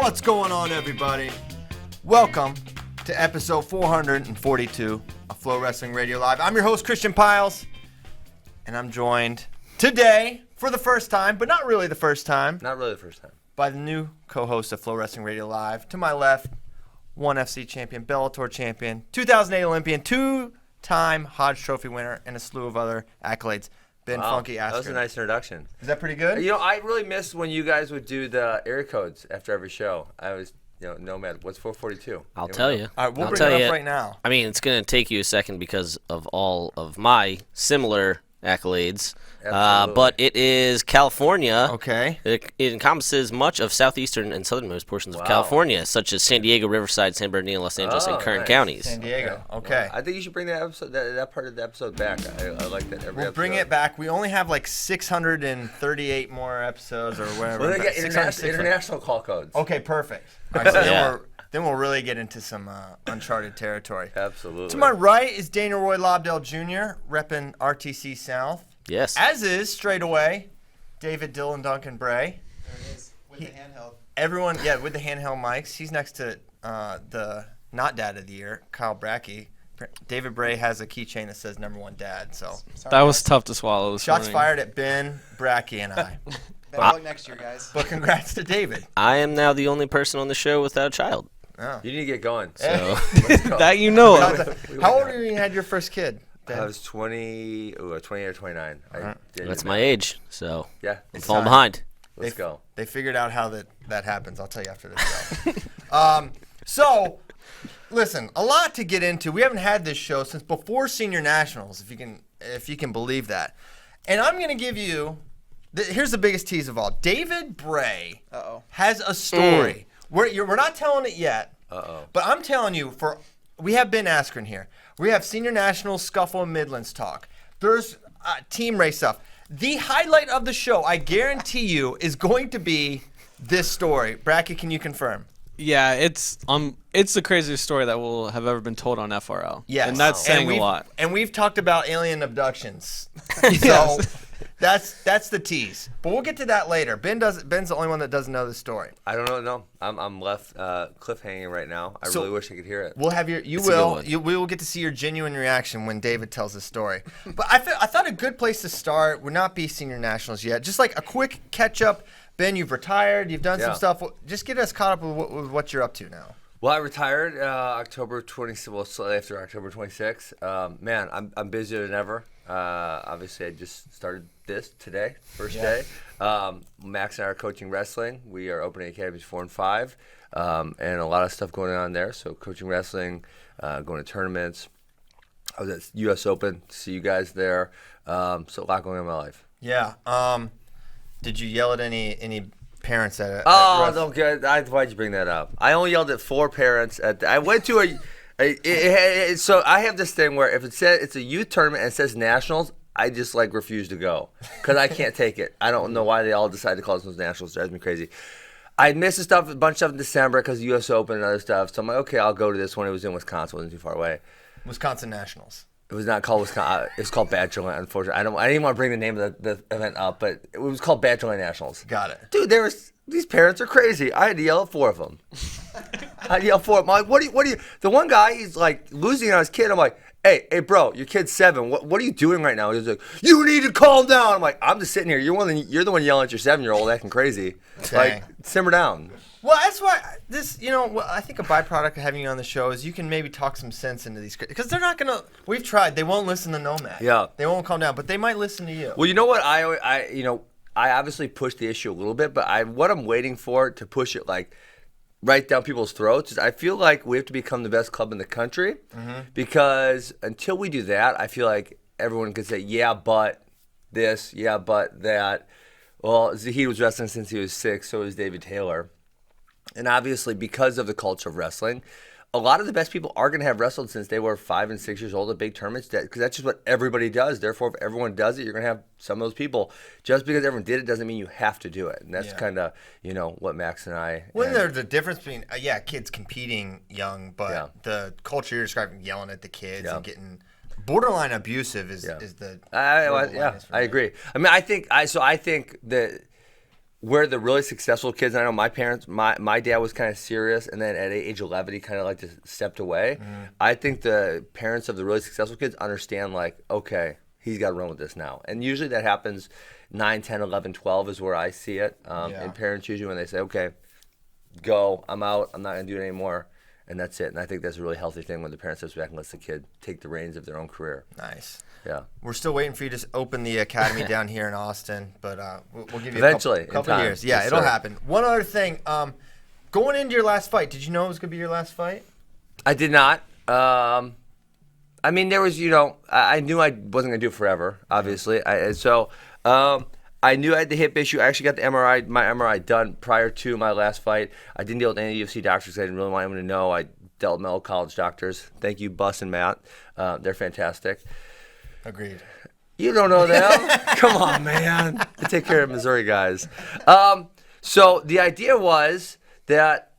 What's going on, everybody? Welcome to episode 442 of FloWrestling Radio Live. I'm your host, Christian Piles, and I'm joined today for the first time, but not really the first time. Not really the first time. By the new co-host of FloWrestling Radio Live. To my left, ONE FC champion, Bellator champion, 2008 Olympian, two-time Hodge Trophy winner, and a slew of other accolades. Ben Funky Askren. That was a nice introduction. Is that pretty good? You know, I really missed when you guys would do the area codes after every show. I was, nomad. What's 442? I'll tell you. All right, we'll bring it up right now. I mean, it's going to take you a second because of all of my similar accolades. But it is California. Okay. It encompasses much of southeastern and southernmost portions of California, such as San Diego, Riverside, San Bernardino, Los Angeles, and Kern counties. San Diego. Okay. Well, I think you should bring that episode, that part of the episode back. I like that every episode. We'll bring it back. We only have like 638 more episodes or whatever. We're going to get international call codes. Okay, perfect. All right, so then we'll really get into some uncharted territory. Absolutely. To my right is Dana Roy Lobdell Jr., repping RTC South. Yes. As is, straight away, David Dylan Duncan Bray. There it is, with the handheld. Everyone, with the handheld mics. He's next to the not dad of the year, Kyle Brackey. David Bray has a keychain that says #1 dad. So Sorry, that was tough to swallow this shots morning. fired at Ben, Brackey, and I. Better luck next year, guys. But congrats to David. I am now the only person on the show without a child. Oh. You need to get going. So that you know. How old were you when you had your first kid? Ben? I was 28 or 29. that's my age. So yeah, I'm falling behind. Let's go. They figured out how that happens. I'll tell you after this show. So, listen, a lot to get into. We haven't had this show since before Senior Nationals, if you can believe that. And I'm going to give you here's the biggest tease of all. David Bray has a story. We're not telling it yet. But I'm telling you, we have Ben Askren here. We have Senior Nationals, Scuffle, and Midlands talk. There's team race stuff. The highlight of the show, I guarantee you, is going to be this story. Brackey, can you confirm? Yeah, it's the craziest story that will have ever been told on FRL. Yes. And that's saying a lot. And we've talked about alien abductions. So that's the tease. But we'll get to that later. Ben's the only one that doesn't know the story. I don't know. No, I'm left cliffhanging right now. I really wish I could hear it. We'll have we will get to see your genuine reaction when David tells the story. But I thought a good place to start would not be Senior Nationals yet. Just like a quick catch up. Ben, you've retired. You've done some stuff. Just get us caught up with what you're up to now. Well, I retired October 26th. Well, slightly after October 26th. Man, I'm busier than ever. Obviously, I just started this today, first day. Max and I are coaching wrestling. We are opening academies 4 and 5, and a lot of stuff going on there. So coaching wrestling, going to tournaments. I was at U.S. Open to see you guys there. So a lot going on in my life. Yeah. Did you yell at any parents at it? Don't get. Why'd you bring that up? I only yelled at 4 parents. I went to so I have this thing where if it says it's a youth tournament and it says nationals, I just refuse to go because I can't take it. I don't know why they all decided to call themselves nationals. It drives me crazy. I missed a bunch of stuff in December because of U.S. Open and other stuff. So I'm like, okay, I'll go to this one. It was in Wisconsin. It wasn't too far away. Wisconsin Nationals. It was not called Wisconsin. It was called Badgerland, unfortunately. I didn't even want to bring the name of the event up, but it was called Badgerland Nationals. Got it. Dude, these parents are crazy. I had to yell at 4 of them. I'm like, what do you? The one guy, he's like losing on his kid. I'm like, hey, bro, your kid's 7. What are you doing right now? He's like, you need to calm down. I'm like, I'm just sitting here. You're the one yelling at your 7-year-old acting crazy. Dang. Like, simmer down. Well, that's why I think a byproduct of having you on the show is you can maybe talk some sense into these, because they're not gonna. We've tried. They won't listen to Nomad. Yeah. They won't calm down, but they might listen to you. Well, you know what? I obviously pushed the issue a little bit, but what I'm waiting for to push it right down people's throats is I feel like we have to become the best club in the country, because until we do that, I feel like everyone could say, yeah, but this, yeah, but that. Well, Zahid was wrestling since he was 6, so was David Taylor. And obviously, because of the culture of wrestling, a lot of the best people are going to have wrestled since they were 5 and 6 years old at big tournaments, because that's just what everybody does. Therefore, if everyone does it, you're going to have some of those people. Just because everyone did it doesn't mean you have to do it. And that's kind of, what Max and I... When there's the difference between, kids competing young, but the culture you're describing, yelling at the kids and getting... Borderline abusive is the... I agree. I mean, I think that where the really successful kids, and I know my parents, my dad was kind of serious, and then at age 11, he kind of like just stepped away. I think the parents of the really successful kids understand, like, okay, he's got to run with this now. And usually that happens 9, 10, 11, 12 is where I see it. And parents usually when they say, okay, go, I'm out, I'm not going to do it anymore. And that's it. And I think that's a really healthy thing when the parent steps back and lets the kid take the reins of their own career. Nice. Yeah. We're still waiting for you to open the academy down here in Austin, but we'll give you Eventually, a couple in time. years. Yeah, Yes, it'll sir. happen. One other thing, going into your last fight, did you know it was going to be your last fight? I did not. I mean, there was, I knew I wasn't going to do it forever, obviously. I knew I had the hip issue. I actually got my MRI done prior to my last fight. I didn't deal with any UFC doctors because I didn't really want anyone to know. I dealt with medical college doctors. Thank you, Bus and Matt. They're fantastic. Agreed. You don't know them? Come on, man. I take care of Missouri guys. So the idea was that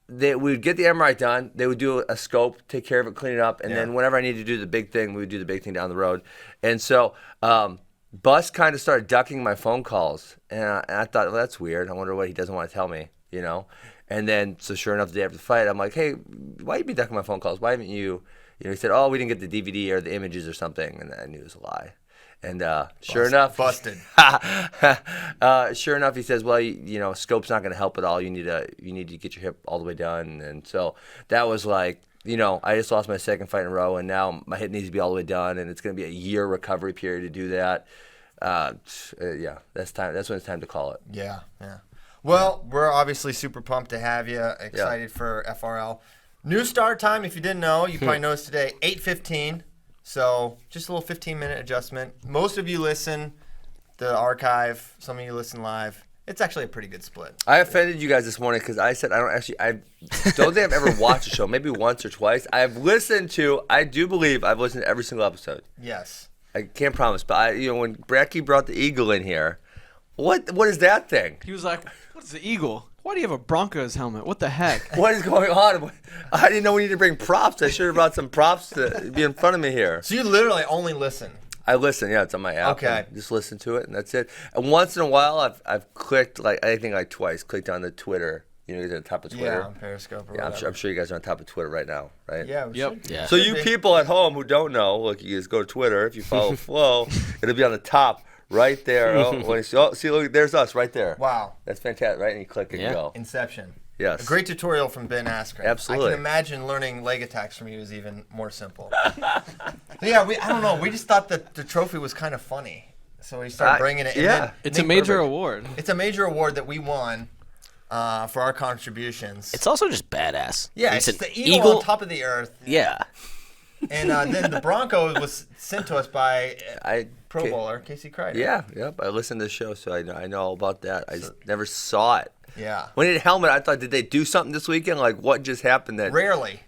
we would get the MRI done. They would do a scope, take care of it, clean it up, and then whenever I needed to do the big thing, we would do the big thing down the road. And so Bus kind of started ducking my phone calls, and I thought, well, that's weird. I wonder what he doesn't want to tell me, And then, so sure enough, the day after the fight, I'm like, hey, why you be ducking my phone calls? Why haven't you? He said, oh, we didn't get the DVD or the images or something, and I knew it was a lie. And sure enough, busted. Sure enough, he says, well, scope's not going to help at all. You need to get your hip all the way done. And so that was like, I just lost my second fight in a row, and now my hip needs to be all the way done, and it's going to be a year recovery period to do that. That's time. That's when it's time to call it. Yeah. Well, we're obviously super pumped to have you. Excited for FRL. New start time, if you didn't know, you probably noticed today, 8:15. So just a little 15-minute adjustment. Most of you listen the archive. Some of you listen live. It's actually a pretty good split. I offended you guys this morning because I said I don't think I've ever watched a show, maybe once or twice. I do believe I've listened to every single episode. Yes. I can't promise, but when Bracky brought the Eagle in here, what is that thing? He was like, "What is the Eagle? Why do you have a Broncos helmet? What the heck?" What is going on? I didn't know we needed to bring props. I should have brought some props to be in front of me here. So you literally only listen. I listen, it's on my app. Okay. Just listen to it, and that's it. And once in a while, I've clicked, I think twice, clicked on the Twitter. You're at the top of Twitter. Yeah, on Periscope or Yeah, whatever. I'm sure you guys are on top of Twitter right now, right? Yeah, we Yep. should. Yeah. So you people at home who don't know, look, you just go to Twitter. If you follow Flo, it'll be on the top right there. See, look, there's us right there. Wow. That's fantastic, right? And you click and Yeah. go. Inception. Yes. A great tutorial from Ben Askren. Absolutely. I can imagine learning leg attacks from you is even more simple. Yeah, I don't know. We just thought that the trophy was kind of funny. So we started bringing it in. yeah. It's a major award. It's a major award that we won for our contributions. It's also just badass. Yeah, it's it's an the eagle on top of the earth. Yeah. And then the Bronco was sent to us by Pro Okay. Bowler Casey Kreider. Yeah, yep. I listened to the show, so I know all about that. I just never saw it. Yeah. When he had a helmet, I thought, did they do something this weekend? Like, what just happened? That Rarely.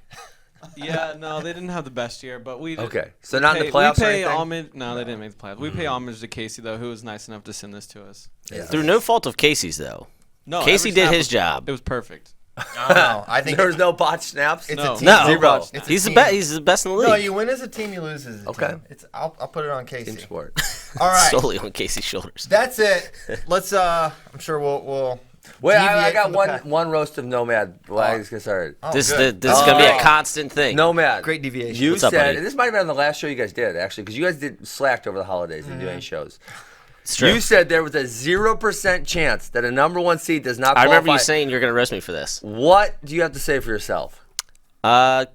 Yeah, no, they didn't have the best year, but we did. Okay, so not in the playoffs We or pay anything? homage. No, they didn't make the playoffs. We pay homage to Casey though, who was nice enough to send this to us. Yeah. Through no fault of Casey's, though. No, Casey every did snap his was- job. It was perfect. I don't know. I think There was no botch snaps. it's No. a team. No. Zero. It's a He's the team. best. He's the best in the league. No, you win as a team, you lose as a Okay. team. I'll put it on Casey. Team sport. All right. Solely on Casey's shoulders. That's it. Let's I'm sure we'll Wait, I deviate got from the path. one roast of Nomad. Wags get started. Oh, This good. is going to be a Oh. constant thing. Nomad. Great deviation. You What's up, said, buddy? and this might have been on the last show you guys did, actually, because you guys did slacked over the holidays and do any shows. It's true. You said there was a 0% chance that a number one seed does not I qualify. remember you saying you're going to roast me for this. What do you have to say for yourself?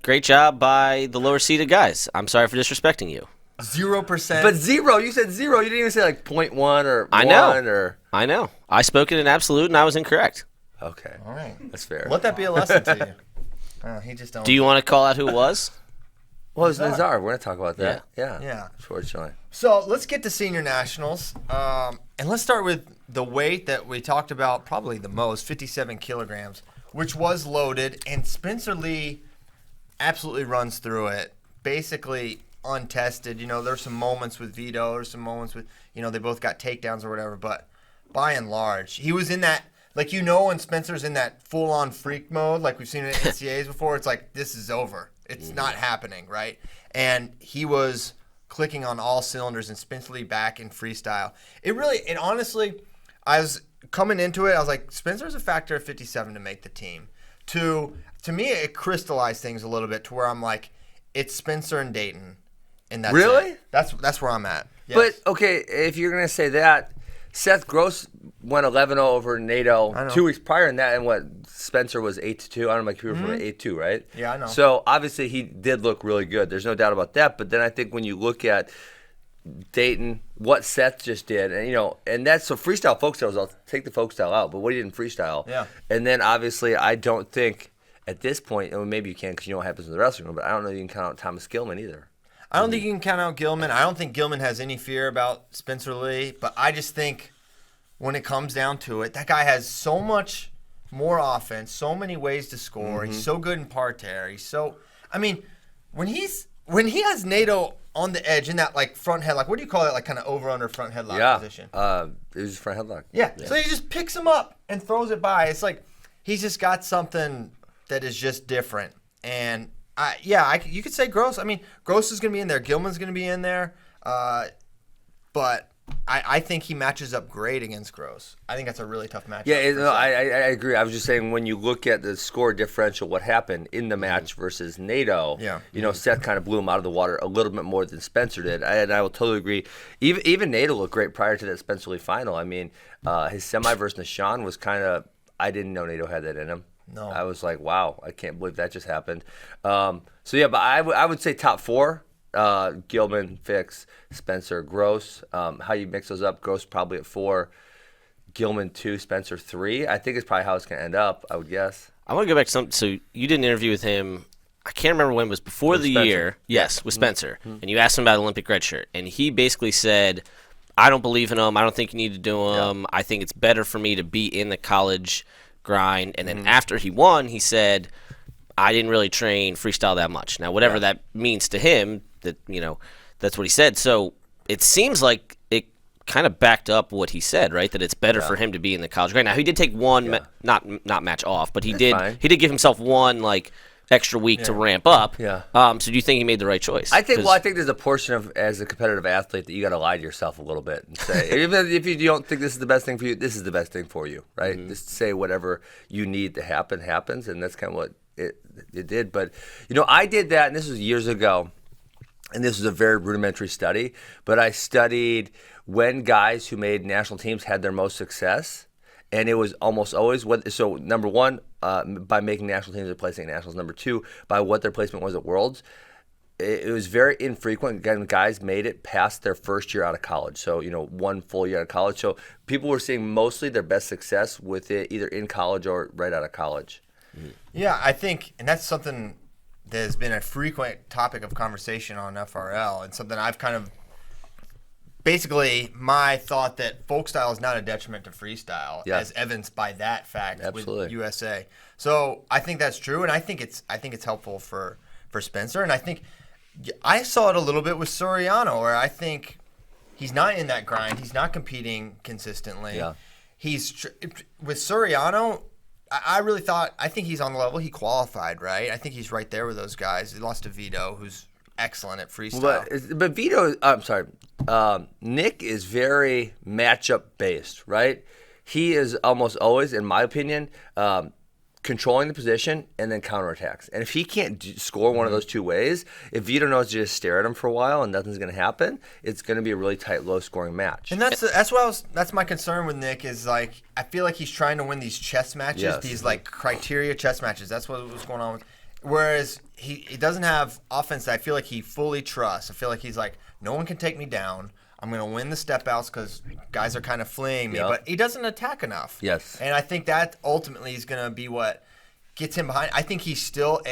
Great job by the lower seeded guys. I'm sorry for disrespecting you. 0%. But zero. You said zero. You didn't even say like 0.1 or I know. 1 or. I know. I spoke in an absolute, and I was incorrect. Okay. All right. That's fair. Let that be a lesson to you. He just don't. Do you want to call out who it was? Well, it's Nazar. We're going to talk about that. Yeah. Yeah. Fortunately. So let's get to senior nationals, and let's start with the weight that we talked about probably the most, 57 kilograms, which was loaded, and Spencer Lee absolutely runs through it, basically untested. There's some moments with Vito, there's some moments with, they both got takedowns or whatever, but by and large, he was in that, when Spencer's in that full-on freak mode, like we've seen it in NCAAs before, it's like, this is over. It's not happening, right? And he was clicking on all cylinders and Spencer Lee back in freestyle. It honestly, I was coming into it, I was like, Spencer's a factor of 57 to make the team. To me, it crystallized things a little bit to where I'm like, it's Spencer and Dayton, and that's Really? it. That's where I'm at. Yes. But okay, if you're gonna say that, Seth Gross went 11-0 over NATO 2 weeks prior, and that, and what Spencer was 8-2. I don't know, my computer from 8-2, right? Yeah, I know. So obviously he did look really good. There's no doubt about that. But then I think when you look at Dayton, what Seth just did, and and that's so freestyle folk styles. I'll take the folk style out, but what he did in freestyle, Yeah. And then obviously I don't think at this point, and maybe you can because you know what happens in the wrestling room, but I don't know you can count out Thomas Gilman either. I don't think you can count out Gilman. I don't think Gilman has any fear about Spencer Lee, but I just think when it comes down to it, that guy has so much more offense, so many ways to score. He's so good in parterre. When he has NATO on the edge in that like front headlock, what do you call it? Like kind of over under front headlock position. It was front headlock. Yeah. So he just picks him up and throws it by. It's like he's just got something that is just different. And you could say Gross. I mean, Gross is going to be in there. Gilman's going to be in there. But I think he matches up great against Gross. I think that's a really tough matchup. Yeah, I agree. I was just saying when you look at the score differential, what happened in the match versus NATO, Seth kind of blew him out of the water a little bit more than Spencer did. And I will totally agree. Even NATO looked great prior to that Spencer Lee final. I mean, his semi versus Nishan was kind of, I didn't know NATO had that in him. No. I was like, wow, I can't believe that just happened. But I would say top 4. Gilman, Fix, Spencer, Gross. How you mix those up? Gross probably at 4, Gilman 2, Spencer 3. I think it's probably how it's going to end up, I would guess. I want to go back to something. So you did an interview with him. I can't remember when it was before the Spencer. year. Yes, with Spencer. And you asked him about Olympic red shirt. And he basically said, I don't believe in him. I don't think you need to do him. I think it's better for me to be in the college grind. And then after he won, he said, I didn't really train freestyle that much. Now, whatever that means to him, that's what he said. So it seems like it kind of backed up what he said, right? That it's better for him to be in the college grind. Now, he did take one, not match off, but he did give himself one extra week to ramp up. Yeah. So do you think he made the right choice? I think there's a portion of, as a competitive athlete, that you got to lie to yourself a little bit and say, even if you don't think this is the best thing for you, this is the best thing for you, right? Just say whatever you need to happen happens, and that's kind of what it did. But I did that, and this was years ago. And this was a very rudimentary study, but I studied when guys who made national teams had their most success, and it was almost always so number one, by making national teams and placing at nationals. Number two, by what their placement was at Worlds. It was very infrequent. Again, guys made it past their first year out of college, so 1 full year out of college. So people were seeing mostly their best success with it either in college or right out of college. Yeah, I think, and that's something that has been a frequent topic of conversation on FRL, and something I've kind of basically my thought that folk style is not a detriment to freestyle, as evidenced by that fact with USA. So I think that's true, and I think it's helpful for Spencer, and I think I saw it a little bit with Suriano, where I think he's not in that grind, he's not competing consistently. Yeah. With Suriano. I think he's on the level. He qualified, right? I think he's right there with those guys. He lost to Vito, who's excellent at freestyle. But Vito, I'm sorry, Nick is very matchup based, right? He is almost always, in my opinion, controlling the position and then counterattacks. And if he can't score one of those two ways, if Vito knows to just stare at him for a while and nothing's going to happen, it's going to be a really tight, low-scoring match. And that's my concern with Nick is I feel like he's trying to win these chess matches, these criteria chess matches. That's what was going on with. Whereas he doesn't have offense that I feel like he fully trusts. I feel like he's like, no one can take me down. I'm going to win the step outs because guys are kind of fleeing me, but he doesn't attack enough. Yes. And I think that ultimately is going to be what gets him behind. I think he's still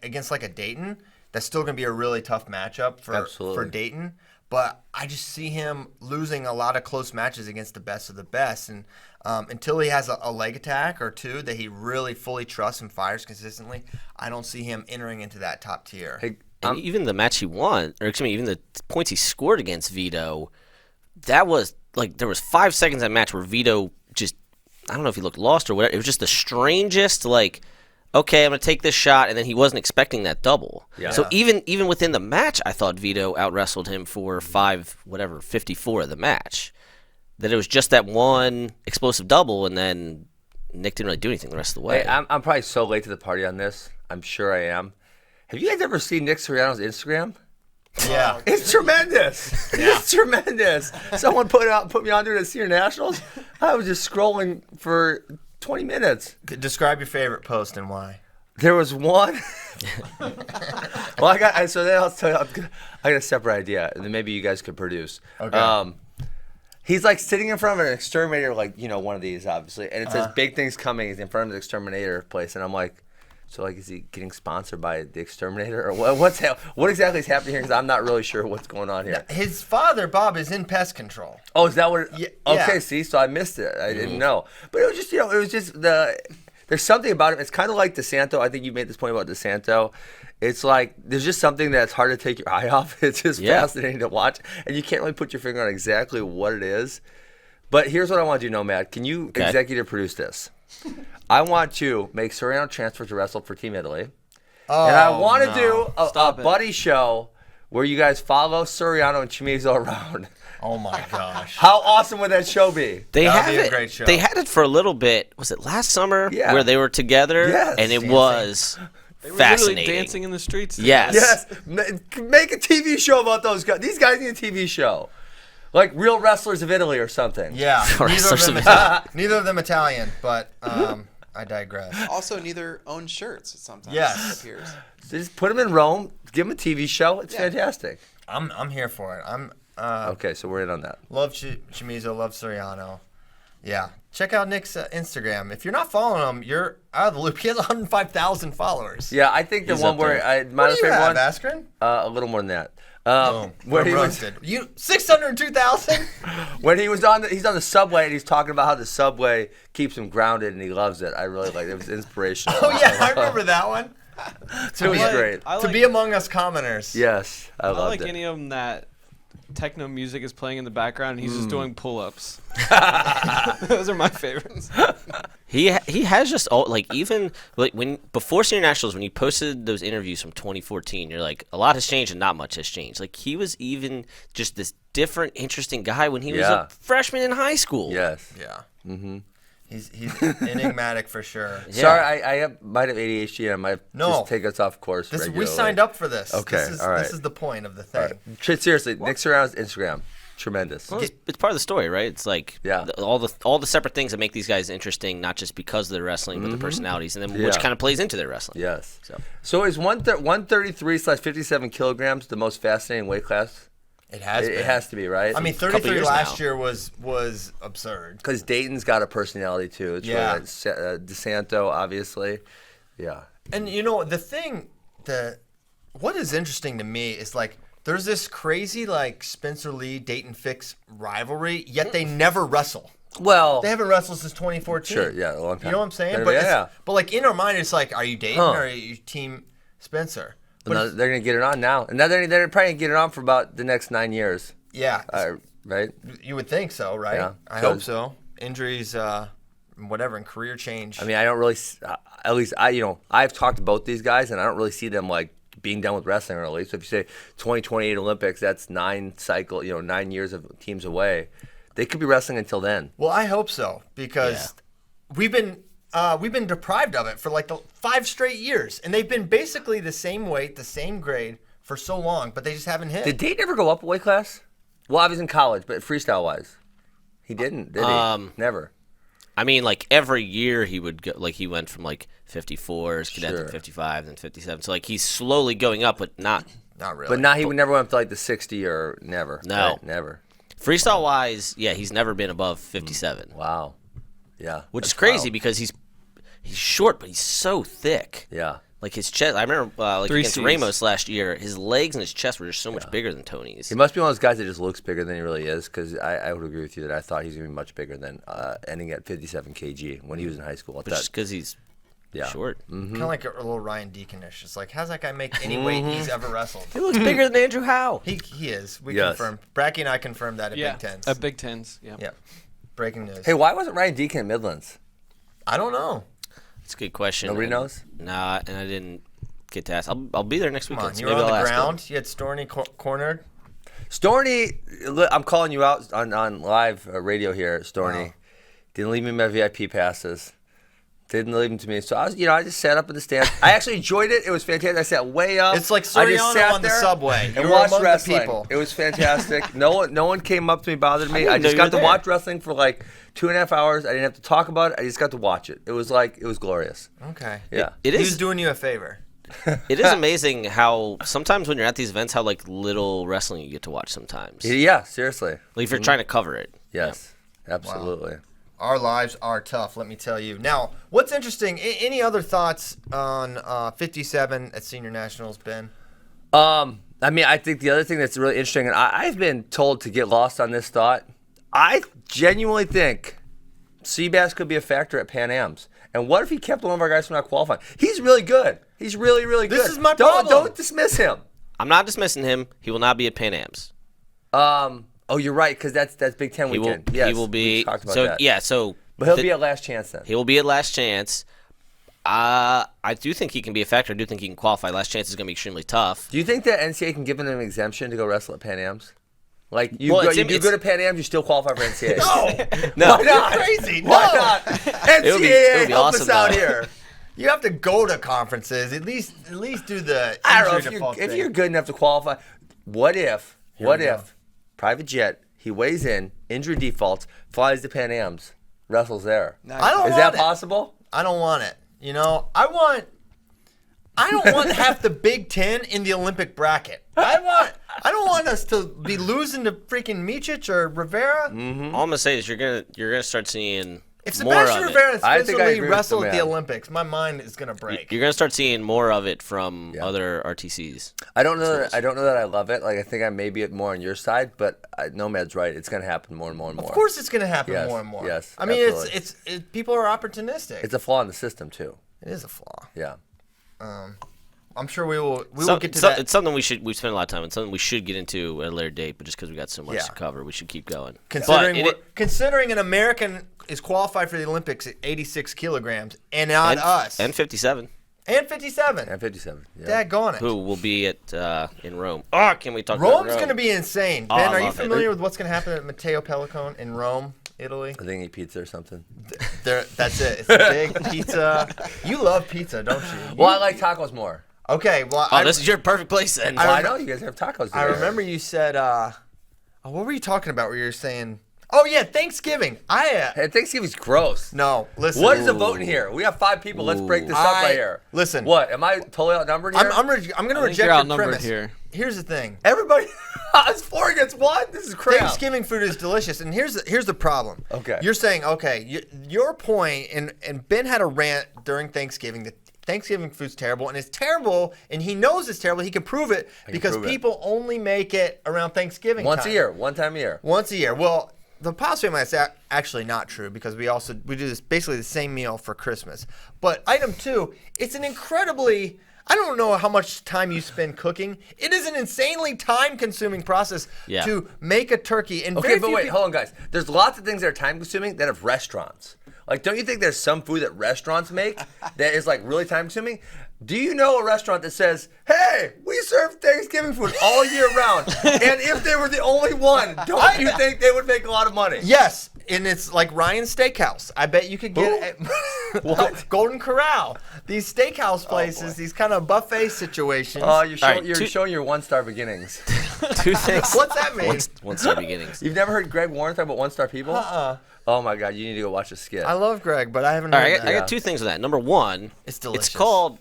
against a Dayton. That's still going to be a really tough matchup for Dayton. But I just see him losing a lot of close matches against the best of the best. And until he has a leg attack or two that he really fully trusts and fires consistently, I don't see him entering into that top tier. Hey, and even the match he won, even the points he scored against Vito, that was there was 5 seconds in that match where Vito just, I don't know if he looked lost or whatever. It was just the strangest, okay, I'm going to take this shot, and then he wasn't expecting that double. Yeah. So even within the match, I thought Vito out-wrestled him for 54 of the match. that it was just that one explosive double, and then Nick didn't really do anything the rest of the way. Hey, I'm probably so late to the party on this. I'm sure I am. Have you guys ever seen Nick Suriano's Instagram? Yeah. It's tremendous. It's tremendous. Someone put me on there to Senior Nationals. I was just scrolling for 20 minutes. Describe your favorite post and why. There was one. Well, I got a separate idea, and then maybe you guys could produce. Okay. He's like sitting in front of an exterminator, like one of these, obviously, and it says "big things coming." He's in front of the exterminator place, and I'm like, so like, is he getting sponsored by the exterminator, or what exactly is happening here? Because I'm not really sure what's going on here. His father, Bob, is in pest control. Oh, is that what? Yeah. Okay, see, so I missed it. I didn't know, but it was just There's something about him. It's kind of like DeSanto. I think you made this point about DeSanto. It's like there's just something that's hard to take your eye off. It's just fascinating to watch, and you can't really put your finger on exactly what it is. But here's what I want you to know, Matt. Can you executive produce this? I want to make Suriano transfer to wrestle for Team Italy, and I want to do a buddy show where you guys follow Suriano and Chimizo around. Oh my gosh. How awesome would that show be? That'd be a great show. They had it for a little bit. Was it last summer? Yeah. Where they were together? Yes. And it Dancing. was They were fascinating. literally dancing in the streets. Yes. Yes, make a TV show about those guys. These guys need a TV show, like Real Wrestlers of Italy or something. Yeah. Wrestlers Neither of them Italian, but I digress. Also, neither own shirts. Sometimes Yes. it appears. So just put them in Rome. Give them a TV show. It's fantastic. I'm here for it. Okay, so we're in on that. Love Chimizo, love Suriano. Yeah. Check out Nick's Instagram. If you're not following him, you're out of the loop. He has 105,000 followers. Yeah, I think the He's one up where there. my What do you favorite have, one, Askren? a little more than that. Boom. Where I'm he was, roasted. 602,000? when he's on the subway and he's talking about how the subway keeps him grounded and he loves it. I really like it. It was inspirational. Oh yeah, I remember that one. It was great. To be among us commoners. Yes, I I loved like it. any of them that techno music is playing in the background and he's just doing pull-ups. Those are my favorites. He has just even before Senior Nationals, when he posted those interviews from 2014, you're like, a lot has changed and not much has changed. Like, he was even just this different, interesting guy when he was a freshman in high school. Yes. Yeah. Mm-hmm. He's enigmatic for sure. Yeah. Sorry, I might have ADHD and I might just take us off course. We regularly. signed up for this. Okay, all right. This is the point of the thing. Right. Seriously, Nick Suriano's Instagram, tremendous. Well, it's part of the story, right? It's like all the separate things that make these guys interesting, not just because of their wrestling, but the personalities, and then which kind of plays into their wrestling. Yes. So is 133/57 kilograms the most fascinating weight class? It has. It has to be, right? I mean, couple 33 years last now. year was absurd. because Dayton's got a personality too. It's really DeSanto, obviously. Yeah. And what is interesting to me is like there's this crazy like Spencer Lee Dayton Fix rivalry, yet they never wrestle. Well, They haven't wrestled since 2014. sure, yeah, a long time. You know what I'm saying? Yeah, But yeah. but like in our mind, it's like, are you Dayton or are you Team Spencer? But No, they're gonna get it on now, and now they're probably gonna get it on for about the next 9 years. yeah, Right? you would think so, right? Yeah. I hope so. Injuries, whatever, and career change. I mean, I don't really. At least I've talked to both these guys, and I don't really see them like being done with wrestling early. So if you say 2028 Olympics, that's 9 years of teams away. They could be wrestling until then. Well, I hope so because we've been deprived of it for like the 5 straight years, and they've been basically the same weight, the same grade for so long, but they just haven't hit. Did Dayton ever go up a weight class? Well, I was in college, but freestyle wise, he didn't. Did he? Never. I mean, like every year he would go, like he went from like 54s, cadet to 55, then 57. So like he's slowly going up, but not Not really. But now he would never went up to like the 60 or never. No. Right? Never. freestyle wise. Yeah, he's never been above 57, Wow. Yeah. which is that's crazy wild. because he's short, but he's so thick. Yeah. Like his chest, I remember like 3 against Cs. Ramos last year, his legs and his chest were just so much bigger than Tony's. He must be one of those guys that just looks bigger than he really is, because I would agree with you that I thought he's going to be much bigger than ending at 57 kg when he was in high school. I But thought, just because he's short. kind of like a little Ryan Deaconish. It's like, how's that guy make any weight he's ever wrestled? He looks bigger than Andrew Howe. He is. We Yes. confirmed. Bracky and I confirmed that at Yeah, Big Tens. at Big Tens. Yeah. Yeah. Breaking news. Hey, why wasn't Ryan Deacon at Midlands? I don't know. It's a good question. Nobody and- knows? Nah, and I didn't get to ask. I'll be there next Come weekend. on, so you were maybe on I'll the ask him. ground. You had Storney cornered. Storny, I'm calling you out on live radio here, Storny. Wow. Didn't leave me my VIP passes. Didn't leave them to me. So I just sat up in the stands. I actually enjoyed it. It was fantastic. I sat way up. It's like I just Suriano sat on the there subway. You and were watched among the wrestling. people. It was fantastic. No one came up to me, bothered me. didn't I know just you got were to there. watch wrestling for like 2.5 hours. I didn't have to talk about it. I just got to watch it. It was glorious. Okay. Yeah. It He was is. doing you a favor. It is amazing how sometimes when you're at these events, how like little wrestling you get to watch sometimes. Yeah, seriously. Like if you're trying to cover it. Yes, absolutely. Our lives are tough, let me tell you. Now, what's interesting, any other thoughts on 57 at Senior Nationals, Ben? I mean, I think the other thing that's really interesting, and I've been told to get lost on this thought, I genuinely think Seabass could be a factor at Pan Am's. And what if he kept one of our guys from not qualifying? He's really good. He's really, really good. This is my problem. Don't dismiss him. I'm not dismissing him. He will not be at Pan Am's. Oh, you're right, because that's Big Ten He will. weekend. Yes, He will be. we talked about So that. yeah. So. But he'll be at last chance then. He will be at last chance. I do think he can be a factor. I do think he can qualify. Last chance is going to be extremely tough. Do you think that NCAA can give him an exemption to go wrestle at Pan Am's? Like, you Well, do it's- good at Pan Am's, you still qualify for NCAA. No. Why not? You're crazy. Why No. not? It would be NCAA, help awesome, us out though. here. You have to go to conferences. At least do the I don't know easier default if thing. you're good enough to qualify. What if we go. private jet, he weighs in, injury defaults, flies to Pan Am's, wrestles there? No, I don't Is want that it. possible? I don't want it. You know, I don't want half the Big Ten in the Olympic bracket. I don't want us to be losing to freaking Mičić or Rivera. All I'm gonna say is you're gonna start seeing If more Sebastian of Rivera it. I and think Spencer I Lee agree with wrestle the at the man. Olympics, my mind is gonna break. You're gonna start seeing more of it from Yeah. other RTCs. I don't know that I love it. Like, I think I may be more on your side, but Nomad's right. It's going to happen more and more and more. Of course, it's gonna happen Yes, more and more. yes, I mean, absolutely. it's people are opportunistic. It's a flaw in the system too. It is a flaw. Yeah. I'm sure we will get to So- that. It's something we've spent a lot of time. It's something we should get into at a later date, but just because we got so much Yeah. to cover, we should keep going. Considering an American is qualified for the Olympics at 86 kilograms and not us. And 57, And 57. And 57. Yeah. Daggone it. who will be at in Rome. Oh, can we talk about Rome's Rome? going to be insane. Oh, Ben, I are you love it. familiar with what's going to happen at Matteo Pellicone in Rome, Italy? I think eat pizza or something. That's it. It's a big pizza. You love pizza, don't you? Well, I like tacos more. Okay, well, Oh, this is your perfect place then. Well, I know you guys have tacos I there. remember you said, what were you talking about where you were saying, oh, yeah, Thanksgiving. Hey, Thanksgiving's gross. No, listen. What is the vote in here? We have 5 people. Let's break this up right here. Listen. What? Am I totally outnumbered here? I'm going to I think reject you're your outnumbered premise. here. Here's the thing. Everybody. It's 4 against 1. This is crap. Thanksgiving food is delicious, and here's the problem. Okay. You're saying, okay, your point, and Ben had a rant during Thanksgiving that Thanksgiving food's terrible, and it's terrible, and he knows it's terrible. He can prove it because prove it. people only make it around Thanksgiving Once time. a year. One time a year. Once a year. Well, the possibility that's actually not true because we do this basically the same meal for Christmas. But item 2, it's an incredibly, I don't know how much time you spend cooking. It is an insanely time-consuming process Yeah. to make a turkey. And Okay, very but few wait, people- hold on, guys. There's lots of things that are time consuming that have restaurants. Like, don't you think there's some food that restaurants make that is like really time consuming? Do you know a restaurant that says, "Hey, we serve Thanksgiving food all year round," and if they were the only one, don't you think they would make a lot of money? Yes, and it's like Ryan's Steakhouse. I bet you could get What? Golden Corral. These steakhouse places, these kind of buffet situations. Oh, you're All right, you're showing your 1-star beginnings. 2 things. What's that mean? One star beginnings. You've never heard Greg Warren talk about 1-star people? Oh my God, you need to go watch a skit. I love Greg, but I haven't All heard right, that. I got 2 things with that. Number 1, It's delicious.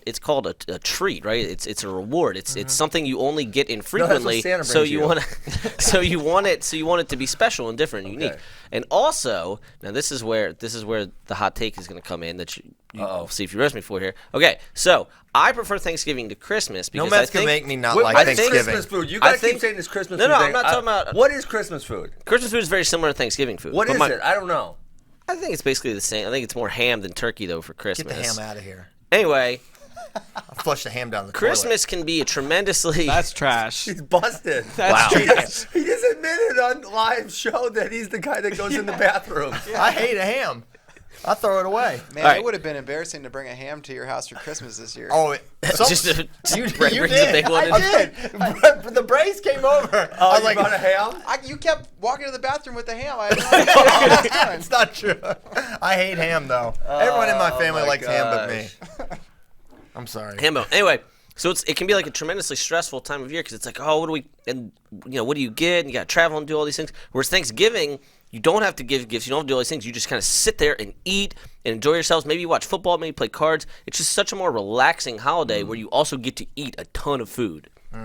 It's called a treat, right? It's a reward. It's something you only get what infrequently. Santa So brings you you. want to, so you want it to be special and different and unique. Okay. And also, now this is where the hot take is going to come in that you see if you roast me for here. Okay, so I prefer Thanksgiving to Christmas because Nomad's I gonna think make me not What- like what is Thanksgiving. Christmas food? You I guys keep think- saying this Christmas No, food no, thing. I'm not talking about- What is Christmas food? Christmas food is very similar to Thanksgiving food. What But is it? I don't know. I think it's basically the same. I think it's more ham than turkey though for Christmas. Get the ham out of here. Anyway, I'll flush the ham down the Christmas can be a tremendously That's trash. He's busted. That's Wow. trash. He just admitted on live show that he's the guy that goes in the bathroom. toilet. I hate a ham. I'll throw it away. Man, All right. it would have been embarrassing to bring a ham to your house for Christmas this year. Oh, You you brings a did. big one in. I did. The Braves came over. I was like, brought a ham? You kept walking to the bathroom with the ham. I had no idea what I was doing. it's not true. I hate ham though. Everyone in my family my likes ham but me. gosh. I'm sorry. Hambo. Anyway, so it can be like a tremendously stressful time of year because it's like, oh, what do you get? And you got to travel and do all these things. Whereas Thanksgiving, you don't have to give gifts. You don't have to do all these things. You just kind of sit there and eat and enjoy yourselves. Maybe you watch football. Maybe play cards. It's just such a more relaxing holiday where you also get to eat a ton of food. I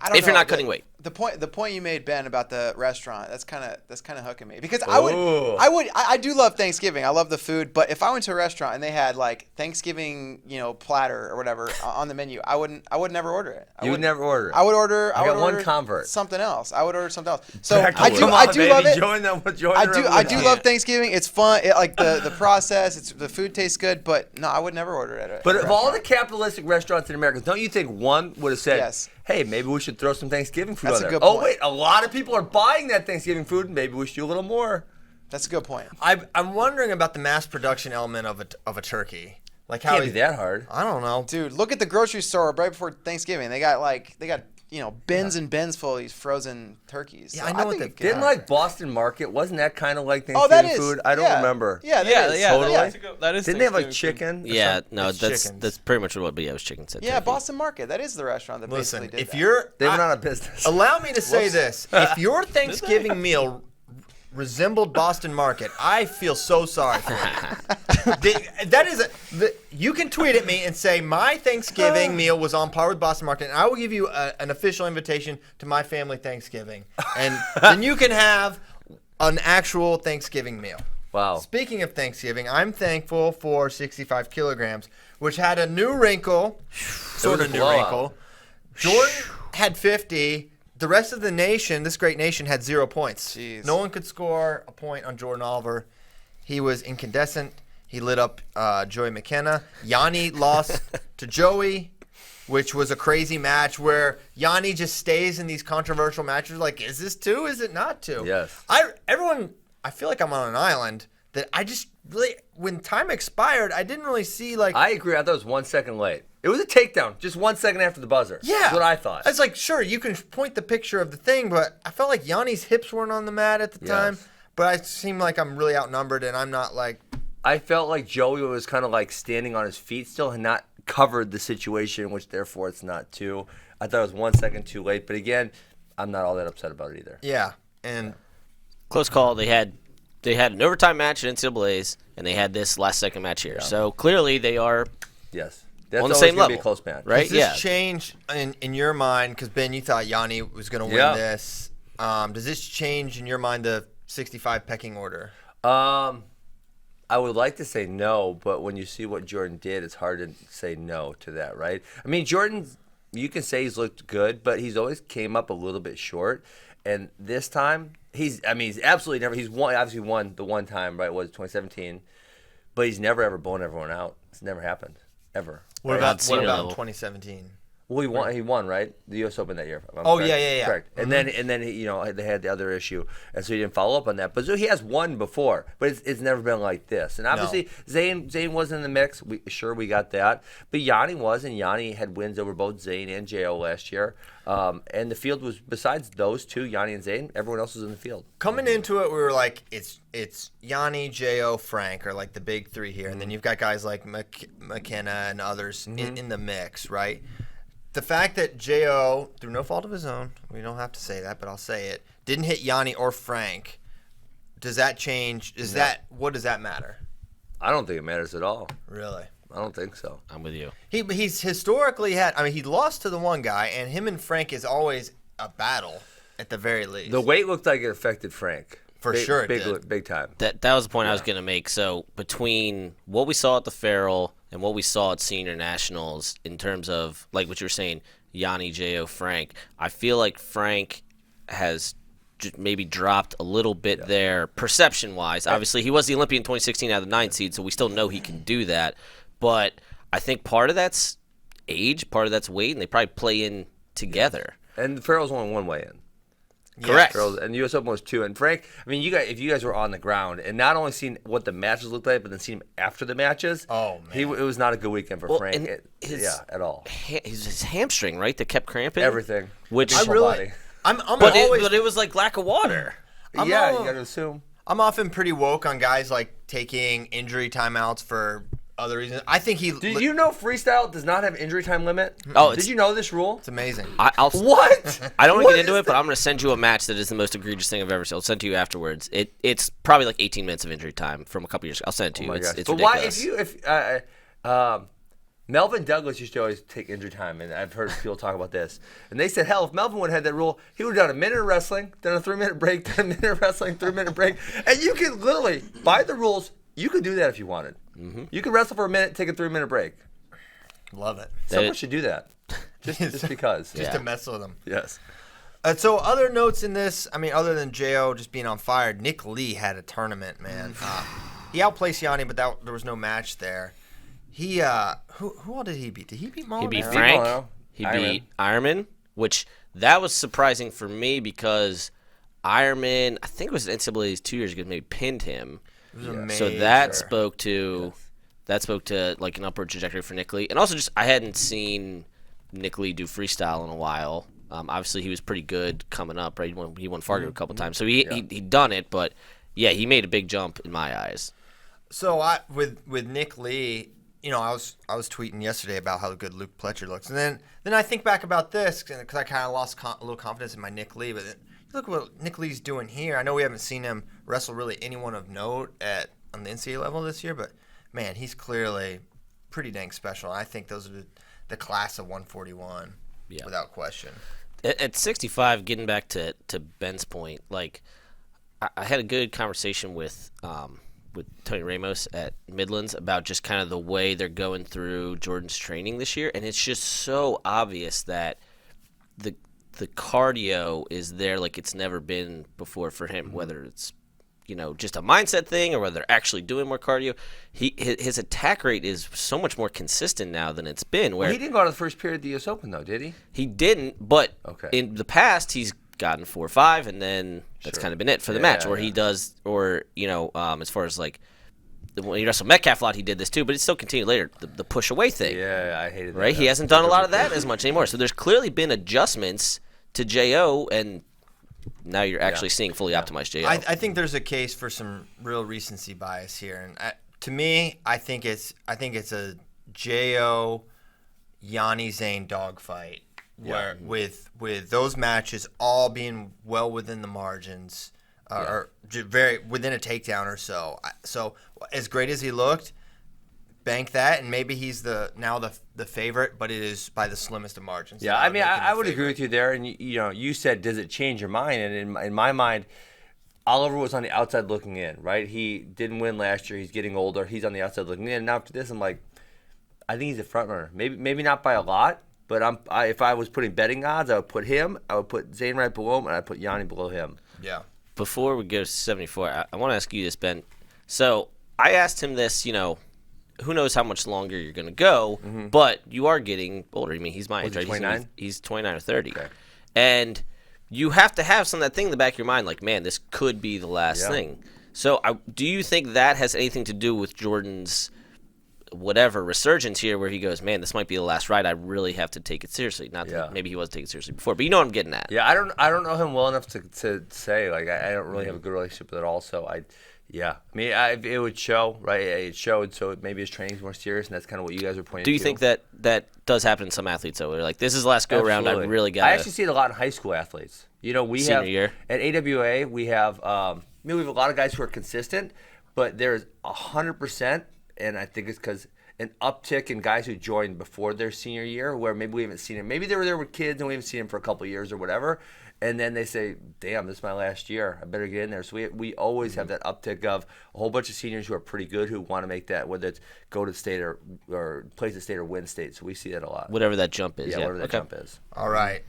don't If you're know, not cutting weight. The point you made, Ben, about the restaurant, that's kind of hooking me because Ooh. I do love Thanksgiving. I love the food, but if I went to a restaurant and they had like Thanksgiving, platter or whatever on the menu, I would never order it. You would never order it. I would order. I got one order convert. Something else. I would order something else. So Come I on, do baby. love it. Join the I do revolution. love Thanksgiving. It's fun. Like the process. The food tastes good, but no, I would never order it. But of all the capitalistic restaurants in America, don't you think one would have said, Yes. hey, maybe we should throw some Thanksgiving food That's on a there? good Oh, point. wait, a lot of people are buying that Thanksgiving food. Maybe we should do a little more. That's a good point. I'm wondering about the mass production element of a turkey. Like how Can't be that hard. I don't know. Dude, look at the grocery store right before Thanksgiving. They got bins and bins full of these frozen turkeys. Yeah, So I know what think the- it could- Didn't like Boston Market, wasn't that kind of like Oh, Thanksgiving that is food? I don't yeah. remember. Yeah, that is. Totally. That is Didn't they have like Thanksgiving food. chicken? or Yeah, something? no, It's that's chickens. pretty much what it was chicken said. Yeah, turkey. Boston Market. That is the restaurant that Listen, basically did if that. you're They went out of business. allow me to say this: if your Thanksgiving meal resembled Boston Market, I feel so sorry for you. You can tweet at me and say my Thanksgiving meal was on par with Boston Market, and I will give you an official invitation to my family Thanksgiving, and then you can have an actual Thanksgiving meal. Wow. Speaking of Thanksgiving, I'm thankful for 65 kilograms, which had a new wrinkle, sort was of a new blowout. wrinkle. Jordan had 50. The rest of the nation, this great nation, had 0 points. Jeez. No one could score a point on Jordan Oliver. He was incandescent. He lit up Joey McKenna. Yanni lost to Joey, which was a crazy match where Yanni just stays in these controversial matches. Like, is this two? Is it not two? Yes. I feel like I'm on an island that I just really, when time expired, I didn't really see like. I agree. I thought it was 1 second late. It was a takedown, just 1 second after the buzzer. Yeah. That's what I thought. It's like, sure, you can point the picture of the thing, but I felt like Yanni's hips weren't on the mat at the Yes. time. But I seem like I'm really outnumbered, and I'm not like. I felt like Joey was kind of like standing on his feet still and not covered the situation, which therefore it's not two. I thought it was 1 second too late. But again, I'm not all that upset about it either. Yeah. And Close call. They had an overtime match at NCAA's, and they had this last second match here. So clearly they are Yes. That's on the always same gonna be level, a close match. right? does this Yeah. change in your mind? Because, Ben, you thought Yanni was going to win Yeah. this. Does this change in your mind the 65 pecking order? I would like to say no, but when you see what Jordan did, it's hard to say no to that, right? I mean, Jordan, you can say he's looked good, but he's always came up a little bit short. And this time, he's absolutely never, obviously won the one time, right? Was 2017, but he's never ever blown everyone out. It's never happened, ever. What Right. about Senior in level. 2017? Well, he won, right? The U.S. Open that year. if I'm Oh, correct. yeah. Correct. And then he, they had the other issue, and so he didn't follow up on that. But so he has won before, but it's never been like this. And obviously, Zayn wasn't in the mix. We got that. But Yanni was, and Yanni had wins over both Zayn and Jo last year. And the field was, besides those two, Yanni and Zayn, everyone else was in the field. Coming into it, we were like, it's Yanni, Jo, Frank are like the big three here, and then you've got guys like McKenna and others in the mix, right? The fact that Jo, through no fault of his own, we don't have to say that, but I'll say it, didn't hit Yanni or Frank. Does that change? What does that matter? I don't think it matters at all. Really? I don't think so. I'm with you. He's historically had. I mean, he lost to the one guy, and him and Frank is always a battle at the very least. The weight looked like it affected Frank. For sure it did. Big time. That was the point I was going to make. So between what we saw at the Farrell and what we saw at Senior Nationals in terms of, like what you were saying, Yanni, Jo, Frank, I feel like Frank has maybe dropped a little bit there perception-wise. Obviously, he was the Olympian 2016 out of the 9th seed, so we still know he can do that. But I think part of that's age, part of that's weight, and they probably play in together. And the Farrell's only one way in. Correct. Girls, and the U.S. Open was 2. And Frank, I mean, if you guys were on the ground and not only seen what the matches looked like, but then seen him after the matches. Oh man, it was not a good weekend for Frank. At all. His hamstring, right, that kept cramping. Everything. Which I'm but always. it was like lack of water. You got to assume. I'm often pretty woke on guys like taking injury timeouts for other reasons. I think he. Did you know Freestyle does not have injury time limit? Oh, did you know this rule? It's amazing. What? I don't want What to get into is it, but I'm going to send you a match that is the most egregious thing I've ever seen. I'll send it to you afterwards. It's probably like 18 minutes of injury time from a couple years ago. I'll send it to you. It's but ridiculous. why, Melvin Douglas used to always take injury time, and I've heard people talk about this. And they said, hell, if Melvin would have had that rule, he would have done a minute of wrestling, done a 3-minute break, done a minute of wrestling, 3-minute break. And you could literally, by the rules, you could do that if you wanted. Mm-hmm. You could wrestle for a minute, take a 3-minute break. Love it. Someone should do that. Just because. Just to mess with him. Yes. So other notes in this, I mean, other than Jo just being on fire, Nick Lee had a tournament, man. He outplaced Yanni, but there was no match there. He who all did he beat? Did he beat Molinaro? He beat Frank. He beat Ironman, which that was surprising for me because Ironman, I think it was NCAA's 2 years ago, maybe pinned him. It was amazing. So that spoke to like an upward trajectory for Nick Lee, and also just I hadn't seen Nick Lee do freestyle in a while. Obviously, he was pretty good coming up, right? He won Fargo a couple times, so he done it. But yeah, he made a big jump in my eyes. So with Nick Lee, you know, I was tweeting yesterday about how good Luke Pletcher looks, and then I think back about this because I kind of lost a little confidence in my Nick Lee. But look what Nick Lee's doing here. I know we haven't seen him wrestle really anyone of note on the NCAA level this year, but man, he's clearly pretty dang special. I think those are the class of 141, without question. At 65, getting back to Ben's point, like I had a good conversation with Tony Ramos at Midlands about just kind of the way they're going through Jordan's training this year, and it's just so obvious that the cardio is there like it's never been before for him, whether it's just a mindset thing or whether they're actually doing more cardio. His attack rate is so much more consistent now than it's been. Where he didn't go out of the first period of the U.S. Open though, did he? He didn't, but in the past he's gotten 4 or 5, and then that's kind of been it for the match. Or he does, or as far as like when he wrestled Metcalf a lot, he did this too, but it still continued later. The push away thing. Yeah, I hated that. Right, he hasn't done a lot of that as much anymore. So there's clearly been adjustments to Jo, and now you're actually seeing fully optimized Jo. I think there's a case for some real recency bias here, and to me, I think it's a Jo Yanni Zane dogfight. Where with those matches all being well within the margins, or very within a takedown or so. So as great as he looked, bank that, and maybe he's now the favorite, but it is by the slimmest of margins. Yeah, I mean, I would agree with you there. And you said, does it change your mind? And in my mind, Oliver was on the outside looking in, right? He didn't win last year. He's getting older. He's on the outside looking in. And after this, I'm like, I think he's a front runner. Maybe not by a lot. But if I was putting betting odds, I would put him. I would put Zane right below him, and I'd put Yanni below him. Yeah. Before we go to 74, I want to ask you this, Ben. So I asked him this, who knows how much longer you're going to go, but you are getting older. I mean, he's my age, right? 29? He's 29 or 30. Okay. And you have to have that thing in the back of your mind, like, man, this could be the last thing. So do you think that has anything to do with Jordan's resurgence here, where he goes, man, this might be the last ride. I really have to take it seriously. Not that maybe he wasn't taking it seriously before, but you know what I'm getting at. Yeah, I don't know him well enough to say. Like, I don't really have a good relationship with it all. So I mean, it would show, right? It showed. So maybe his training's more serious, and that's kind of what you guys are pointing to. Do you think that does happen in some athletes though? They're like, this is the last go around. I really got. I actually see it a lot in high school athletes. We senior have year at AWA. We have we have a lot of guys who are consistent, but there's 100%, and I think it's because an uptick in guys who joined before their senior year, where maybe we haven't seen him. Maybe they were there with kids and we haven't seen him for a couple of years or whatever. And then they say, damn, this is my last year. I better get in there. So we always have that uptick of a whole bunch of seniors who are pretty good who want to make that, whether it's go to state or place the state or win state. So we see that a lot. Whatever that jump is. Yeah, whatever that jump is. All right.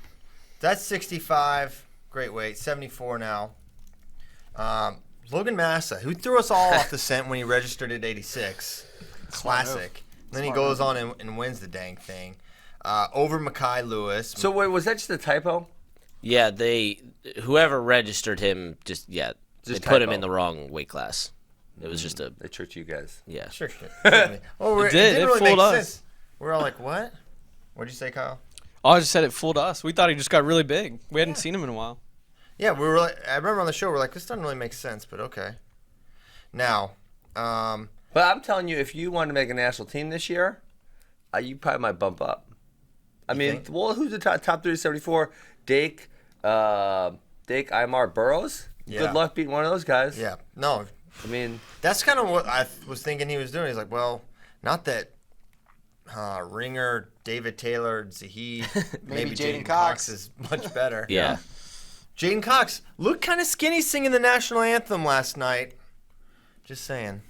That's 65. Great weight. 74 now. Logan Massa, who threw us all off the scent when he registered at 86. Classic. Then he goes on and wins the dang thing. Over Makai Lewis. So wait, was that just a typo? Yeah, whoever registered him they put him in the wrong weight class. It was just They tricked you guys. yeah. Sure. Well, it didn't really fooled make us. sense. We're all like, what? What'd you say, Kyle? Oh, I just said it fooled us. We thought he just got really big. We hadn't seen him in a while. Yeah, we were. I remember on the show, we're like, this doesn't really make sense, but okay. Now, But I'm telling you, if you want to make a national team this year, you probably might bump up. I mean, think? well, who's the top 374? Dake, Imar, Burrows? Yeah. Good luck beating one of those guys. yeah, no, I mean, that's kind of what I was thinking he was doing. He's like, well, not that Ringer, David Taylor, Zahid, maybe Jaden Jaden Cox Cox is much better. Yeah. Jaden Cox looked kind of skinny singing the national anthem last night. Just saying.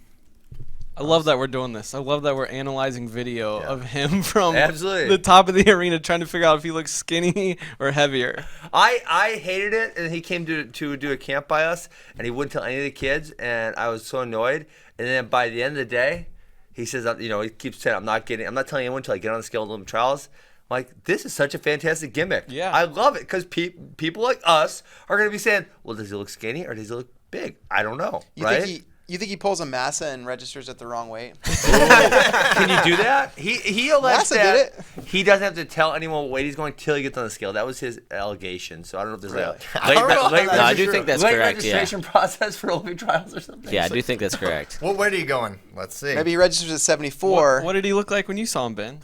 I love that we're doing this. I love that we're analyzing video of him from Absolutely. the top of the arena trying to figure out if he looks skinny or heavier. I hated it, and he came to do a camp by us, and he wouldn't tell any of the kids, and I was so annoyed. And then by the end of the day, he says, he keeps saying, I'm not telling anyone until I get on the scale of Olympic trials. I'm like, this is such a fantastic gimmick. Yeah. I love it because people like us are going to be saying, well, does he look skinny or does he look big? I don't know, right? You think he pulls a Massa and registers at the wrong weight? Can you do that? He alleged Massa that did he doesn't have to tell anyone what weight he's going till he gets on the scale. That was his allegation. So I don't know if there's Really? I do think that's late correct. Yeah. registration process for Olympic trials or something. Yeah, I do think that's correct. Well, where are you going? Let's see. Maybe he registers at 74. What did he look like when you saw him, Ben?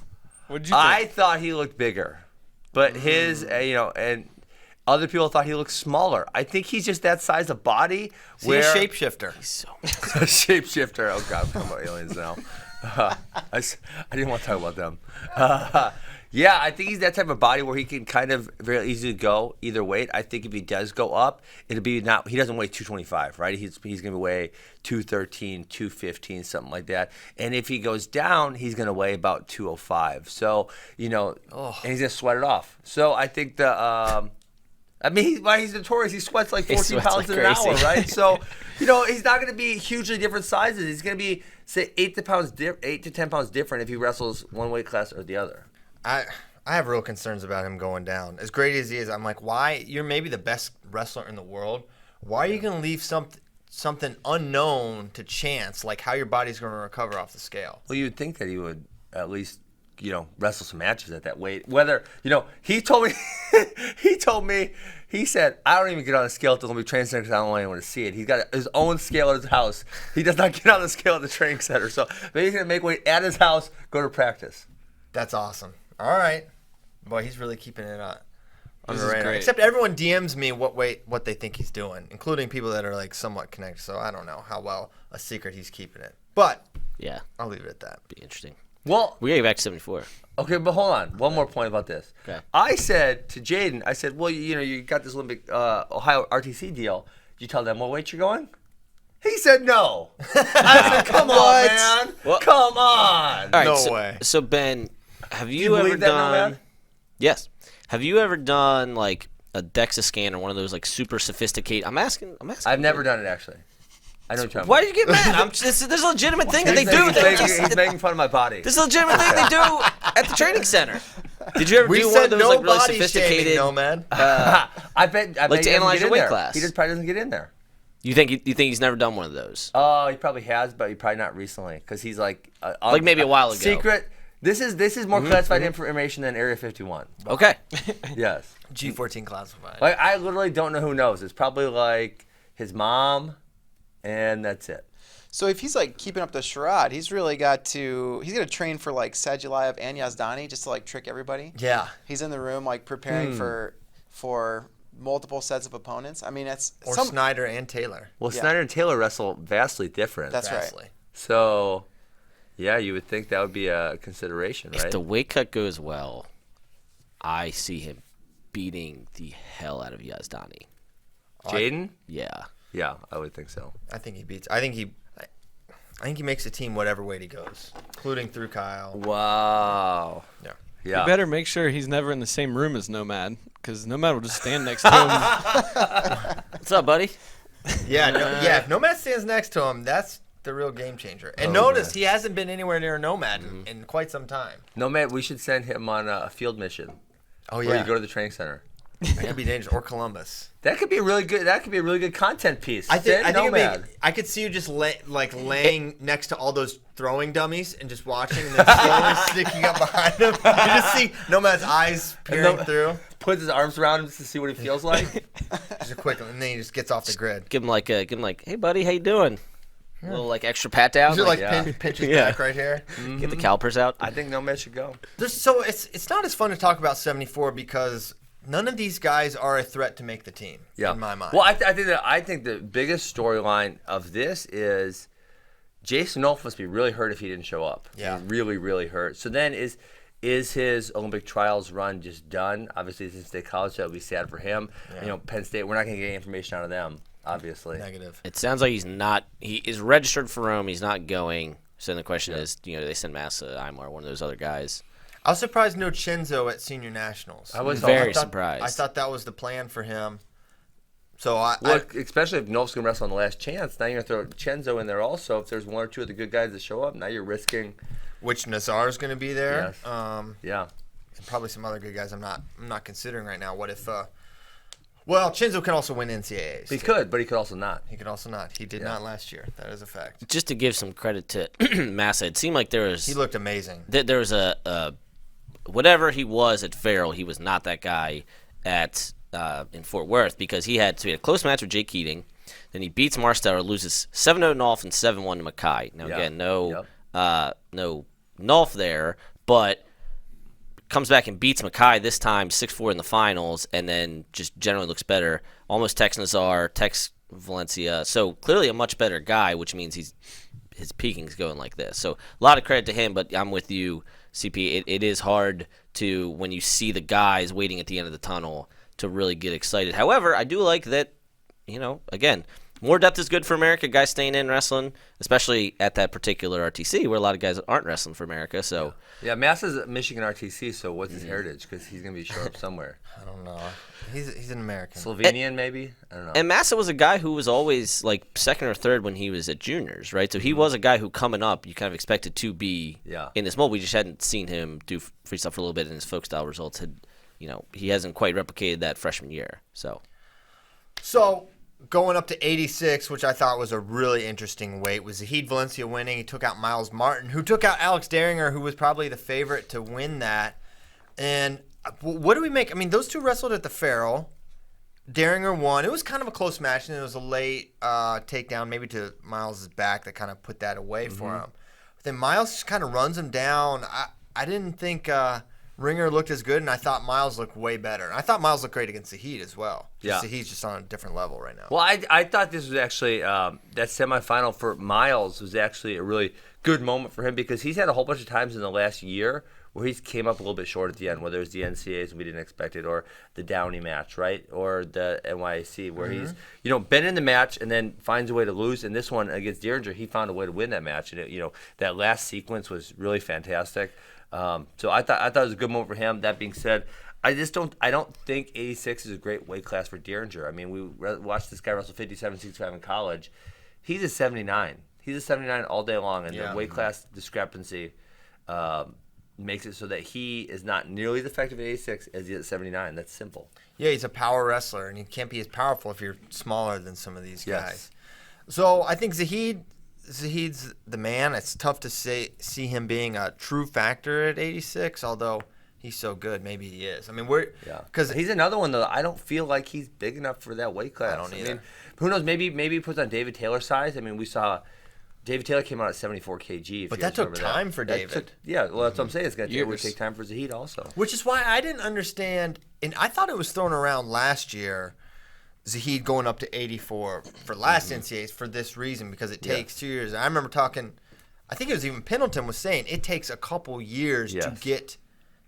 What did you think? I thought he looked bigger, but his, and other people thought he looked smaller. I think he's just that size of body. Is he a shapeshifter? So A shapeshifter. Oh God, I'm talking about aliens now. I didn't want to talk about them. Yeah, I think he's that type of body where he can kind of very easily go either weight. I think if he does go up, it'll be not. He doesn't weigh 225, right? He's going to weigh 213, 215, something like that. And if he goes down, he's going to weigh about 205. So and he's going to sweat it off. So I think he's notorious. He sweats like 14 sweats pounds like an crazy. hour, right? So, he's not going to be hugely different sizes. He's going to be, say, 8 to 10 pounds different if he wrestles one weight class or the other. I have real concerns about him going down. As great as he is, I'm like, why? You're maybe the best wrestler in the world. Why are you going to leave something unknown to chance, like how your body's going to recover off the scale? Well, you would think that he would at least, wrestle some matches at that weight. Whether, he told me, he said, I don't even get on the scale at the Olympic Training Center because I don't want anyone to see it. He's got his own scale at his house. He does not get on the scale at the training center. So maybe he's going to make weight at his house, go to practice. That's awesome. All right. Boy, he's really keeping it on This the is radar. great. Except everyone DMs me what they think he's doing, including people that are like somewhat connected. So I don't know how well a secret he's keeping it. But yeah, I'll leave it at that. be interesting. Well, We gotta get back to 74. okay, but hold on. One more point about this. Okay. I said to Jaden, well, you got this Olympic Ohio RTC deal. Did you tell them what weight you're going? He said no. I said, come on, man. What? Come on. All right, No way. So Ben, have you, you ever believe that, done? Nomad? Yes. Have you ever done like a DEXA scan or one of those like super sophisticated? I'm asking. I've never done it, actually. I know what you're talking Why did you get mad? This is a legitimate thing that they do. He's making fun of my body. This is a legitimate thing they do at the training center. Did you ever We do one said of those no like really body sophisticated? shaming, Nomad. I bet Like he to doesn't analyze get your in weight there. class. He just probably doesn't get in there. You think he's never done one of those? Oh, he probably has, but he probably not recently because he's like Like maybe a while ago. Secret. This is more classified information than Area 51. Okay. Yes. G14 classified. Like I literally don't know who knows. It's probably like his mom, and that's it. So if he's like keeping up the charade, he's really got to. He's gonna train for like Sagilayev and Yazdani just to like trick everybody. Yeah. He's in the room like preparing for multiple sets of opponents. I mean, it's Or Snyder and Taylor. Well, Yeah. Snyder and Taylor wrestle vastly different. That's right. Vastly. So, yeah, you would think that would be a consideration, right? If the weight cut goes well, I see him beating the hell out of Yazdani. Jaden? Yeah. Yeah, I would think so. I think he beats. I think he makes the team whatever way he goes, including through Kyle. Wow. Yeah. Yeah. You better make sure he's never in the same room as Nomad, because Nomad will just stand next to him. What's up, buddy? Yeah. Yeah. If Nomad stands next to him, that's the real game changer. And notice he hasn't been anywhere near a Nomad in quite some time. No, man, we should send him on a field mission. Oh Where you go to the training center. That could be dangerous. Or Columbus. That could be a really good. That could be a really good content piece. I think Nomad. I could see you just laying next to all those throwing dummies and just watching, and then slowly sneaking up behind them. You just see Nomad's eyes peering through. Puts his arms around him just to see what he feels like. Just a quick, and then he just gets off the grid. Give him like, hey buddy, how you doing? A little like extra pat down. Just pinch his back right here. Get the calipers out. I think Nomad should go. So it's not as fun to talk about 74 because none of these guys are a threat to make the team. Yeah. In my mind. Well, I think the biggest storyline of this is Jason Nolf must be really hurt if he didn't show up. Yeah. He's really, really hurt. So then is his Olympic trials run just done? Obviously, it's in State College, so that would be sad for him. Yeah. Penn State, we're not going to get any information out of them, obviously. Negative. It sounds like he's not. He is registered for Rome. He's not going. So then the question is, do they send Massa, Imar, one of those other guys? I was surprised no Chenzo at Senior Nationals. I was very surprised. I thought that was the plan for him. So especially if Nolf's going to wrestle on the last chance, now you're going to throw Chenzo in there also. If there's one or two of the good guys that show up, now you're risking. Which Nazar's going to be there. Yes. Yeah. And probably some other good guys I'm not considering right now. What if well, Chenzo can also win NCAAs. He could, but he could also not. He could also not. He did not last year. That is a fact. Just to give some credit to Massa, it seemed like there was. He looked amazing. There was a whatever he was at Farrell, he was not that guy at in Fort Worth because he had a close match with Jake Keating. Then he beats Marsteller, loses 7-0 to Nolf and 7-1 to Mackay. Now again, no Nolf there, but comes back and beats Mackay this time 6-4 in the finals, and then just generally looks better. Almost Tex Nazar, Tex Valencia. So clearly a much better guy, which means his peaking's going like this. So a lot of credit to him, but I'm with you, CP. It is hard to, when you see the guys waiting at the end of the tunnel, to really get excited. However, I do like that, again, more depth is good for America, guys staying in wrestling, especially at that particular RTC where a lot of guys aren't wrestling for America. So yeah, Massa's at Michigan RTC, so what's his heritage? Because he's going to be showing up somewhere. I don't know. He's an American. Slovenian, maybe? I don't know. And Massa was a guy who was always like second or third when he was at juniors, right? So he was a guy who coming up, you kind of expected to be in this mold. We just hadn't seen him do freestyle for a little bit, and his folk style results had, he hasn't quite replicated that freshman year. So going up to 86, which I thought was a really interesting weight, was Zahid Valencia winning. He took out Miles Martin, who took out Alex Daringer, who was probably the favorite to win that. And what do we make? I mean, those two wrestled at the Farrell. Daringer won. It was kind of a close match, and it was a late takedown, maybe to Miles' back, that kind of put that away for him. But then Miles just kind of runs him down. I didn't think Ringer looked as good, and I thought Miles looked way better. I thought Miles looked great against Zahid as well. Yeah. Zahid's just on a different level right now. Well, I thought this was actually, that semifinal for Miles was actually a really good moment for him because he's had a whole bunch of times in the last year where he's came up a little bit short at the end, whether it was the NCAAs and we didn't expect it, or the Downey match, right, or the NYC, where he's been in the match and then finds a way to lose. And this one against Derringer, he found a way to win that match, and that last sequence was really fantastic. So I thought it was a good moment for him. That being said, I don't think 86 is a great weight class for Derringer. I mean, we watched this guy wrestle 57, 65 in college. He's a 79. He's a 79 all day long, and the weight class discrepancy makes it so that he is not nearly as effective at 86 as he is at 79. That's simple. Yeah, he's a power wrestler, and he can't be as powerful if you're smaller than some of these guys. So I think Zahid's the man. It's tough to see him being a true factor at 86, although he's so good. Maybe he is. I mean, because he's another one though. I don't feel like he's big enough for that weight class. I don't either. I mean, who knows? Maybe he puts on David Taylor's size. I mean, we saw David Taylor came out at 74 kg. But that took time for David. Well, that's what I'm saying. It would take time for Zahid also. Which is why I didn't understand, and I thought it was thrown around last year, Zahid going up to 84 for last NCAAs for this reason, because it takes 2 years. I remember talking, I think it was even Pendleton was saying, it takes a couple years to get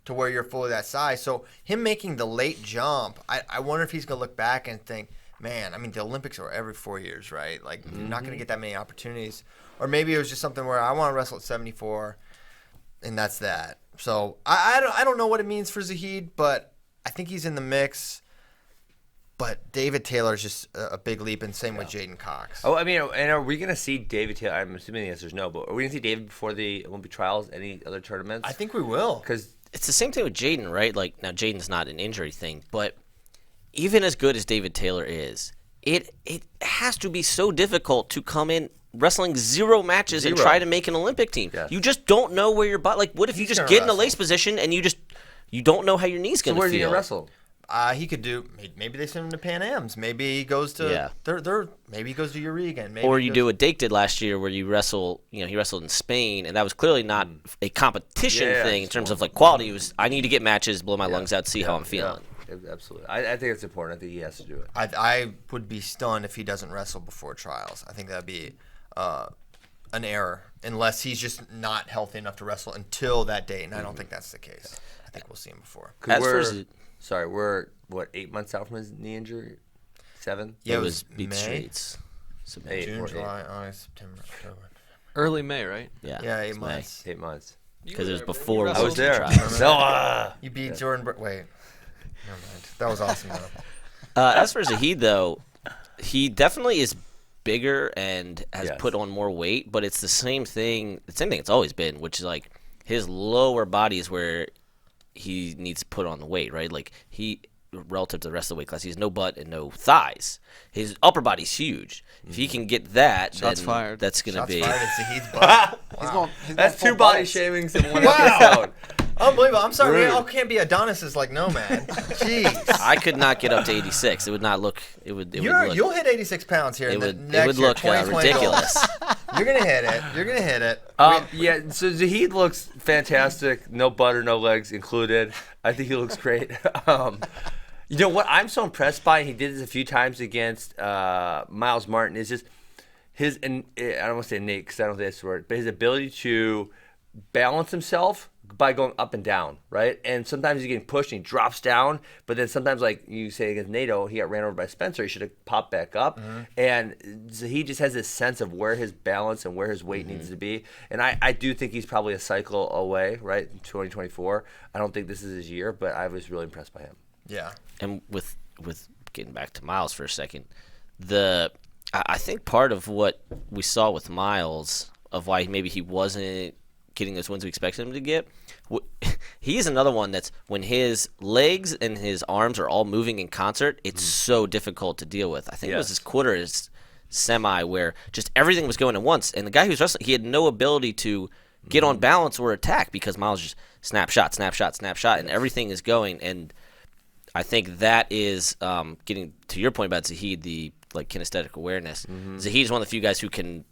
to where you're fully that size. So him making the late jump, I wonder if he's going to look back and think, man, I mean, the Olympics are every 4 years, right? Like, you're not going to get that many opportunities. Or maybe it was just something where I want to wrestle at 74, and that's that. So I don't know what it means for Zahid, but I think he's in the mix. But David Taylor's just a big leap, and same with Jaden Cox. Oh, I mean, and are we going to see David Taylor? I'm assuming the answer is no, but are we going to see David before the Olympic trials, any other tournaments? I think we will. Because it's the same thing with Jaden, right? Like, now Jaden's not an injury thing, but even as good as David Taylor is, it has to be so difficult to come in wrestling 0 matches and try to make an Olympic team. Yes. You just don't know where your butt. Like, what if you just get in a lace position and you don't know how your knee's going to feel? Where's he gonna wrestle? He could do. Maybe they send him to Pan Am's. Maybe he goes to. Maybe he goes to Uri again. Maybe or you do what Dake did last year, where you wrestle. He wrestled in Spain, and that was clearly not a competition thing in terms of like quality. It was, I need to get matches, blow my lungs out, see how I'm feeling. Yeah, absolutely. I think it's important. I think he has to do it. I would be stunned if he doesn't wrestle before trials. I think that'd be an error, unless he's just not healthy enough to wrestle until that date, and I don't think that's the case. I think we'll see him before. We're what, 8 months out from his knee injury? 7? Yeah, it was beat straights. So June, July, August, September, October. Early May, right? Yeah, 8 months. 8 months. Because it was before I was there. trials. You beat Jordan. Wait, never mind. That was awesome though. As for Zahid, though, he definitely is bigger and has put on more weight, but it's the same thing. The same thing it's always been, which is like his lower body is where he needs to put on the weight, right? Like relative to the rest of the weight class, he has no butt and no thighs. His upper body's huge. If he can get that, Shots fired. That's going to be. Shots fired at Zahid's butt. Wow. That's 2 body shamings in one episode. Unbelievable. I'm sorry. We all can't be Adonises like Nomad. Jeez. I could not get up to 86. It would not look. It would look. You'll hit 86 pounds here. It in the would next year, look 2020 ridiculous. You're gonna hit it. You're gonna hit it. Yeah, so Zahid looks fantastic. No butter, no legs included. I think he looks great. You know what I'm so impressed by, and he did this a few times against Miles Martin, is just his, and I don't want to say innate because I don't think that's the word, but his ability to balance himself by going up and down, right? And sometimes he's getting pushed and he drops down, but then sometimes, like you say against NATO, he got ran over by Spencer. He should have popped back up. And he just has this sense of where his balance and where his weight needs to be. And I do think he's probably a cycle away, right, in 2024. I don't think this is his year, but I was really impressed by him. Yeah. And with getting back to Miles for a second, I think part of what we saw with Miles, of why maybe he wasn't getting those wins we expected him to get, he's another one that's, when his legs and his arms are all moving in concert, it's so difficult to deal with. I think it was his quarter is semi where just everything was going at once, and the guy who was wrestling, he had no ability to get on balance or attack because Miles just snapshot, and everything is going. And I think that is getting to your point about Zahid, the like kinesthetic awareness. Zahid is one of the few guys who can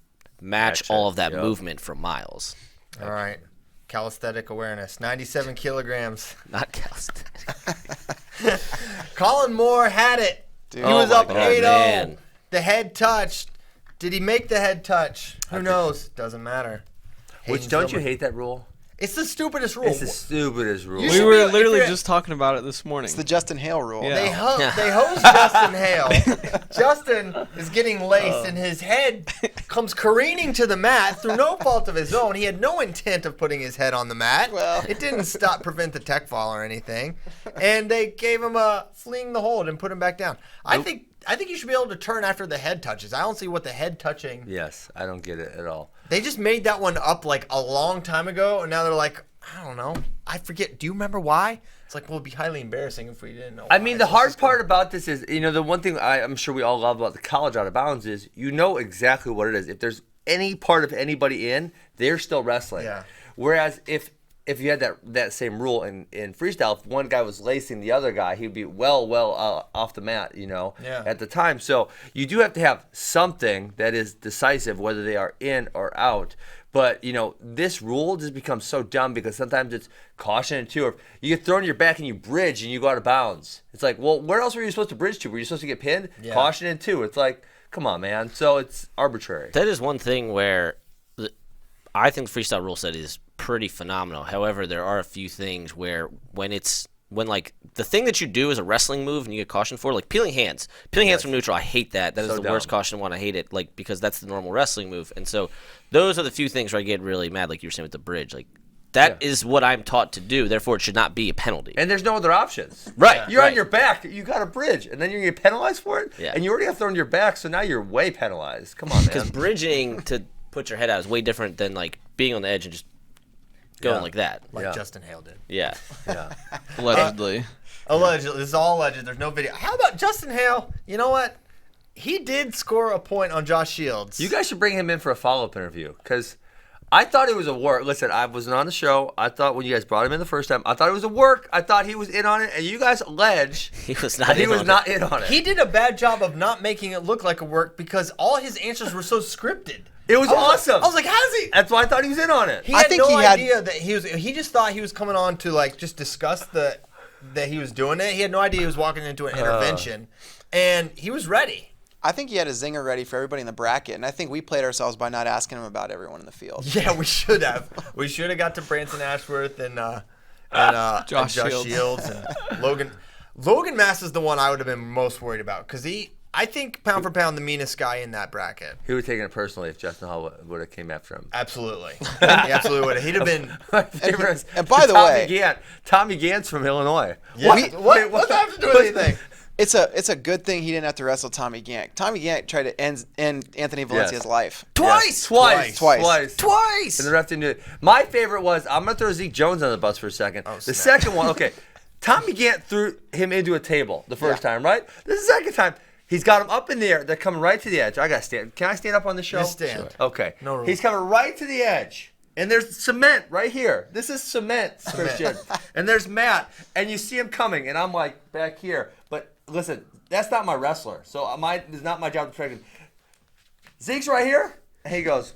match all of that movement from Miles. All right. Calisthenic awareness. 97 kilograms. Not calisthenic. Colin Moore had it. Dude. He was Oh my up God, 8-0. man. The head touched. Did he make the head touch? Who knows? Doesn't matter. Which, don't you hate that rule? It's the stupidest rule. It's the stupidest rule. You We should were be- literally if you're- just talking about it this morning. It's the Justin Hale rule. Yeah. They hose Justin Hale. Justin is getting laced, and his head comes careening to the mat through no fault of his own. He had no intent of putting his head on the mat. Well. It didn't prevent the tech fall or anything. And they gave him a fleeing the hold and put him back down. I think you should be able to turn after the head touches. I don't see what the head touching. Yes, I don't get it at all. They just made that one up like a long time ago, and now they're like, I don't know. I forget. Do you remember why? It's like, well, it'd be highly embarrassing if we didn't know. I mean, the hard part about this is, the one thing I'm sure we all love about the college out of bounds is you know exactly what it is. If there's any part of anybody in, they're still wrestling. Yeah. Whereas if you had that same rule in freestyle, if one guy was lacing the other guy, he'd be well off the mat, at the time. So you do have to have something that is decisive, whether they are in or out. But, this rule just becomes so dumb because sometimes it's caution and two. Or you get thrown to your back and you bridge and you go out of bounds. It's like, well, where else were you supposed to bridge to? Were you supposed to get pinned? Yeah. Caution and two. It's like, come on, man. So it's arbitrary. That is one thing where I think the freestyle rule set is pretty phenomenal. However, there are a few things where when like the thing that you do is a wrestling move and you get cautioned for, like peeling hands from neutral, I hate that. That is the worst caution one. I hate it, like, because that's the normal wrestling move. And so those are the few things where I get really mad, like you were saying with the bridge. Like, that is what I'm taught to do, therefore it should not be a penalty. And there's no other options. Right. You're right. on your back. You got a bridge. And then you're going to get penalized for it? Yeah. And you already have thrown your back, so now you're way penalized. Come on, man. Because bridging to put your head out is way different than like being on the edge and just going like that. like Justin Hale did. Yeah. Yeah. Allegedly. Allegedly. This is all alleged. There's no video. How about Justin Hale? You know what? He did score a point on Josh Shields. You guys should bring him in for a follow-up interview because I thought it was a work. Listen, I wasn't on the show. I thought when you guys brought him in the first time, I thought it was a work. I thought he was in on it, and you guys allege He was not he in was on not it. in on it. He did a bad job of not making it look like a work because all his answers were so scripted. It was awesome. I was like, how's he? That's why I thought he was in on it. He I had think no he had- idea that he was. He just thought he was coming on to like just discuss that he was doing it. He had no idea he was walking into an intervention, and he was ready. I think he had a zinger ready for everybody in the bracket, and I think we played ourselves by not asking him about everyone in the field. Yeah, we should have. We should have got to Branson Ashworth and Josh Shields and Logan. Logan Mass is the one I would have been most worried about because I think pound for pound the meanest guy in that bracket. He would have taken it personally if Justin Hall would have came after him. Absolutely, he absolutely would have. He'd have been. My favorite is and by the Tommy way- Gant. Tommy Gant's from Illinois. Yeah. What? What's that have to do with anything? It's a good thing he didn't have to wrestle Tommy Gant. Tommy Gant tried to end Anthony Valencia's life. Twice. Twice. And the ref didn't do it. My favorite was, I'm going to throw Zeke Jones on the bus for a second. Oh, the snap. second one, okay. Tommy Gant threw him into a table the first time, right? This is the second time. He's got him up in the air. They're coming right to the edge. I got to stand. Can I stand up on the show? Just stand. Sure. Okay. No rules. He's coming right to the edge. And there's cement right here. This is cement, Christian. And there's Matt. And you see him coming. And I'm like back here. But listen, that's not my wrestler. So it's not my job to protect him. Zeke's right here. And he goes.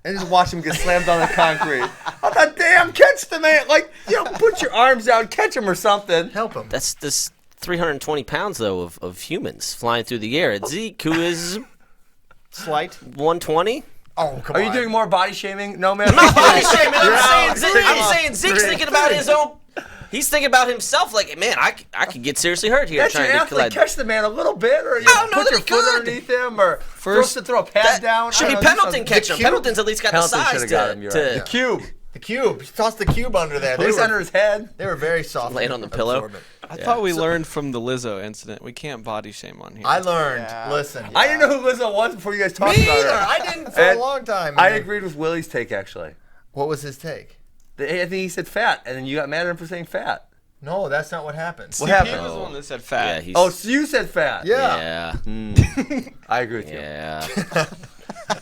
And just watch him get slammed on the concrete. I thought, damn, catch the man. Like, put your arms out, catch him or something. Help him. That's this 320 pounds, though, of humans flying through the air. It's Zeke, who is Slight. 120. Oh, come Are on. you doing more body shaming? No, man. I'm not body shaming. I'm Three. saying Zeke's thinking about his own. He's thinking about himself. Like, man, I could get seriously hurt here That's your trying to athlete. collide. Catch the man a little bit, or you I don't know put that your he foot could. underneath him, or First- throw a pad down. Should I be don't know, do Pendleton something. catch him. cube- Pendleton's at least got Pendleton the size should've got him, you're right. The to cube. The cube. Toss the cube under there. At least under his head. They were very soft. Laying on the pillow. absorbent. I thought we learned from the Lizzo incident. We can't body shame on here. I learned. Yeah. Listen. I didn't know who Lizzo was before you guys talked Me about either. her. I didn't for And a long time. I man. agreed with Willie's take, actually. What was his take? I think he said fat, and then you got mad at him for saying fat. No, that's not what happened. What He happened? was the one that said yeah, fat. he's, Oh, so you said fat. Yeah. yeah, I agree with you. yeah.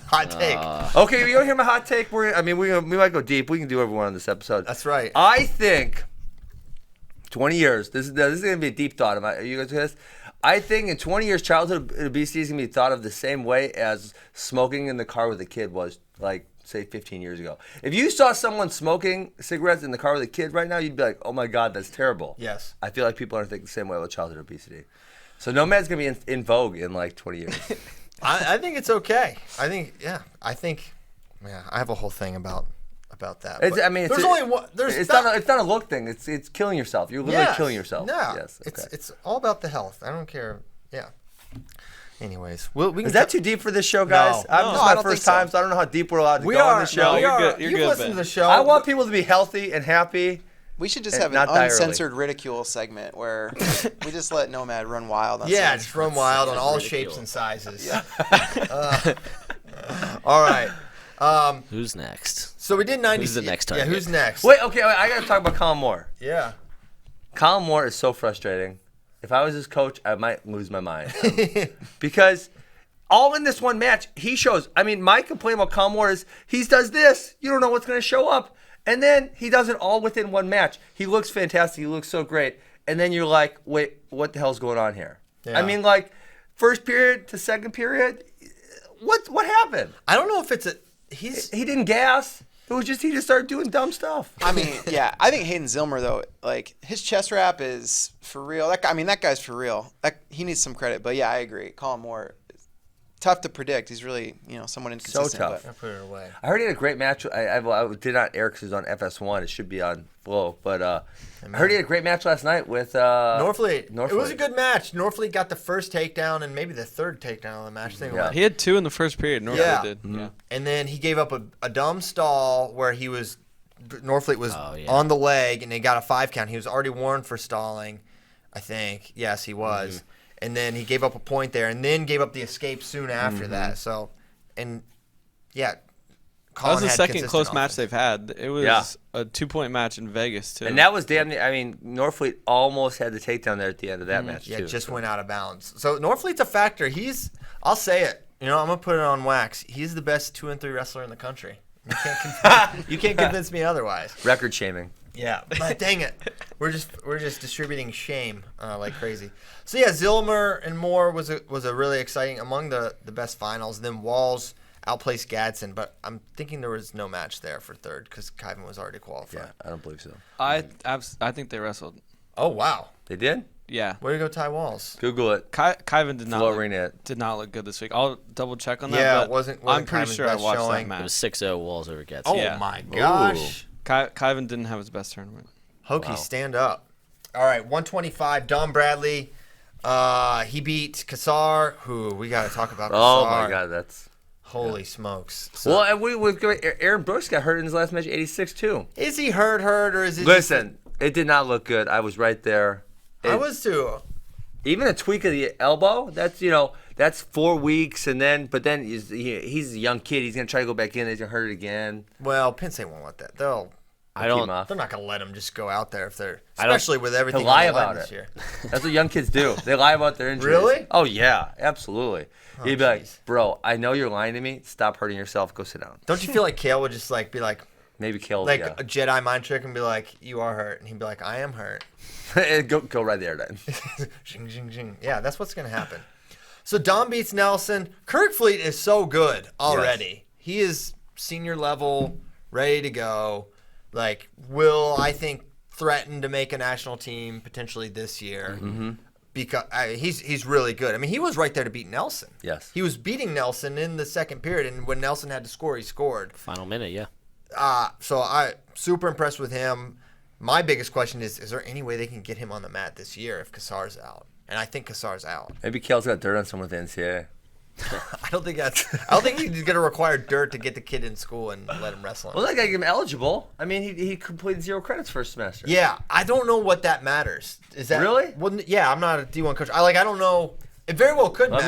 Hot take. Okay, you want to hear my hot take? We might go deep. We can do everyone on this episode. That's right. I think 20 years. This is going to be a deep thought. Are you guys this? I think in 20 years, childhood obesity is going to be thought of the same way as smoking in the car with a kid was, like, say, 15 years ago. If you saw someone smoking cigarettes in the car with a kid right now, you'd be like, oh, my God, that's terrible. Yes. I feel like people aren't thinking the same way about childhood obesity. So Nomad's going to be in vogue in, like, 20 years. I think it's okay. I think I have a whole thing about that. It's, but I mean, it's there's a- only one. There's It's not a look thing. It's killing yourself. You're literally killing yourself. No, Yes. Okay. it's all about the health. I don't care. Yeah. Anyways, we can Is that too deep for this show, guys? No. I'm No, just I my don't first think so. time, so I don't know how deep we're allowed to We go on are. this show. No, you're are. good. You're You've good, listened to Ben. the show. I want people to be healthy and happy. We should just And have an not die early. uncensored ridicule segment where we just let Nomad run wild on Yeah, some- just run wild on all ridicule. shapes and sizes. All right. Who's next? So we did 90. Who's the next Yeah, target? who's next? Wait, okay, I got to talk about Colin Moore. Yeah. Colin Moore is so frustrating. If I was his coach, I might lose my mind. Because all in this one match, he shows. I mean, my complaint about Colin Moore is he does this. You don't know what's going to show up. And then he does it all within one match. He looks fantastic. He looks so great. And then you're like, wait, what the hell's going on here? Yeah. I mean, like, first period to second period, what happened? I don't know if it's He didn't gas. It was just he just started doing dumb stuff. I mean, yeah, I think Hayden Zilmer though, like his chest wrap is for real. That guy's for real. He needs some credit. But yeah, I agree. Colin Moore, tough to predict. He's really somewhat inconsistent. tough. I put it away. I heard he had a great match. I did not air because it was on FS1. It should be on Flow. But I heard he had a great match last night with Northfleet. Northfleet. It was a good match. Northfleet got the first takedown and maybe the third takedown of the match. Thing. Yeah. He had 2 in the first period. Norfolk Yeah. did. Yeah. And then he gave up a dumb stall where Northfleet was yeah. on the leg and they got a 5 count. He was already warned for stalling, I think. Yes, he was. And then he gave up a point there and then gave up the escape soon after that. So, and yeah, That was the had second consistent close match offense. they've had. It was a 2-point match in Vegas too. And that was damn near. I mean, Norfleet almost had the takedown there at the end of that match Yeah, too. just went out of bounds. So Norfleet's a factor. I'll say it. I'm gonna put it on wax. He's the best 2-3 wrestler in the country. You can't convince me otherwise. Record shaming. Yeah, but dang it, we're just distributing shame like crazy. So yeah, Zilmer and Moore was a really exciting among the best finals. And then Walls outplaced Gadsden, but I'm thinking there was no match there for third because Kyvan was already qualified. Yeah, I don't believe so. I think they wrestled. Oh wow, They did? Yeah. way to go, Ty Walls. Google it. Kyvan did not look good this week. I'll double check on that. Yeah, but it wasn't I'm pretty Kyvan's sure I best watched showing. that It was match. 6-0 Walls over Getz. Oh Yeah. my gosh. Kyvan didn't have his best tournament. Hokie, Wow. stand up. All right, 125. Don Bradley. He beat Cassar. Who we got to talk about? Oh Cassar. my God, that's. Holy smokes! So, Well, and we've Aaron Brooks got hurt in his last match, 86 too. is he hurt, or is it? Listen, it did not look good. I was right there. I was too. Even a tweak of the elbow. That's 4 weeks, but then he's a young kid. He's gonna try to go back in. He's gonna hurt it again. Well, Penn State won't let that. They're I don't. off. not gonna let him just go out there if they're, I don't- especially with everything He'll lie on the line about this it. year. That's what young kids do. They lie about their injuries. Really? Oh yeah, absolutely. He'd be like, jeez. "Bro, I know you're lying to me. Stop hurting yourself. Go sit down." Don't you feel like Kale would just be like Maybe kill. a Jedi mind trick and be like, "You are hurt," and he'd be like, "I am hurt." go right there then. Zing, zing, zing. Yeah, that's what's gonna happen. So Dom beats Nelson. Kirkfleet is so good already. He is senior level, ready to go. Will I think threaten to make a national team potentially this year? Mm-hmm. Because he's really good. I mean, he was right there to beat Nelson. Yes. He was beating Nelson in the second period, and when Nelson had to score, he scored. Final minute, yeah. So I super impressed with him. My biggest question is there any way they can get him on the mat this year if Cassar's out? And I think Cassar's out. Maybe Kale's got dirt on someone with the NCAA. I don't think he's going to require dirt to get the kid in school and let him wrestle. Well, that guy get him eligible. I mean, he completed 0 credits first semester. Yeah, I don't know what that matters. Is that Really? Well, yeah, I'm not a D1 coach. I don't know. It very well could matter.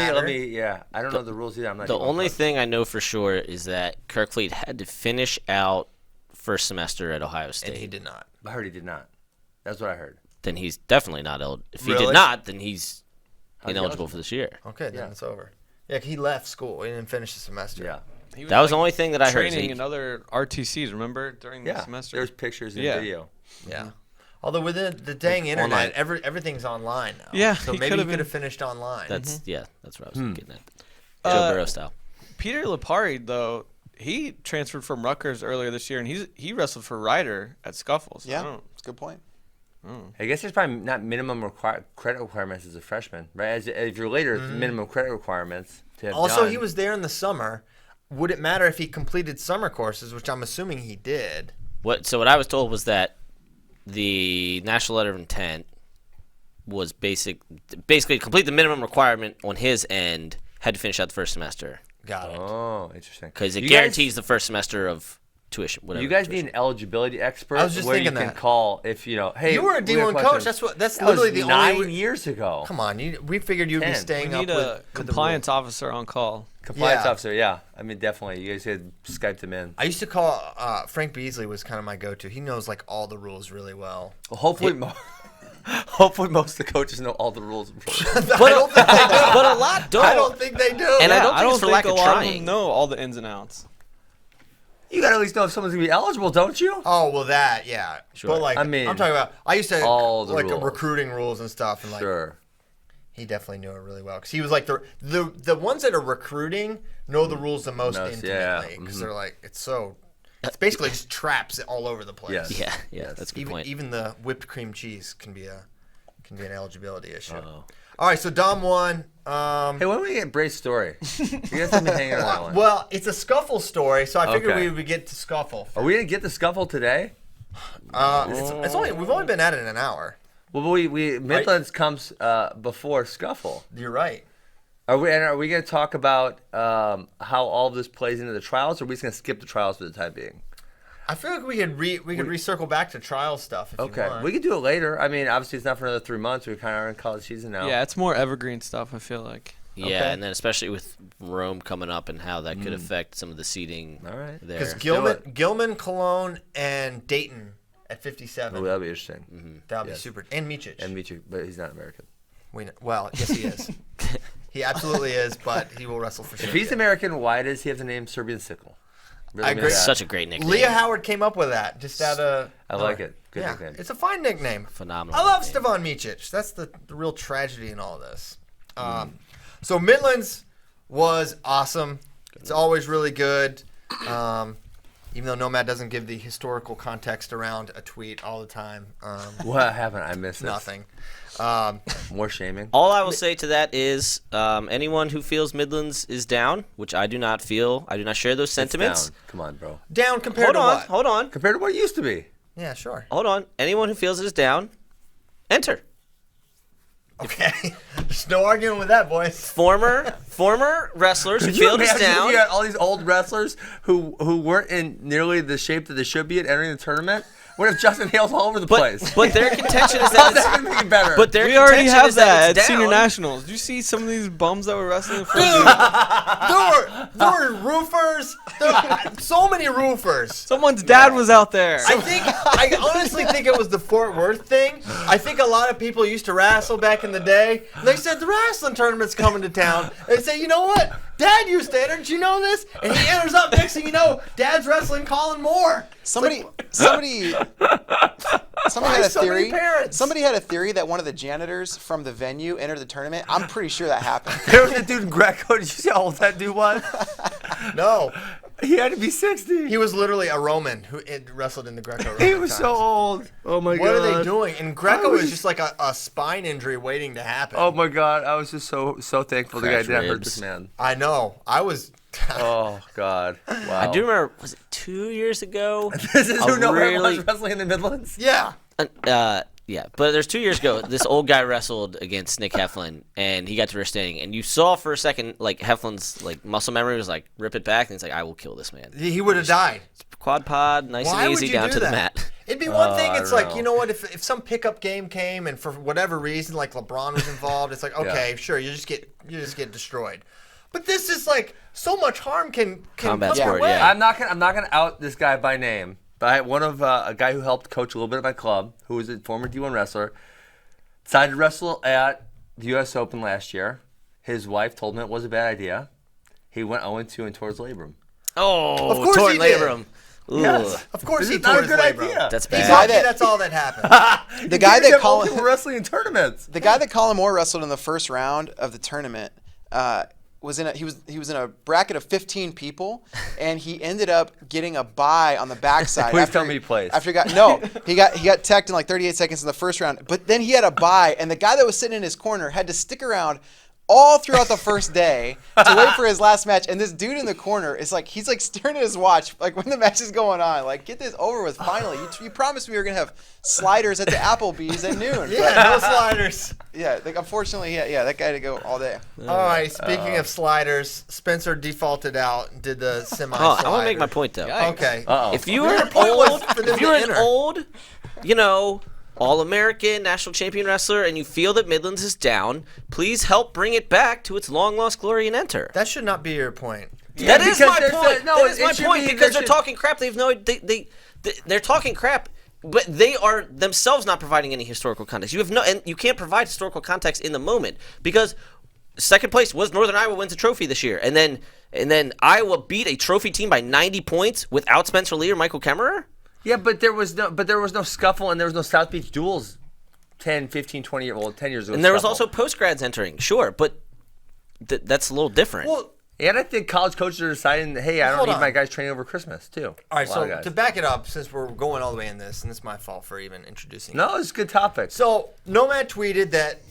I don't know the rules either. I'm not. The even only close. thing I know for sure is that Kirkfleet had to finish out first semester at Ohio State. And he did not. I heard he did not. That's what I heard. Then he's definitely not eligible. If he Really? did not, then he's he ineligible for this year. Okay, then Yeah. it's over. Yeah, he left school. He didn't finish the semester. Yeah. He That was the only thing that I heard. training in other RTCs. Remember during the Yeah. semester. There's pictures and Yeah. video. Yeah. Although with the dang internet, online. everything's online now. Yeah, So he maybe he could've could been- have finished online. That's that's what I was getting at. Uh, Joe Burrow style. Peter Lipari though, he transferred from Rutgers earlier this year, and he wrestled for Ryder at Scuffles. Yeah, that's a good point. I guess there's probably not minimum credit requirements as a freshman, right? If you're later, it's minimum credit requirements to have Also, done. he was there in the summer. Would it matter if he completed summer courses, which I'm assuming he did? So what I was told was that the national letter of intent was basically complete the minimum requirement on his end, had to finish out the first semester Got it. Oh, interesting. because it You guarantees the first semester of tuition. Whatever. You guys tuition. need an eligibility expert I was just where you thinking can that. call if hey. You were a we have D1 coach. questions. That's That literally was the 9 only. years ago. Come on, we figured you'd be 10. We staying up need with a with the compliance rules. officer on call. Compliance Yeah. officer, yeah. I mean, definitely. You guys had Skyped him in. I used to call Frank Beasley was kind of my go-to. He knows all the rules really well. Well, hopefully most of the coaches know all the rules. I don't think they do. but a lot don't. I don't think they do. And I Yeah, don't think it's for lack a of lot of trying. them know all the ins and outs. You got to at least know if someone's going to be eligible, don't you? Oh well, that yeah. Sure. But I mean, I'm talking about. I used to all the rules. recruiting rules and stuff, and Sure. he definitely knew it really well because he was the ones that are recruiting know the rules the most Most, intimately yeah. because they're it's basically just traps all over the place. Yes. Yeah, that's a good Even point. even the whipped cream cheese can be an eligibility issue. Uh-oh. All right, so Dom won. Hey, when do we get Bray's story? You guys have been hanging on that one. Well, it's a scuffle story, so I figured Okay. we would get to scuffle. Are we going to get the scuffle today? We've only been at it an hour. Well, Midlands comes before scuffle. You're right. Are we going to talk about how all of this plays into the trials, or are we just going to skip the trials for the time being? I feel like we could recircle back to trial stuff if you Okay, want. we could do it later. I mean, obviously it's not for another 3 months. We kind of are in college season now. Yeah, it's more evergreen stuff. I feel like. Yeah, Okay. and then especially with Rome coming up and how that could affect some of the seeding there. Because do Gilman, Cologne, and Dayton at 57. Oh, that'd be interesting. That would Yes. be super. And Micic. And Michu, but he's not American. Well, yes, he is. He absolutely is, but he will wrestle for sure. If he's American, why does he have the name Serbian Sickle? Really I mean agree. that. Such a great nickname. Leah Howard came up with that just out of. I like it. Good yeah, nickname. it's a fine nickname. Phenomenal I love nickname. Stevan Micic. That's the real tragedy in all this. So Midlands was awesome. It's always really good. Even though Nomad doesn't give the historical context around a tweet all the time. What happened? I missed it. Nothing. More shaming. All I will say to that is anyone who feels Midlands is down, which I do not feel, I do not share those It's sentiments. down. Come on, bro. Down compared to what? Hold on. Compared to what it used to be. Yeah, sure. Hold on. Anyone who feels it is down, enter. Okay. There's no arguing with that, boys. Former wrestlers who Could you feel it is imagine if down. you had all these old wrestlers who weren't in nearly the shape that they should be at entering the tournament? What if Justin Hale's all over the place? But their contention is How's that that it's, gonna make it better? but their We already contention have is that that it's at Senior down. Nationals. Do you see some of these bums that were wrestling in front of you? There were roofers. So many roofers. Someone's dad was out there. I honestly think it was the Fort Worth thing. I think a lot of people used to wrestle back in the day. They said the wrestling tournament's coming to town. They say, you know what? Dad used to enter. Did you know this? And he enters up next thing you know, Dad's wrestling Colin Moore. Somebody had Why a so many theory. parents? Somebody had a theory that one of the janitors from the venue entered the tournament. I'm pretty sure that happened. There was a dude in Greco. Did you see how old that dude was? No. He had to be 60. He was literally a Roman who wrestled in the Greco-Roman He was so times. old. Oh my god. What are they doing? And Greco was is just like a spine injury waiting to happen. Oh my god. I was just so thankful the guy Cracked did not hurt ribs. this man. I know. I was. Oh god. Wow. I do remember, was it 2 years ago? This is who A nobody really- was wrestling in the Midlands. Yeah. Yeah, but there's 2 years ago, this old guy wrestled against Nick Heflin, and he got to wrist standing, and you saw for a second, like, Heflin's, like, muscle memory was like, rip it back, and he's like, I will kill this man. He would have died. Quad pod, nice Why and would easy, you down do to the that? mat. It'd be one thing. I It's don't like, know. you know what? If some pickup game came and for whatever reason, like LeBron was involved, it's like, okay, sure, you just get destroyed. But this is like so much harm can Combat come your sport, way. yeah. I'm not gonna out this guy by name, but I had one of a guy who helped coach a little bit at my club, who was a former D1 wrestler, decided to wrestle at the U.S. Open last year. His wife told him it was a bad idea. He went 0-2 and tore his labrum. Oh, Of course torn he did. labrum. Ooh. Yes. Of course, This he is not tore a his good labrum. idea. That's He's bad. lucky that- that's all that happened. The guy that Colin Colin, wrestling in tournaments. the guy that Colin Moore wrestled in the first round of the tournament, was in a he was in a bracket of 15 people, and he ended up getting a bye on the backside. Please tell me he placed. After he got teched in like 38 seconds in the first round, but then he had a bye, and the guy that was sitting in his corner had to stick around all throughout the first day to wait for his last match. And this dude in the corner is like, he's like staring at his watch, like when the match is going on, like get this over with finally. You promised we were gonna have sliders at the Applebee's at noon. Yeah, no sliders. Yeah, like unfortunately, yeah, that guy had to go all day. All right, speaking of sliders, Spencer defaulted out and did the semi. Oh, I want to make my point though. Okay. Uh-oh. If you Your were point was old, for them if you're to an enter. old, All-American, national champion wrestler, and you feel that Midlands is down, please help bring it back to its long-lost glory and enter. That should not be your point. That is because my there's point. no, That it is my should point be- because there they're should- talking crap. They're talking crap, but they are themselves not providing any historical context. And you can't provide historical context in the moment because second place was Northern Iowa wins a trophy this year, and then Iowa beat a trophy team by 90 points without Spencer Lee or Michael Kemmerer. Yeah, but there was no scuffle and there was no South Beach duels 10, 15, 20 years old, 10 years ago. And there was scuffle. also post-grads entering, sure, but that's a little different. Well, And I think college coaches are deciding, hey, I don't Hold need on. my guys training over Christmas too. all right. A lot So of guys. to back it up, since we're going all the way in this, and it's my fault for even introducing. No, it's a good topic. So Nomad tweeted that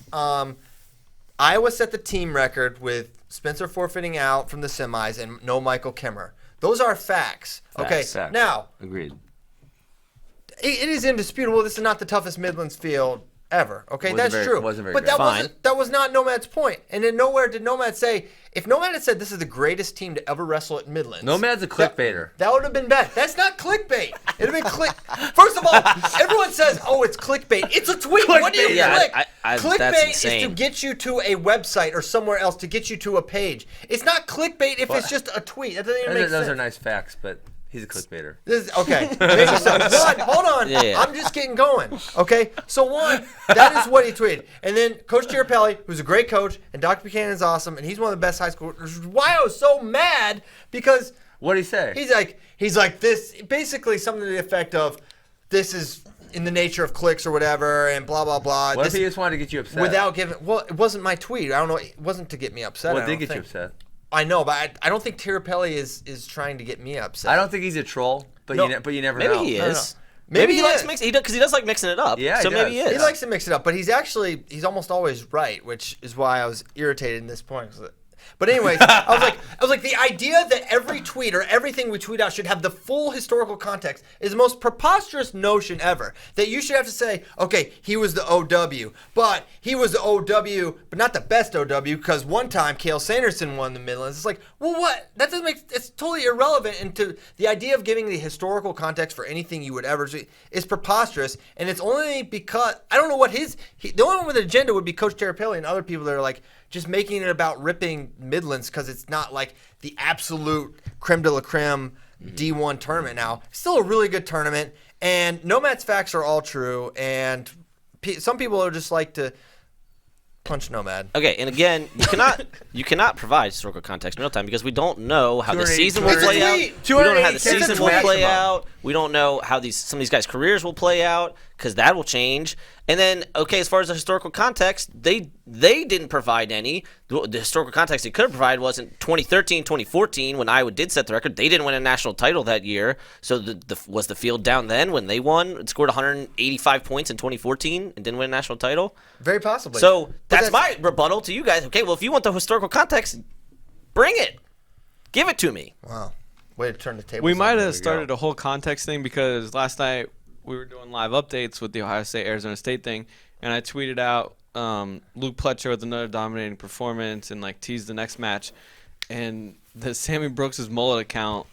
Iowa set the team record with Spencer forfeiting out from the semis and no Michael Kemmer. Those are facts. Okay. Now Agreed. it is indisputable. This is not the toughest Midlands field ever. Okay, Wasn't that's very- true. wasn't very but great. that was not Nomad's point. And then nowhere did Nomad say, if Nomad had said this is the greatest team to ever wrestle at Midlands. Nomad's a clickbaiter. That would have been bad. That's not clickbait. It'd have been click. First of all, everyone says, "Oh, it's clickbait." It's a tweet. What do you Yeah, click? that's Clickbait is to insane. get you to a website or somewhere else to get you to a page. It's not clickbait if it's just a tweet. That doesn't even make sense. Those are nice facts, but he's a clickbaiter. This is, okay, maybe so. One, hold on. Yeah. I'm just getting going. Okay, so one, that is what he tweeted. And then Coach Tirapelli, who's a great coach, and Dr. Buchanan is awesome, and he's one of the best high school. Why I was so mad because What did he say? he's like this, basically something to the effect of, this is in the nature of clicks or whatever, and blah blah blah. What if he just wanted to get you upset? Without giving, well, it wasn't my tweet. I don't know. It wasn't to get me upset. What I did don't get you think. upset? I know, but I don't think Tirapelli is trying to get me upset. I don't think he's a troll, but No. you never Maybe know. he No, no. is. Maybe he likes is. mixing. Because he does like mixing it up. Yeah, so he maybe he does. is. He likes to mix it up, but he's almost always right, which is why I was irritated in this point. But anyways, I was like, the idea that every tweet or everything we tweet out should have the full historical context is the most preposterous notion ever. That you should have to say, okay, he was the OW, but he was the OW, but not the best OW, because one time Cale Sanderson won the Midlands. It's like, well, what? That doesn't make. It's totally irrelevant. And to the idea of giving the historical context for anything you would ever see is preposterous. And it's only because I don't know what the only one with an agenda would be Coach Tirapelli and other people that are like, just making it about ripping Midlands because it's not like the absolute creme de la creme D1 tournament now. Still a really good tournament, and Nomad's facts are all true, and some people are just like to punch Nomad. Okay, and again, you cannot provide historical context in real time because we don't know how the 280 season will It's a play out. tweet. We don't know how the 280 seconds season will play maximum. out. We don't know how some of these guys' careers will play out because that will change. And then, okay, as far as the historical context, they didn't provide any. The historical context they could have provided was in 2013, 2014 when Iowa did set the record. They didn't win a national title that year. So was the field down then when they won and scored 185 points in 2014 and didn't win a national title? Very possibly. So But that's my rebuttal to you guys. Okay, well, if you want the historical context, bring it. Give it to me. Wow. Way to turn the table. We might have started a whole context thing because last night we were doing live updates with the Ohio State Arizona State thing, and I tweeted out Luke Pletcher with another dominating performance and like teased the next match, and the Sammy Brooks' mullet account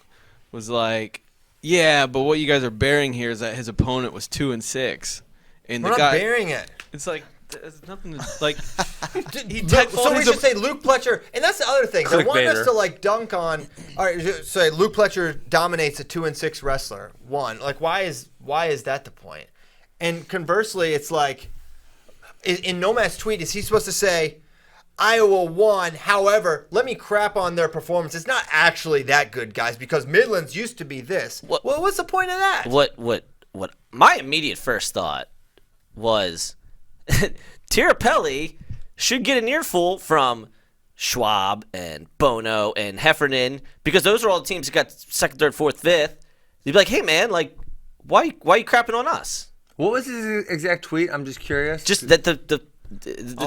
was like, yeah, but what you guys are bearing here is that his opponent was 2-6, and We're the not guy. burying it. It's like there's nothing to like. So we should say Luke Pletcher, and that's the other thing. They want us Clickbaiter. to like dunk on. All right, say Luke Pletcher dominates a 2-6 wrestler. One, like why is that the point? And conversely, it's like in Nomad's tweet, is he supposed to say Iowa won? However, let me crap on their performance. It's not actually that good, guys, because Midlands used to be this. Well, what's the point of that? What my immediate first thought was Tirapelli should get an earful from Schwab and Bono and Heffernan because those are all the teams that got second, third, fourth, fifth. They'd be like, hey man, like why you crapping on us? What was his exact tweet? I'm just curious. Just that the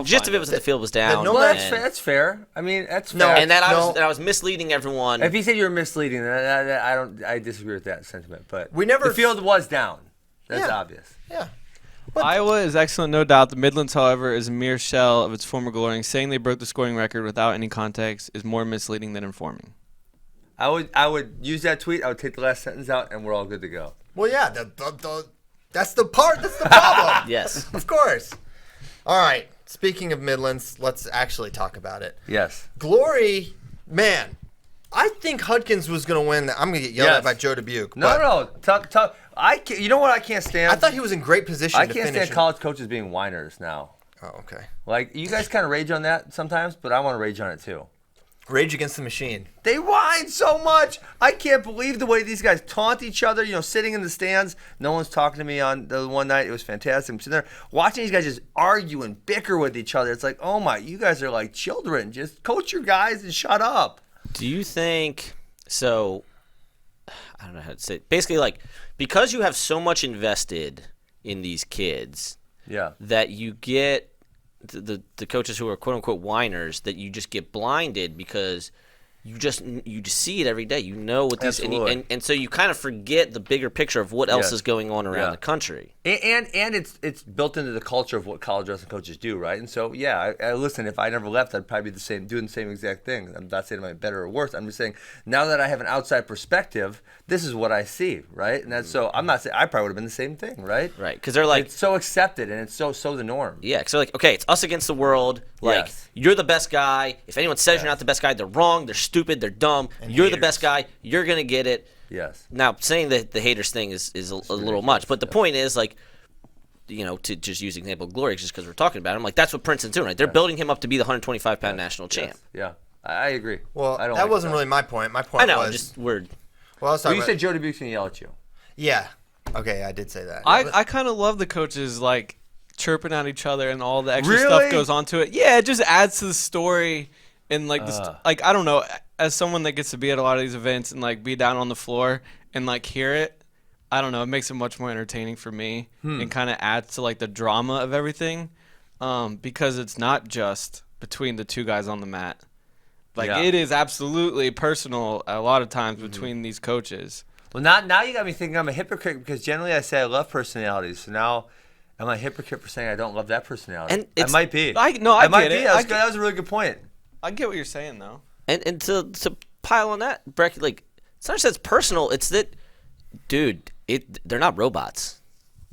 gist of it was that the field was down. no well, match that's fair. I mean, that's No, fair. and that No. I was misleading everyone. If he said you were misleading, then I disagree with that sentiment. But We never- the field was down. That's Yeah. obvious. Yeah. Iowa is excellent, no doubt. The Midlands, however, is a mere shell of its former glory. Saying they broke the scoring record without any context is more misleading than informing. I would use that tweet. I would take the last sentence out, and we're all good to go. Well, yeah. That's the part. That's the problem. Yes. Of course. All right. Speaking of Midlands, let's actually talk about it. Yes. Glory, man. I think Hudkins was going to win. I'm going to get yelled Yes. at by Joe Dubuque. No, but no. Tough. You know what I can't stand? I thought he was in great position I to can't finish. stand college coaches being whiners now. Oh, okay. Like, you guys kind of rage on that sometimes, but I want to rage on it too. Rage Against the Machine. They whine so much. I can't believe the way these guys taunt each other, sitting in the stands. No one's talking to me on the one night. It was fantastic. I'm sitting there watching these guys just argue and bicker with each other. It's like, oh my, you guys are like children. Just coach your guys and shut up. Do you think so? I don't know how to say it. Basically, like because you have so much invested in these kids, Yeah. that you get the coaches who are quote unquote whiners, that you just get blinded because you just see it every day. You know what these and so you kind of forget the bigger picture of what else is going on around the country. And it's built into the culture of what college wrestling coaches do, right? And so I listen. If I never left, I'd probably be doing the same exact thing. I'm not saying I'm better or worse. I'm just saying now that I have an outside perspective, this is what I see, right? And that's so I'm not saying I probably would have been the same thing, right? Right, because they're like it's so accepted and it's so the norm. Yeah, because they're like, okay, it's us against the world. Like you're the best guy. If anyone says you're not the best guy, they're wrong. They're stupid. They're dumb. And you're the best guy. You're gonna get it. Yes. Now saying that the haters thing is a little much, but the point is like, to just use the example of Glory, just because we're talking about him, like that's what Princeton's doing, right? They're building him up to be the 125-pound national champ. Yeah, I agree. Well, I don't that wasn't really my point. My point was just word. Well, you said Joe Dubuque's gonna yell at you. Yeah. Okay, I did say that. I kind of love the coaches like chirping at each other and all the extra stuff goes onto it. Yeah, it just adds to the story and like like I don't know, as someone that gets to be at a lot of these events and like be down on the floor and like hear it, I don't know, it makes it much more entertaining for me and kind of adds to like the drama of everything, because it's not just between the two guys on the mat. Like it is absolutely personal a lot of times between these coaches. Well, now you got me thinking I'm a hypocrite because generally I say I love personalities. So now am I a hypocrite for saying I don't love that personality? And I might be. I might get it. That was a really good point. I get what you're saying though. And to pile on that, Breck, like it's not just that it's personal. It's that, dude, they're not robots,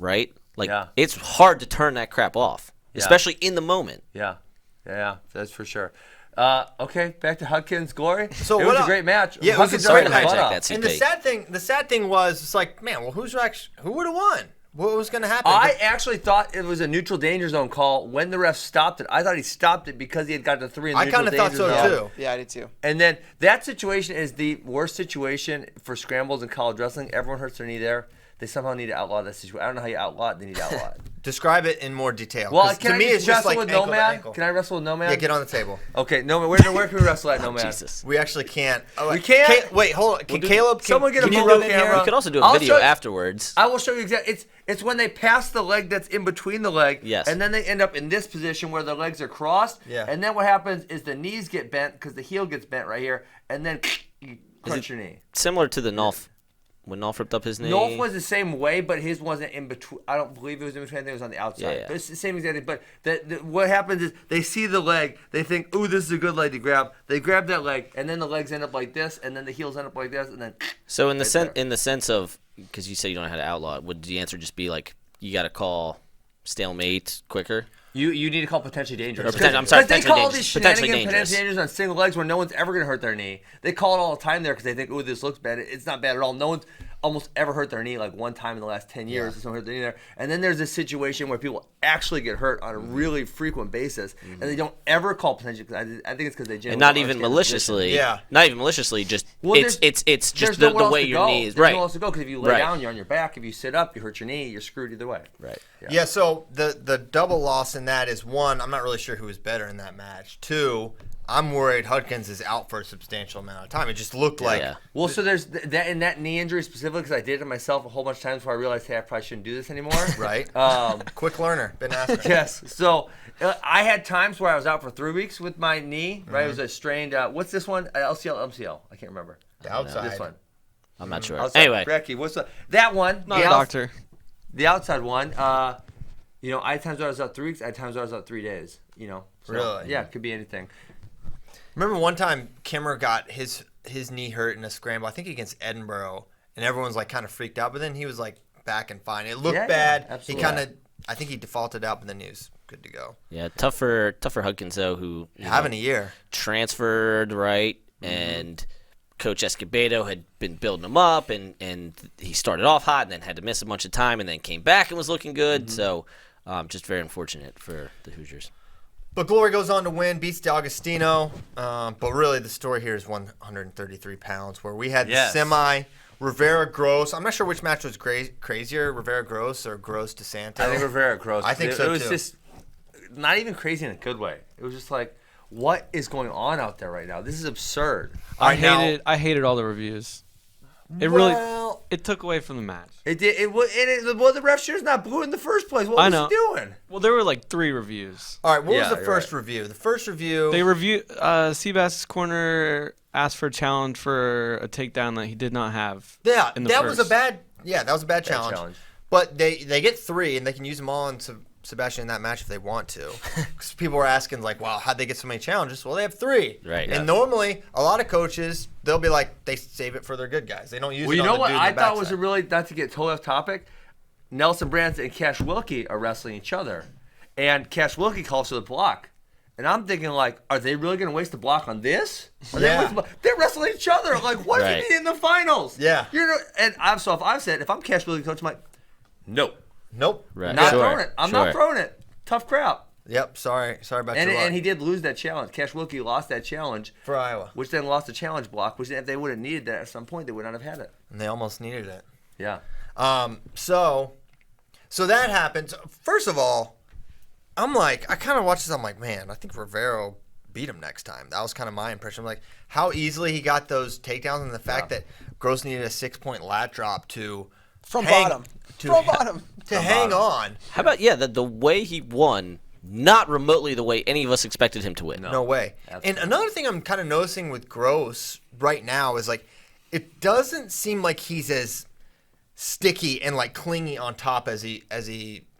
right? Like it's hard to turn that crap off, especially in the moment. Yeah, that's for sure. Okay, back to Hudkins Glory. So it was a great match. Yeah, Hudkins sorry to was hijack fun. that CP. And the sad thing was, it's like, man, well, who would have won? What was going to happen? I actually thought it was a neutral danger zone call when the ref stopped it. I thought he stopped it because he had got to 3 in the neutral danger zone. I kind of thought so too. Yeah, I did too. And then that situation is the worst situation for scrambles in college wrestling. Everyone hurts their knee there. They somehow need to outlaw that situation. I don't know how you outlaw it. They need to outlaw it. Describe it in more detail. Well, to me, it's just like with ankle Nomad? to ankle. Can I wrestle with Nomad? Yeah, get on the table. Okay, Nomad. Where can we wrestle at Nomad? Jesus. We actually can't. Oh, We can't? Wait, hold on. Can Caleb? Someone get a can you mobile do it camera. You could also do a I'll video show you- afterwards. I will show you exactly. It's when they pass the leg that's in between the leg. Yes. And then they end up in this position where their legs are crossed. Yeah. And then what happens is the knees get bent because the heel gets bent right here, and then you crunch your knee. Similar to the Nolf. When Nolf ripped up his knee. Nolf was the same way, but his wasn't in between. I don't believe it was in between. I think it was on the outside. Yeah. But it's the same exact thing. But what happens is they see the leg. They think, ooh, this is a good leg to grab. They grab that leg, and then the legs end up like this, and then the heels end up like this, and then. So in the right sense of, because you said you don't know how to outlaw it, would the answer just be like you got to call stalemate quicker? You need to call potentially dangerous. I'm sorry, Because they call all dangerous. these Potentially shenanigans, dangerous. potentially dangerous on single legs where no one's ever going to hurt their knee. They call it all the time there because they think, ooh, this looks bad. It's not bad at all. No one's almost ever hurt their knee like one time in the last 10 years. Someone hurt their knee there. And then there's this situation where people actually get hurt on a really frequent basis, and they don't ever call potentially. Because I think it's because they genuinely And not don't even understand the maliciously. position. Yeah. Not even maliciously. Just Well, it's there's just nowhere the else way to your go. knee is. There's Right. nowhere else to go because if you lay Right. down, you're on your back. If you sit up, you hurt your knee. You're screwed either way. Right. Yeah, so the double loss in that is, one, I'm not really sure who was better in that match. Two, I'm worried Hudkins is out for a substantial amount of time. It just looked like Yeah. Well, so there's that in that knee injury specifically because I did it myself a whole bunch of times before I realized, hey, I probably shouldn't do this anymore. right. Quick learner, been asked. Yes. So I had times where I was out for 3 weeks with my knee. Right, it was a strained. What's this one? LCL, MCL. I can't remember. The outside. This one. I'm not sure. Outside. Anyway, Brecky, what's that one? Not a doctor. The outside one. I had times where I was out 3 weeks. I had times where I was out 3 days. So, Really? Yeah, it could be anything. Remember one time Kimmer got his knee hurt in a scramble, I think against Edinburgh, and everyone's like kind of freaked out, but then he was like back and fine. It looked bad. absolutely. I think he defaulted out, but then he was good to go. yeah, tough for Hudkins though, who Having a year. transferred, right, and Coach Escobedo had been building him up, and he started off hot and then had to miss a bunch of time and then came back and was looking good. So just very unfortunate for the Hoosiers. But Glory goes on to win, beats D'Agostino. But really the story here is 133 pounds, where we had the semi Rivera Gross. I'm not sure which match was crazier, Rivera Gross or Gross DeSanto. I think Rivera Gross. I think so, too. It was just not even crazy in a good way. It was just like, what is going on out there right now? This is absurd. I hated all the reviews. It took away from the match. It did. The ref should's not blue in the first place. What I was know. he doing? Well, there were like 3 reviews. All right, what was Yeah, the you're first right. review? The first review. They reviewed Seabass's corner asked for a challenge for a takedown that he did not have. Yeah, in the that first. was a bad. Yeah, that was a bad challenge. challenge. But they get 3, and they can use them all in Sebastian in that match if they want to. Because people were asking like, "Wow, how'd they get so many challenges?" Well, they have 3. Right. And Yeah. normally, a lot of coaches they'll be like, they save it for their good guys. They don't use. Well, it you on know the what dude in I the thought was a backside. really, not to get totally off topic, Nelson Branson and Cash Wilkie are wrestling each other. And Cash Wilkie calls for the block. And I'm thinking, like, are they really going to waste the block on this? Yeah. They're wrestling each other. Like, what Right. if you need in the finals? Yeah. If I'm saying, if I'm Cash Wilkie coach, I'm like, no. Nope. Right. Not Sure. throwing it. I'm Sure. not throwing it. Tough crap. Yep. Sorry about your luck. And he did lose that challenge. Cash Wilkie lost that challenge, for Iowa, which then lost the challenge block, which if they would have needed that at some point, they would not have had it. and they almost needed it. Yeah. So that happens. First of all, I kind of watched this. I'm like, man, I think Rivero beat him next time. That was kind of my impression. I'm like, how easily he got those takedowns, and the fact that Gross needed a 6-point lat drop to From hang bottom. to hang on. How about the way he won, not remotely the way any of us expected him to win. No way. Absolutely. And another thing I'm kind of noticing with Gross right now is like, it doesn't seem like he's as sticky and like clingy on top as he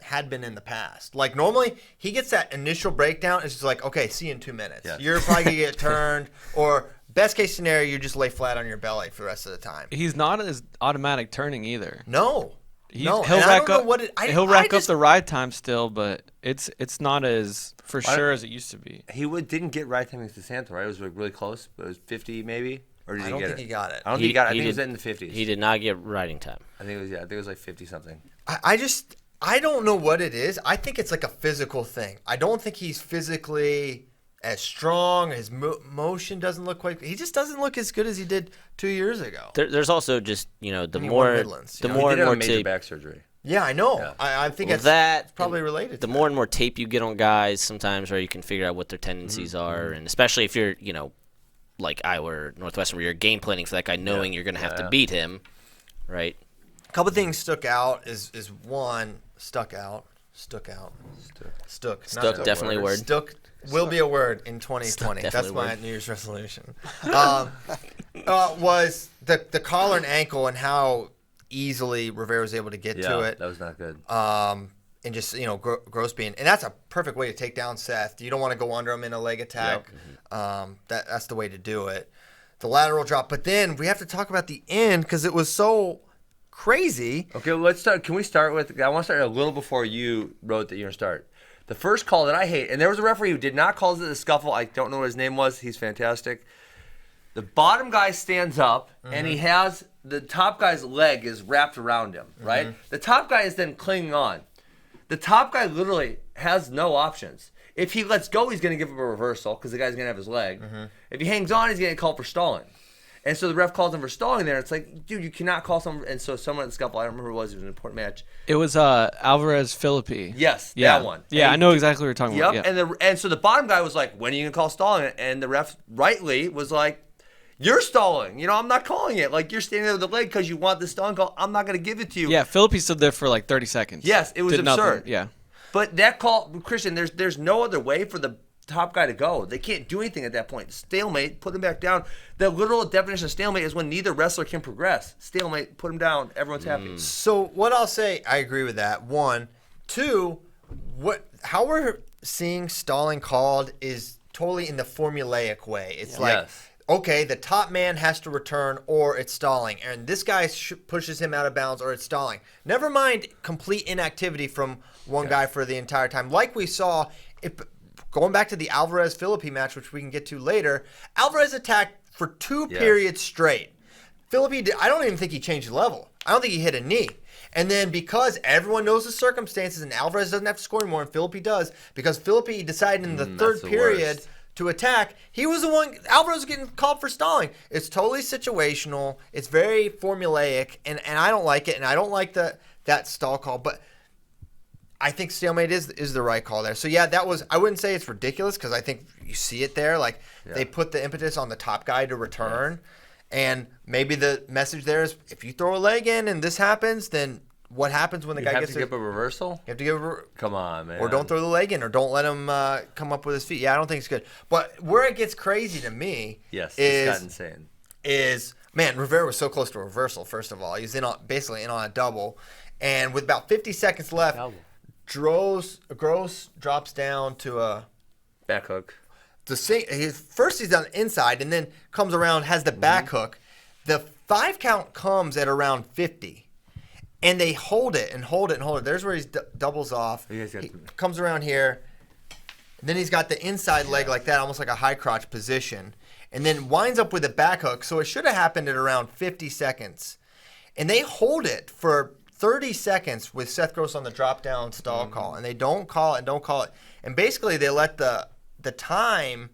had been in the past. Like normally he gets that initial breakdown. It's just like, okay, see you in 2 minutes. Yes. You're probably gonna get turned, or best case scenario, you just lay flat on your belly for the rest of the time. He's not as automatic turning either. No. He'll and I rack don't know up. what it, I, He'll I rack up just, the ride time still, but it's not as for sure as it used to be. He didn't get right time against DeSanto, right? It was like really close, but it was 50 maybe, or did I he don't get think it? he got it. I don't think he got it. I think it was did- in the 50s. He did not get riding time. I think it was like 50 something. I don't know what it is. I think it's like a physical thing. I don't think he's physically as strong. His motion doesn't look quite. He just doesn't look as good as he did 2 years ago. There's also just the he won more Midlands, the you know? more he and did have more a major tape. back surgery. Yeah, I know. Yeah. I think Well, it's that probably related. The to more and more tape you get on guys, sometimes, where you can figure out what their tendencies are, and especially if you're like Iowa or Northwestern, where you're game planning for that guy, knowing you're going to have to beat him, right? a couple things stuck out. Is one stuck out. Stuck. Stuck, definitely a word. Stuck will be a word in 2020. That's definitely a my word. New Year's resolution. Was the collar and ankle and how easily Rivera was able to get to it. That was not good. And just Gross being, and that's a perfect way to take down Seth. You don't want to go under him in a leg attack. That's the way to do it. The lateral drop, but then we have to talk about the end because it was so crazy. Okay, let's start. Can we start with? I want to start a little before you wrote that you're gonna start. The first call that I hate, and there was a referee who did not call it a scuffle. I don't know what his name was. He's fantastic. The bottom guy stands up, and he has the top guy's leg is wrapped around him, right? The top guy is then clinging on. The top guy literally has no options. If he lets go, he's going to give him a reversal because the guy's going to have his leg. If he hangs on, he's going to get called for stalling. And so the ref calls him for stalling there. It's like, dude, you cannot call someone. And so someone at the scuffle, I don't remember who it was. It was an important match. It was Alvarez Philippi. Yes, Yeah. that one. Yeah, And I know exactly what you're talking Yep. about. Yeah. And so the bottom guy was like, when are you going to call stalling? And the ref rightly was like, you're stalling. I'm not calling it. Like, you're standing there with the leg because you want the stalling call. I'm not going to give it to you. Yeah, Philippi stood there for like 30 seconds. Yes, it was Did nothing. absurd. Yeah. But that call, Christian, there's no other way for the top guy to go. They can't do anything at that point. Stalemate, put him back down. The literal definition of stalemate is when neither wrestler can progress. Stalemate, put him down. Everyone's happy. So what I'll say, I agree with that. One, two, how we're seeing stalling called is totally in the formulaic way. It's like, Yes. okay, the top man has to return or it's stalling, and this guy pushes him out of bounds or it's stalling. Never mind complete inactivity from one guy for the entire time. Like we saw, going back to the Alvarez-Philippi match, which we can get to later, Alvarez attacked for 2 periods straight. Philippi, I don't even think he changed the level. I don't think he hit a knee. And then because everyone knows the circumstances and Alvarez doesn't have to score anymore and Philippi does, because Philippi decided in the third the period worst. to attack, he was the one, Alvarez was getting called for stalling. It's totally situational. It's very formulaic, and I don't like it, and I don't like that stall call, but I think stalemate is the right call there. So, yeah, that was – I wouldn't say it's ridiculous because I think you see it there. Like, they put the impetus on the top guy to return. And maybe the message there is, if you throw a leg in and this happens, then what happens when the guy gets to give a reversal? You have to give Come on, man. Or don't throw the leg in, or don't let him come up with his feet. Yeah, I don't think it's good. But where it gets crazy to me it's got insane. Man, Rivera was so close to a reversal, first of all. He was basically in on a double. And with about 50 seconds left, Gross drops down to a back hook. First he's on the inside and then comes around, has the back hook. The 5 count comes at around 50. And they hold it and hold it and hold it. There's where he doubles off. He comes around here. And then he's got the inside leg like that, almost like a high crotch position. And then winds up with a back hook. So it should have happened at around 50 seconds. And they hold it for 30 seconds with Seth Gross on the drop down stall call. And they don't call it. And basically they let the time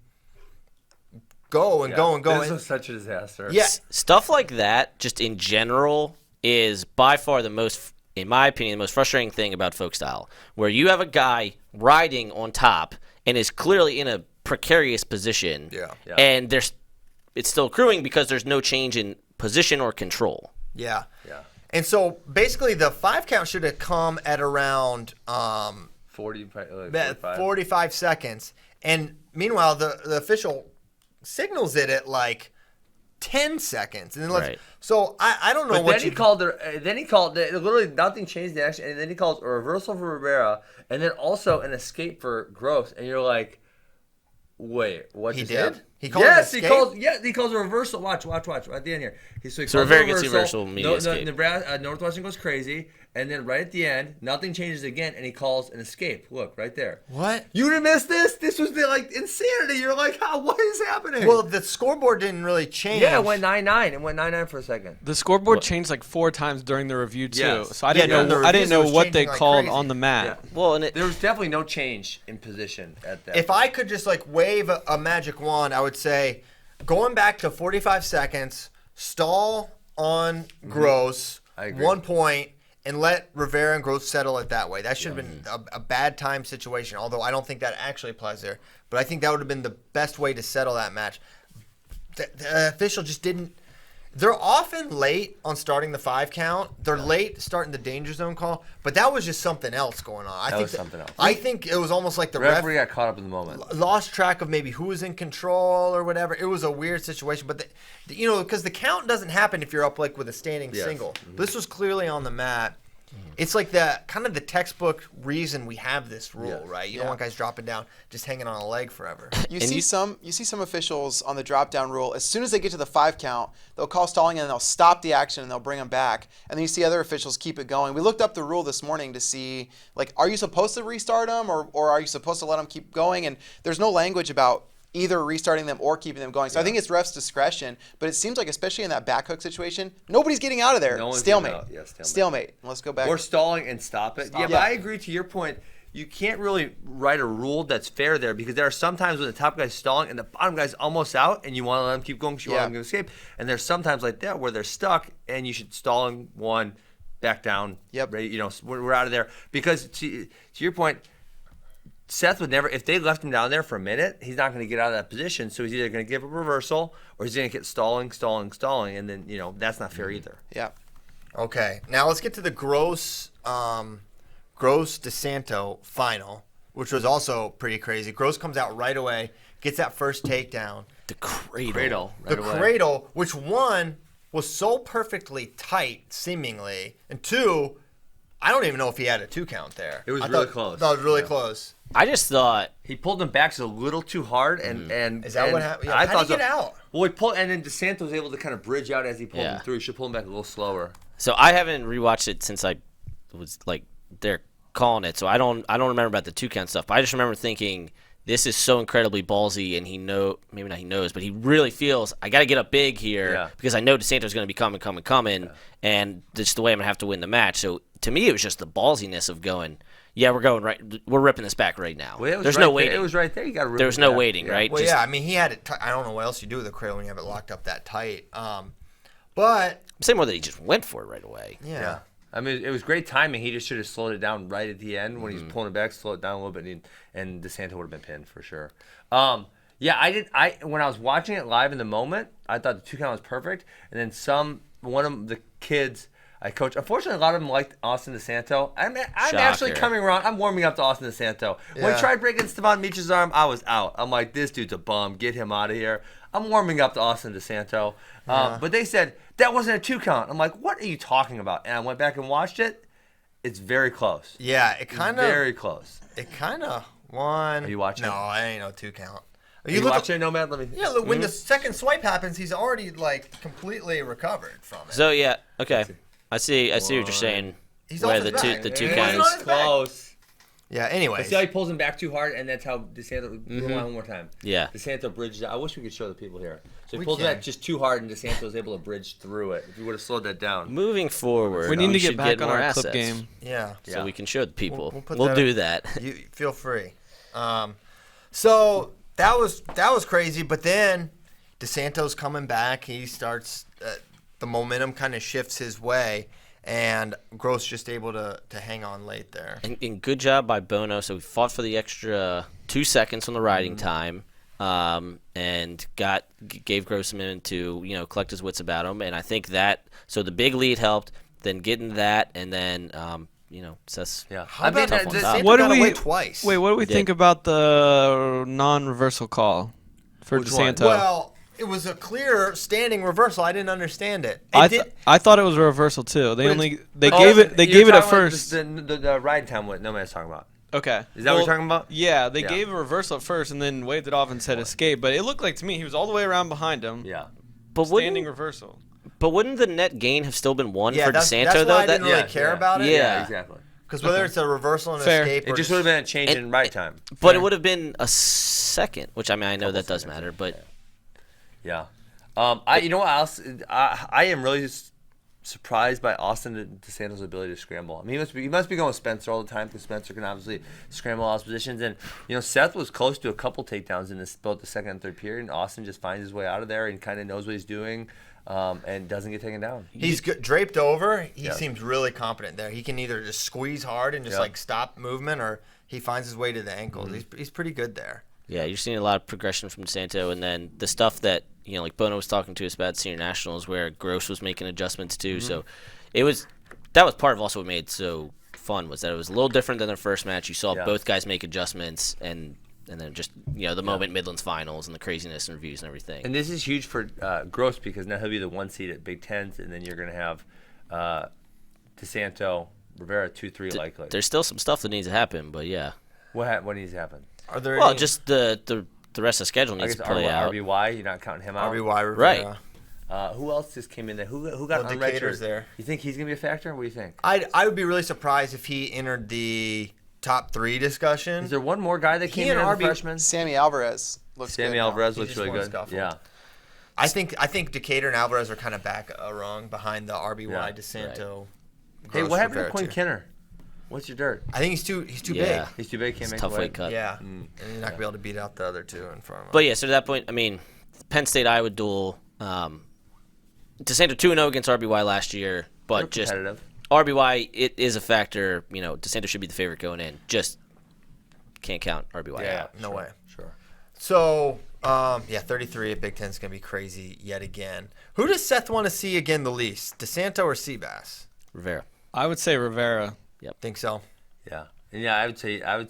go and go and go. This was such a disaster. Yeah. Stuff like that, just in general, is by far the most, in my opinion, the most frustrating thing about folk style, where you have a guy riding on top and is clearly in a precarious position, and it's still accruing because there's no change in position or control. Yeah. And so basically the 5 count should have come at around 45 seconds. And meanwhile, the official signals it at like 10 seconds. And then So I don't know but what then he called literally nothing changed the action, and then he calls a reversal for Rivera, and then also an escape for Gross, and you're like, wait, what? He did? He called he calls a reversal. Watch at the end here. So Rivera gets the reversal, escape. Northwestern goes crazy, and then right at the end, nothing changes again, and he calls an escape. Look, right there. What? You didn't miss this? This was the insanity. You're like, what is happening? Well, the scoreboard didn't really change. Yeah, it went 9-9. It went 9-9 for a second. The scoreboard changed like 4 times during the review too. Yes. So I didn't know what they called crazy. on the mat. Yeah. Well, and there was definitely no change in position at that. If I could just wave a magic wand, I would say, going back to 45 seconds, stall on Gross, 1 point, and let Rivera and Gross settle it that way. That should have been a bad time situation, although I don't think that actually applies there. But I think that would have been the best way to settle that match. The official just didn't. They're often late on starting the 5 count. They're late starting the danger zone call, but that was just something else going on. That was something else. I think it was almost like the referee got caught up in the moment. Lost track of maybe who was in control or whatever. It was a weird situation, but because the count doesn't happen if you're up with a standing single. Mm-hmm. This was clearly on the mat. It's like the kind of the textbook reason we have this rule, right? You don't want guys dropping down, just hanging on a leg forever. You see some officials on the drop down rule. As soon as they get to the 5 count, they'll call stalling and they'll stop the action and they'll bring them back. And then you see other officials keep it going. We looked up the rule this morning to see are you supposed to restart them or are you supposed to let them keep going? And there's no language about either restarting them or keeping them going. So I think it's ref's discretion, but it seems like, especially in that back hook situation, nobody's getting out of there. No one's stalemate. Getting out. Yeah, stalemate. Let's go back. Or stalling and stop it. But I agree to your point. You can't really write a rule that's fair there because there are some times when the top guy's stalling and the bottom guy's almost out and you want to let him keep going because you want him to escape. And there's sometimes like that where they're stuck and you should stall him one, back down. Yep. Right, we're out of there. Because to your point, Seth would never, if they left him down there for a minute, he's not going to get out of that position. So he's either going to give a reversal or he's going to get stalling. And then, that's not fair either. Yeah. Okay. Now let's get to the Gross DeSanto final, which was also pretty crazy. Gross comes out right away, gets that first takedown. The cradle. Cradle, which one was so perfectly tight, seemingly, and 2, I don't even know if he had a 2 count there. It was really close. No, it was really close. I just thought he pulled him back a little too hard, and is that what happened? Yeah, I how did he get out? Well, he pulled, and then DeSanto was able to kind of bridge out as he pulled him through. He should pull him back a little slower. So I haven't rewatched it since I was they're calling it, so I don't remember about the 2 count stuff. But I just remember thinking this is so incredibly ballsy, and maybe not he knows, but he really feels I got to get up big here because I know DeSanto's going to be coming, and that's the way I'm going to have to win the match. So to me, it was just the ballsiness of going. Yeah, we're ripping this back right now. Well, There's no waiting. It was right there. You got to rip There was no waiting, right? Well, I mean, he had it. I don't know what else you do with the cradle when you have it locked up that tight. But I'm saying more that he just went for it right away. Yeah. I mean, it was great timing. He just should have slowed it down right at the end when he was pulling it back, slow it down a little bit, and DeSanto would have been pinned for sure. Yeah, I did. When I was watching it live in the moment, I thought the 2 count was perfect. And then one of the kids I coach. Unfortunately, a lot of them liked Austin DeSanto. I'm actually coming around. I'm warming up to Austin DeSanto. When he tried breaking Stevan Mich's arm, I was out. I'm like, this dude's a bum. Get him out of here. I'm warming up to Austin DeSanto. But they said, that wasn't a 2 count. I'm like, what are you talking about? And I went back and watched it. It's very close. Yeah, it kind of. Very close. It kind of won. Are you watching? No, I ain't no 2 count. Are you watching it, Nomad? Let me. Yeah, look, when the second swipe happens, he's already like completely recovered from it. So yeah, okay. I see what you're saying. He's where off the his two back. the two He counts. wasn't on his back. Close. Yeah. Anyway. See how he pulls him back too hard, and that's how DeSanto. One more time. Yeah. DeSanto bridged. I wish we could show the people here. So he We pulled it can. back just too hard, and DeSanto was able to bridge through it. If you would have slowed that down. Moving forward, We need to should get back on more our assets, clip game. Yeah. so we can show the people. We'll put We'll that do up. that. You feel free. So that was crazy, but then DeSanto's coming back. He starts the momentum kind of shifts his way, and Gross just able to hang on late there. And good job by Bono. So we fought for the extra 2 seconds on the riding time, and gave Gross a minute to collect his wits about him. And I think that so the big lead helped. Then getting that, and then Seth's How about tough on top. DeSanto What do got we away twice? Wait, what do we think about the non-reversal call for Which one? DeSanto? Well, it was a clear standing reversal. I didn't understand it. I thought it was a reversal too. They But only it's- they Oh, gave it they You're gave it at talking about first. The ride time. What Nomad's talking about. Okay. Is that what you're talking about? Yeah, they Yeah. gave a reversal at first and then waved it off and said escape. But it looked like to me he was all the way around behind him. Yeah. But Standing reversal. wouldn't the net gain have still been one Yeah, for that's DeSanto why though? I didn't really care about it. Yeah. Exactly. Because whether it's a reversal and Fair. escape, or It just would have been a change in ride time. But it would have been a second, which I know that does matter, but Yeah. You know what else? I am really surprised by Austin DeSanto's ability to scramble. I mean, he must be going with Spencer all the time because Spencer can obviously scramble all his positions. And Seth was close to a couple takedowns in both the second and third period, and Austin just finds his way out of there and kind of knows what he's doing, and doesn't get taken down. he's draped over. He seems really competent there. He can either just squeeze hard and just like stop movement, or he finds his way to the ankles. He's pretty good there. yeah, you're seeing a lot of progression from DeSanto, and then the stuff that like Bono was talking to us about senior nationals, where Gross was making adjustments too. So that was part of also what made it so fun, was that it was a little different than their first match. You saw both guys make adjustments, and then just the moment Midlands finals and the craziness and reviews and everything. And this is huge for Gross because now he'll be the 1 seed at Big Tens, and then you're going to have DeSanto, Rivera 2-3 likely. There's still some stuff that needs to happen, but yeah. What needs to happen? Are there Well, any just the rest of the schedule I needs guess to play out. RBY, you're not counting him out. RBY Rivera? Right. Who else just came in there? Who got Well, on Decatur's redshirt? there. You think he's going to be a factor? What do you think? I would be really surprised if he entered the top 3 discussion. Is there one more guy that came in and as a RB freshman? Sammy Alvarez looks Sammy good now. Alvarez He looks just really won good. scuffle. Yeah. I think Decatur and Alvarez are kind of back a rung behind the RBY Yeah. DeSanto. Hey, Gross what happened to Rivera Quinn too. Kenner? What's your dirt? I think he's too Yeah. He's too big. Can't It's a make tough the weight. weight cut. big. Yeah, and he's not gonna be able to beat out the other 2 in front of him. But yeah, so to that point, I mean, Penn State Iowa duel. DeSanto 2-0 against RBY last year, but They're just competitive. RBY, it is a factor. DeSanto should be the favorite going in. Just can't count RBY Yeah, out. no sure, way. Sure. So 33 at Big Ten is gonna be crazy yet again. Who does Seth want to see again the least, DeSanto or Seabass? Rivera. I would say Rivera. Think so? Yeah. And yeah, I would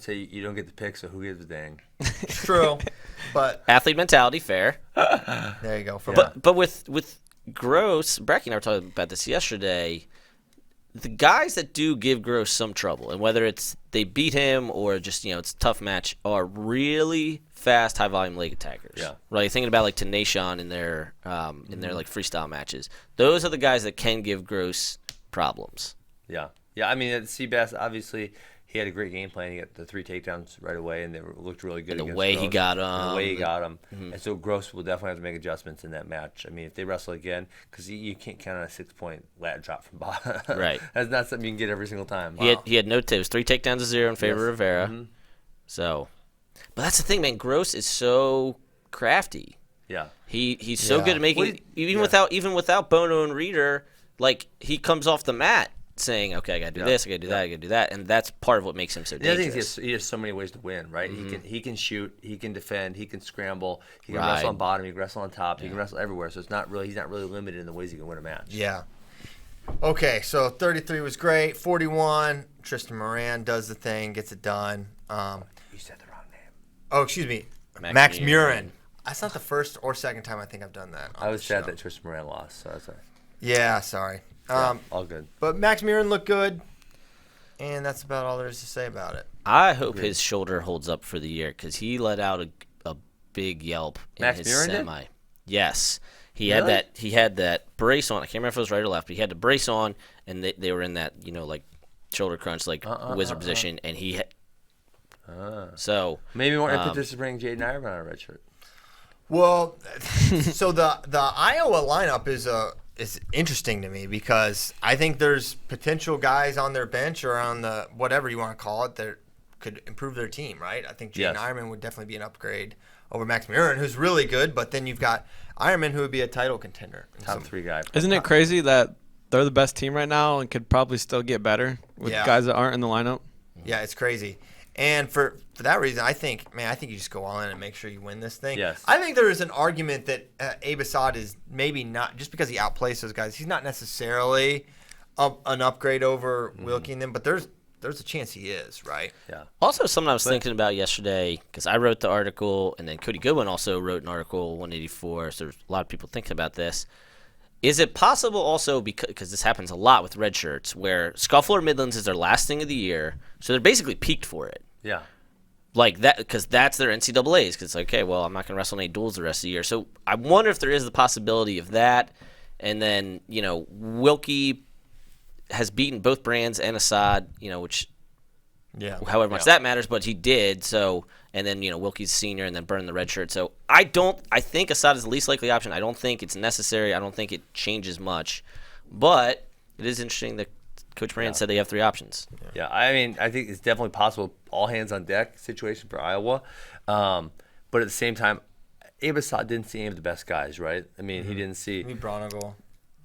say you don't get the pick, so who gives a dang? It's true, but Athlete mentality, fair. there you go. But with Gross, Bracky and I were talking about this yesterday. The guys that do give Gross some trouble, and whether it's they beat him or just it's a tough match, are really fast, high volume leg attackers. Yeah. Right. Thinking about like Tenation in their like freestyle matches. Those are the guys that can give Gross problems. Yeah. Yeah, I mean, at Seabass, obviously, he had a great game plan. He got the 3 takedowns right away, and they looked really good And the against way he Gross. got And the way he him. got him. And so Gross will definitely have to make adjustments in that match. I mean, if they wrestle again, because you can't count on a 6-point lat drop from bottom. Right. That's not something you can get every single time. He had no tips. 3 takedowns to 0 in favor of Yes. Rivera. So, but that's the thing, man. Gross is so crafty. Yeah. He's so Yeah. good at making Well, even without Bono and Reader. Like he comes off the mat saying, okay, I got to do this, I got to do that, I got to do that, and that's part of what makes him so The other thing dangerous. is he has so many ways to win, right? He can shoot, he can defend, he can scramble, he can Right. wrestle on bottom, he can wrestle on top, he can wrestle everywhere. So he's not really limited in the ways he can win a match. Yeah. Okay, so 33 was great. 41, Tristan Moran does the thing, gets it done. You said the wrong name. Oh, excuse me. Max Max Murin. That's not the first or second time I think I've done that. I was sad that Tristan Moran lost, so that's all right. Yeah, sorry. All good. But Max Murin looked good, and that's about all there is to say about it. I hope his shoulder holds up for the year because he let out a big yelp in Max his Murin did? semi. Yes. He Really? had that brace on. I can't remember if it was right or left, but he had the brace on, and they were in that, like shoulder crunch, like wizard position, and he so Maybe more impetus to bring Jaden Iron on a red shirt. Well, so the Iowa lineup is interesting to me because I think there's potential guys on their bench or on the whatever you want to call it that could improve their team, right? I think Jaden Ironman would definitely be an upgrade over Max Murin, who's really good, but then you've got Ironman who would be a title contender. Top 3 guy. Isn't it crazy that they're the best team right now and could probably still get better with guys that aren't in the lineup? Yeah, it's crazy. And for that reason, I think you just go all in and make sure you win this thing. Yes. I think there is an argument that Abe Assad is maybe not, just because he outplays those guys, he's not necessarily an upgrade over Wilkie and them, but there's a chance he is, right? Yeah. Also, something I was thinking about yesterday, because I wrote the article, and then Cody Goodwin also wrote an article, 184, so there's a lot of people thinking about this. Is it possible also, because this happens a lot with red shirts, where Scuffle or Midlands is their last thing of the year, so they're basically peaked for it? Yeah. Like that, because that's their NCAAs, because it's like, okay, well, I'm not going to wrestle any duels the rest of the year. So I wonder if there is the possibility of that, and then, Wilkie has beaten both Brands and Assad, which, however much that matters, but he did. So, and then Wilkie's senior, and then burned the red shirt. So I think Assad is the least likely option. I don't think it's necessary. I don't think it changes much, but it is interesting that Coach Brand said they have 3 options. Yeah, I mean, I think it's definitely possible, all hands on deck situation for Iowa. But at the same time, Abe Assad didn't see any of the best guys, right? I mean, he didn't see. Maybe Bronigal.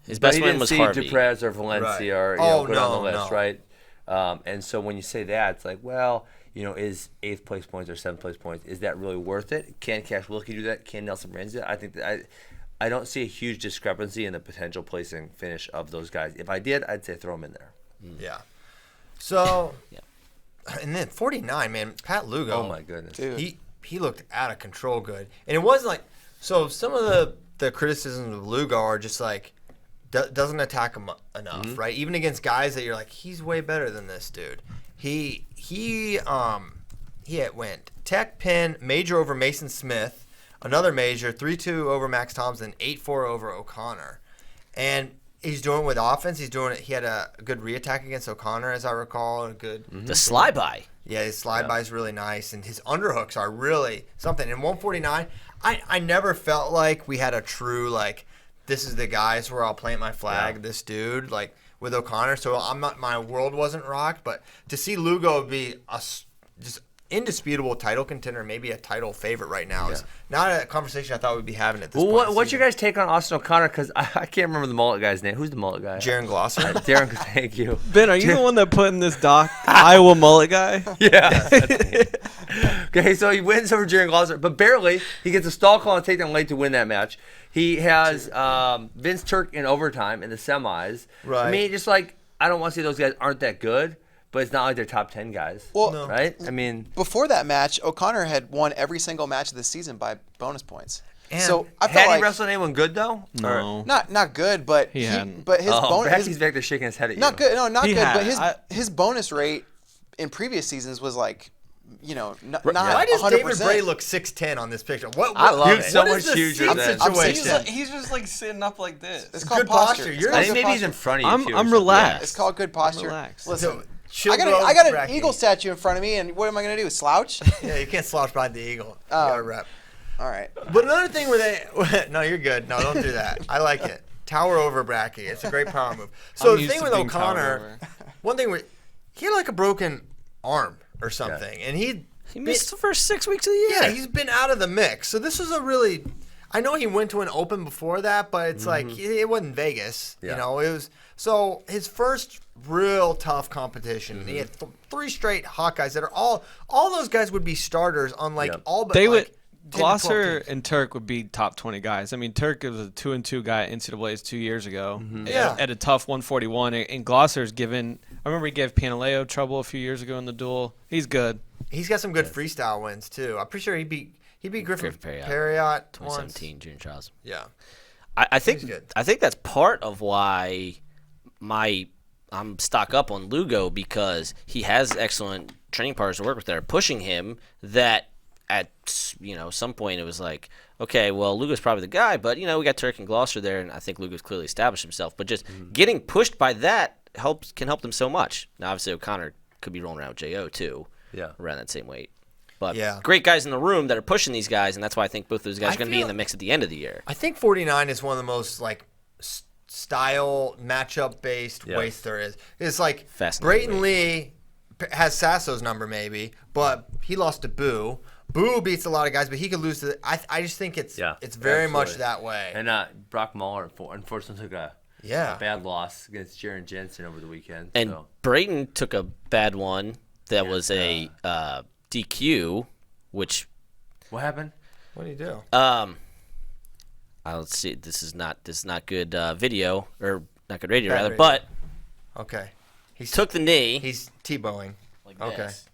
His best win was Harvey. He didn't see Duprez or Valencia or go down the list, right? And so when you say that, it's like, well, is 8th place points or 7th place points, is that really worth it? Can Cash Wilkie do that? Can Nelson Brands do that? I think that I don't see a huge discrepancy in the potential placing finish of those guys. If I did, I'd say throw them in there. Yeah. So, and then 49, man, Pat Lugo. Oh my goodness, Dude. He looked out of control good, and it wasn't like so. Some of the criticisms of Lugo are just like doesn't attack him enough, right? Even against guys that you're like, he's way better than this dude. He went tech pin major over Mason Smith, another major 3-2 over Max Thompson, 8-4 over O'Connor, and he's doing it with offense. He's doing it. He had a good reattack against O'Connor, as I recall. A good The slide by. Yeah, his slide by is really nice, and his underhooks are really something. In 149, I never felt like we had a true like this is the guys where I'll plant my flag. This dude like with O'Connor. So I'm not, my world wasn't rocked, but to see Lugo be a just indisputable title contender, maybe a title favorite right now is not a conversation I thought we'd be having at this point. Well, what's your guys' take on Austin O'Connor? Because I can't remember the mullet guy's name. Who's the mullet guy? Jaron Glosser? Darren, thank you. Ben, are you the one that put in this doc Iowa mullet guy? Yeah. Okay, so he wins over Jaron Glosser, but barely. He gets a stall call and takedown late to win that match. He has Vince Turk in overtime in the semis. Right. I mean, just like, I don't want to say those guys aren't that good, but it's not like they're top 10 guys. Well, right? I mean, before that match, O'Connor had won every single match of the season by bonus points. And So I felt had he like wrestled anyone good though? No. not good, but He hadn't. But his bonus, Bracky's back there shaking his head at you. not good. No, not He good. had. But his bonus rate in previous seasons was like, not Why does 100%. David Bray look 6'10" on this picture? What I love what it. So is much the huger seat than- situation? He's just like sitting up like this. It's called good posture. posture. You're- It's I called think good maybe he's in posture. front of you. too, or I'm something. relaxed. It's called good posture. relaxed. Listen, Chill I got an Bracky. eagle statue in front of me, and what am I going to do? Slouch? Yeah, you can't slouch behind the eagle. You gotta rep. All right. But another thing where they no, you're good. No, don't do that. I like it. Tower over Bracky. It's a great power move. So I'm the used thing to with being towered O'Connor, over. one thing where he had like a broken arm or something, and He missed the first 6 weeks of the year. he's been out of the mix. So this was a really, I know he went to an open before that, but it's like it wasn't Vegas. Yeah. You know, it was so his first real tough competition. He had 3 straight Hawkeyes that are all those guys would be starters on like all but They like would 10 to 12 Glosser teams. and Turk would be top 20 guys. I mean, Turk was a 2-2 guy at NCAA's 2 years ago. Yeah. At a tough 141, and Glosser's given. I remember he gave Panaleo trouble a few years ago in the duel. He's good. He's got some good freestyle wins too. I'm pretty sure he beat Griffin Griffin Perriott once. 2017 junior trials. Yeah. I think He's good. I think that's part of why I'm stock up on Lugo, because he has excellent training partners to work with that are pushing him. That at some point it was like, okay, well, Lugo's probably the guy, but we got Turk and Gloucester there, and I think Lugo's clearly established himself. But just getting pushed by that can help them so much. Now, obviously, O'Connor could be rolling around with Jo too, around that same weight. But great guys in the room that are pushing these guys, and that's why I think both those guys are going to be in the mix at the end of the year. I think 49 is one of the most like style matchup based weights there is. It's like Fascinating Brayton Lee has Sasso's number maybe, but he lost to Boo. Boo beats a lot of guys, but he could lose to. I just think it's very much that way. And Brock Muller unfortunately took a bad loss against Jaron Jensen over the weekend. And Brayton took a bad one that was a DQ, which what happened? What do you do? Let's see. This is not good video, or not good radio Bad rather. radio. But Okay. He took the knee He's T-bowing. like Okay. this,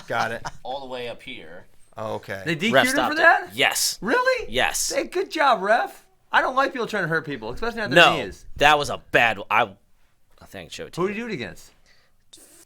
Got it. all the way up here. Oh, okay. They Ref DQ'd him stopped for that? it. Yes. Really? Yes. Hey, good job, ref. I don't like people trying to hurt people, especially on their No, knees. that was a bad one. I think I can show it to Who you. did you do it against?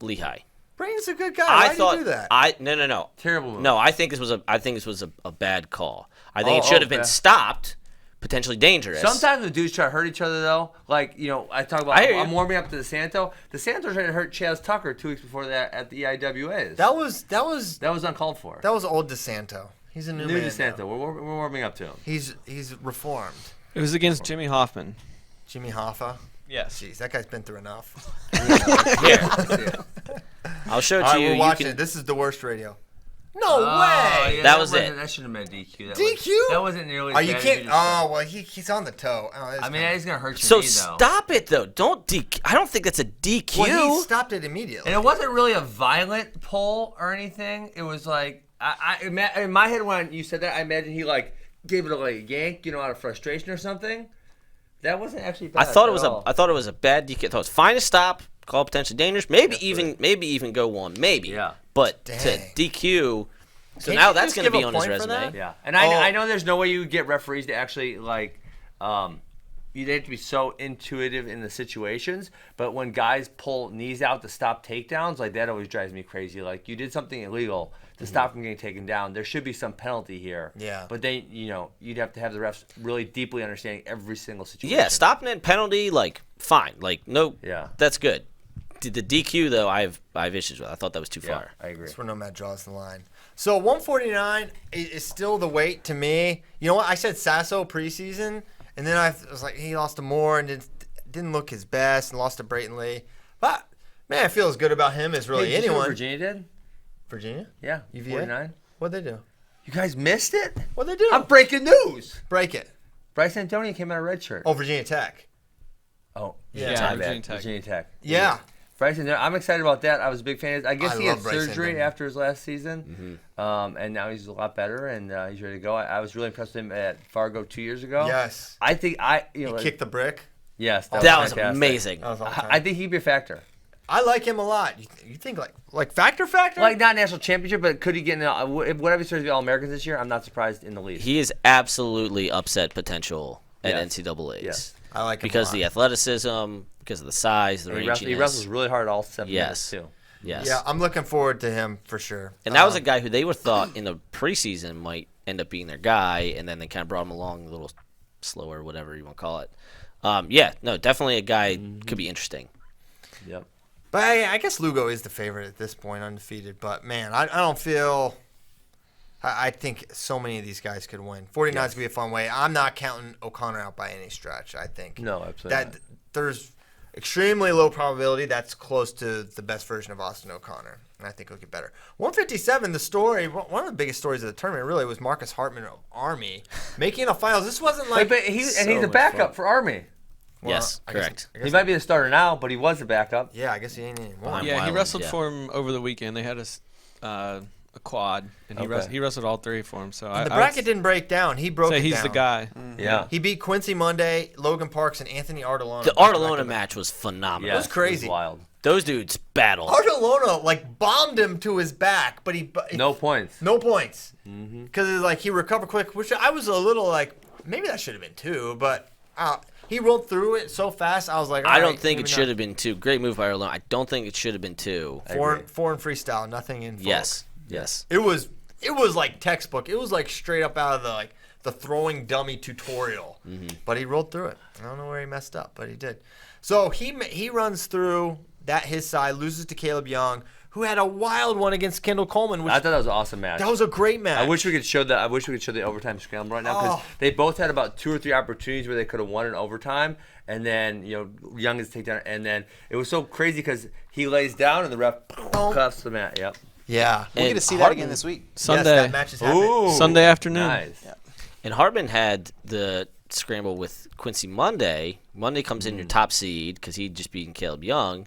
Lehigh. Brayton's a good guy. Why did you do that? No. Terrible move. No, I think this was a bad call. I think it Oh, should have been okay. stopped. Potentially dangerous. Sometimes the dudes try to hurt each other, though. Like, I talk about, I hear you. I'm warming up to the Santo. The Santo tried to hurt Chaz Tucker 2 weeks before that at the EIWAs. That was uncalled for. old DeSanto. He's a new New man DeSanto. now. We're warming up to him. He's reformed. It was against Jimmy Hoffman. Jimmy Hoffa. Yes. Jeez, that guy's been through enough. I'll show it All to right, you. we're You watching can- it. This is the worst radio. No way. Yeah, That was wasn't- it. That shouldn't have been a DQ. DQ? That wasn't nearly. Are as you bad as kidding? just said. Oh, well, he's on the toe. Oh, I mean, that is gonna hurt your So knee, though. stop it though. Don't DQ. I don't think that's a DQ. Well, he stopped it immediately. And it wasn't really a violent pull or anything. It was like in my head when you said that, I imagine he like gave it a like yank, out of frustration or something. That wasn't actually bad. I thought it at was all. I thought it was a bad DQ. I thought it was fine to stop. Call potentially dangerous. Maybe even go one. Maybe. Yeah. But Dang. to DQ. So Can't now you that's just going to give be a on his point for resume. that? Yeah, and Oh. I know there's no way you get referees to actually like, you'd have to be so intuitive in the situations. But when guys pull knees out to stop takedowns, like that always drives me crazy. Like you did something illegal to stop from getting taken down. There should be some penalty here. Yeah. But then you'd have to have the refs really deeply understanding every single situation. Yeah, stopping it penalty, like fine, like no, Yeah. that's good. The DQ though, I have issues with. I thought that was too Yeah, far. I agree. That's where Nomad draws the line. So 149 is still the weight to me. You know what? I said Sasso preseason, and then I was like, he lost to Moore and didn't look his best and lost to Brayton Lee. But, man, I feel as good about him as really Hey, did you see what anyone. Virginia did? Virginia? Yeah. UVA? 49. What'd they do? You guys missed it? What'd they do? I'm breaking news. Break it. Bryce Antonio came out of red shirt. Oh, Virginia Tech. Oh, Yeah, my Virginia bad. Tech. Virginia Tech. Yeah. Bryson, I'm excited about that. I was a big fan of. I guess I he had love Bryson surgery Antonio. after his last season, and now he's a lot better and he's ready to go. I was really impressed with him at Fargo 2 years ago. Yes. I think He kicked the brick. Yes, That was fantastic. amazing. That was all time. I think he'd be a factor. I like him a lot. You think like factor? Like not national championship, but could he get in? Whatever he starts to be All Americans this year, I'm not surprised in the least. He is absolutely upset potential at Yes. NCAAs. Yes. I like him because a of the lot. athleticism, because of the size, the And ranginess. he wrestles really hard all 7 Yes. years too. Yes. Yeah, I'm looking forward to him for sure. And that was a guy who they were thought in the preseason might end up being their guy, and then they kind of brought him along a little slower, whatever you want to call it. Definitely a guy could be interesting. Yep. But I guess Lugo is the favorite at this point, undefeated. But, man, I don't feel – I think so many of these guys could win. 49's going to be a fun way. I'm not counting O'Connor out by any stretch, I think. No, absolutely That not. there's extremely low probability that's close to the best version of Austin O'Connor. And I think it'll get better. 157, the story, one of the biggest stories of the tournament really was Marcus Hartman of Army making the finals. This wasn't like... But he's a backup for Army. Yes, correct. He might be the starter now, but he was a backup. Yeah, I guess he ain't anymore. I'm Yeah, he Wyland, wrestled yeah. for him over the weekend. They had a quad, and he wrestled all three for him. So The bracket didn't break down. He broke it he's down. the guy. Yeah. He beat Quincy Monday, Logan Parks, and Anthony Artelona. The Artelona match was phenomenal. Yeah, was crazy. It was wild. Those dudes battled. Artelona bombed him to his back, but he No points. no points because he recovered quick. Which I was a little like maybe that should have been 2, but he rolled through it so fast. I was like, I don't think it should have been 2. Great move by Artelona. I don't think it should have been 2. Four in freestyle, nothing in folk. Yes. It was like textbook. It was like straight up out of the throwing dummy tutorial. But he rolled through it. I don't know where he messed up, but he did. So he runs through that his side, loses to Caleb Young, who had a wild one against Kendall Coleman. Which I thought that was an awesome match. that was a great match. I wish we could show the overtime scramble right now because they both had about 2 or 3 opportunities where they could have won in overtime, and then Young is takedown, and then it was so crazy because he lays down and the ref cuffs the mat. Yep. Yeah. We'll get And to see that Hartman- again this week. Yes, Sunday, that match is happening. Ooh, Sunday afternoon. Nice. Yeah. And Hartman had the scramble with Quincy Monday. Monday comes in your top seed because he'd just beaten Caleb Young.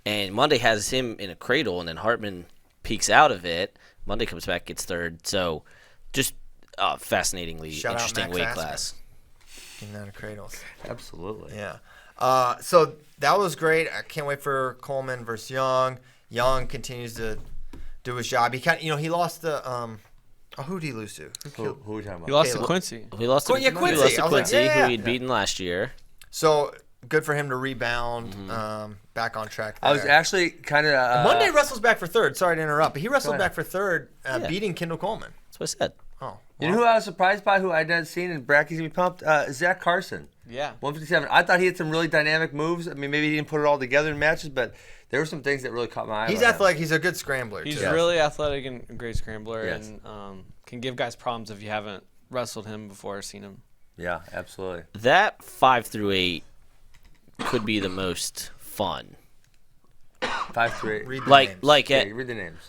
And Monday has him in a cradle, and then Hartman peeks out of it. Monday comes back, gets third. So just fascinatingly Shout out interesting Max weight Askren. class. Getting out of cradles. Absolutely. Yeah. So that was great. I can't wait for Coleman versus Young. Young continues to do his job. He he lost the who did he lose to? Who are we talking about? He lost Okay, to Quincy. He lost to, Quincy. he lost to I was like, Quincy, yeah. who he'd beaten last year. So good for him to rebound, back on track. There. I was actually kind of Monday wrestles back for third. Sorry to interrupt, but he wrestled ahead. back for third, beating Kendall Coleman. That's what I said. Oh, You know who I was surprised by, who I hadn't seen, and Bracky's gonna be pumped? Zach Carson. Yeah. 157. I thought he had some really dynamic moves. I mean, maybe he didn't put it all together in matches, but there were some things that really caught my eye. He's about him. athletic. He's a good scrambler. He's too. really athletic and a great scrambler, Yes. and can give guys problems if you haven't wrestled him before or seen him. Yeah, absolutely. That 5 through 8 could be the most fun. 5 through 8. Read the Like names. like Yeah, at you read the names.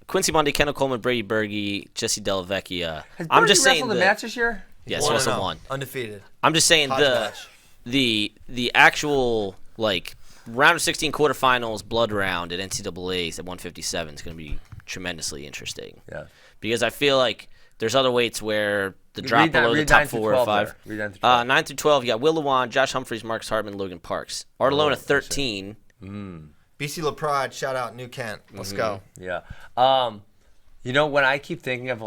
Quincy Monday, Kendall Coleman, Brady Berge, Jesse Delavecchia. Has I'm Berge just saying wrestled the that- match this year? Yes, 1-0, wrestled 1. undefeated. I'm just saying Hodge match. the actual round of 16 quarterfinals blood round at NCAA's at 157 is going to be tremendously interesting. Yeah. Because I feel like there's other weights where the drop below the read top 9 through 4 or 12 5. there. Read 9 through 12. 9 through 12, you got Will Lewan, Josh Humphreys, Marcus Hartman, Logan Parks. Artelona 13. BC La Pride, shout out New Kent. Let's go. Yeah. When I keep thinking of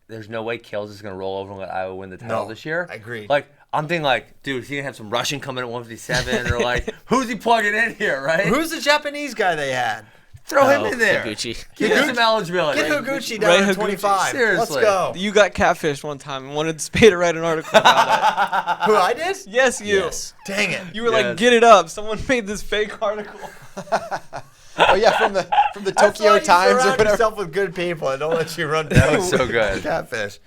there's no way Kills is gonna roll over and let Iowa win the title No, this year. I agree. I'm thinking dude, is he gonna have some rushing coming at 157 or who's he plugging in here, right? Who's the Japanese guy they had? Throw him in there. Higuchi. Give him some eligibility. Get Higuchi Ray down to Higuchi. 25. Let's Seriously. go. You got catfished one time and wanted Spade to write an article about Who, I did? it. Yes, you. Yes. Dang it. You were Yes. like, get it up. Someone made this fake article. Oh yeah, from the That's Tokyo why you Times or surround whatever. yourself with good people and don't let you run down. was so good. Catfish.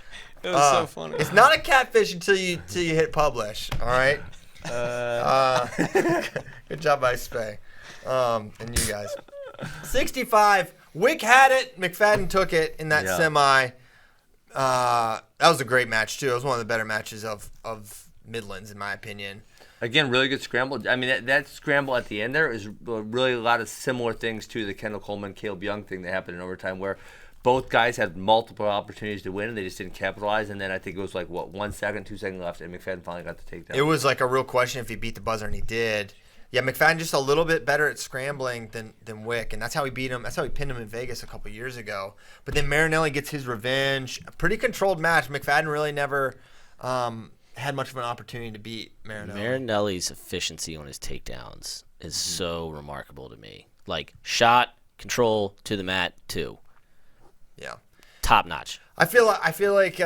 It was so funny. It's not a catfish until you hit publish. All right. Good job by Spay, and you guys. 65. Wick had it. McFadden took it in that Yeah. semi. That was a great match too. It was one of the better matches of Midlands, in my opinion. Again, really good scramble. I mean, that scramble at the end there is really a lot of similar things to the Kendall Coleman, Caleb Young thing that happened in overtime, where both guys had multiple opportunities to win and they just didn't capitalize. And then I think it was 1 second, 2 seconds left, and McFadden finally got the takedown. It was like a real question if he beat the buzzer, and he did. Yeah, McFadden just a little bit better at scrambling than Wick, and that's how he beat him. That's how he pinned him in Vegas a couple years ago. But then Marinelli gets his revenge. A pretty controlled match. McFadden really never had much of an opportunity to beat Marinelli. Marinelli's efficiency on his takedowns is so remarkable to me. Shot, control, to the mat, 2. Yeah. Top notch. I feel like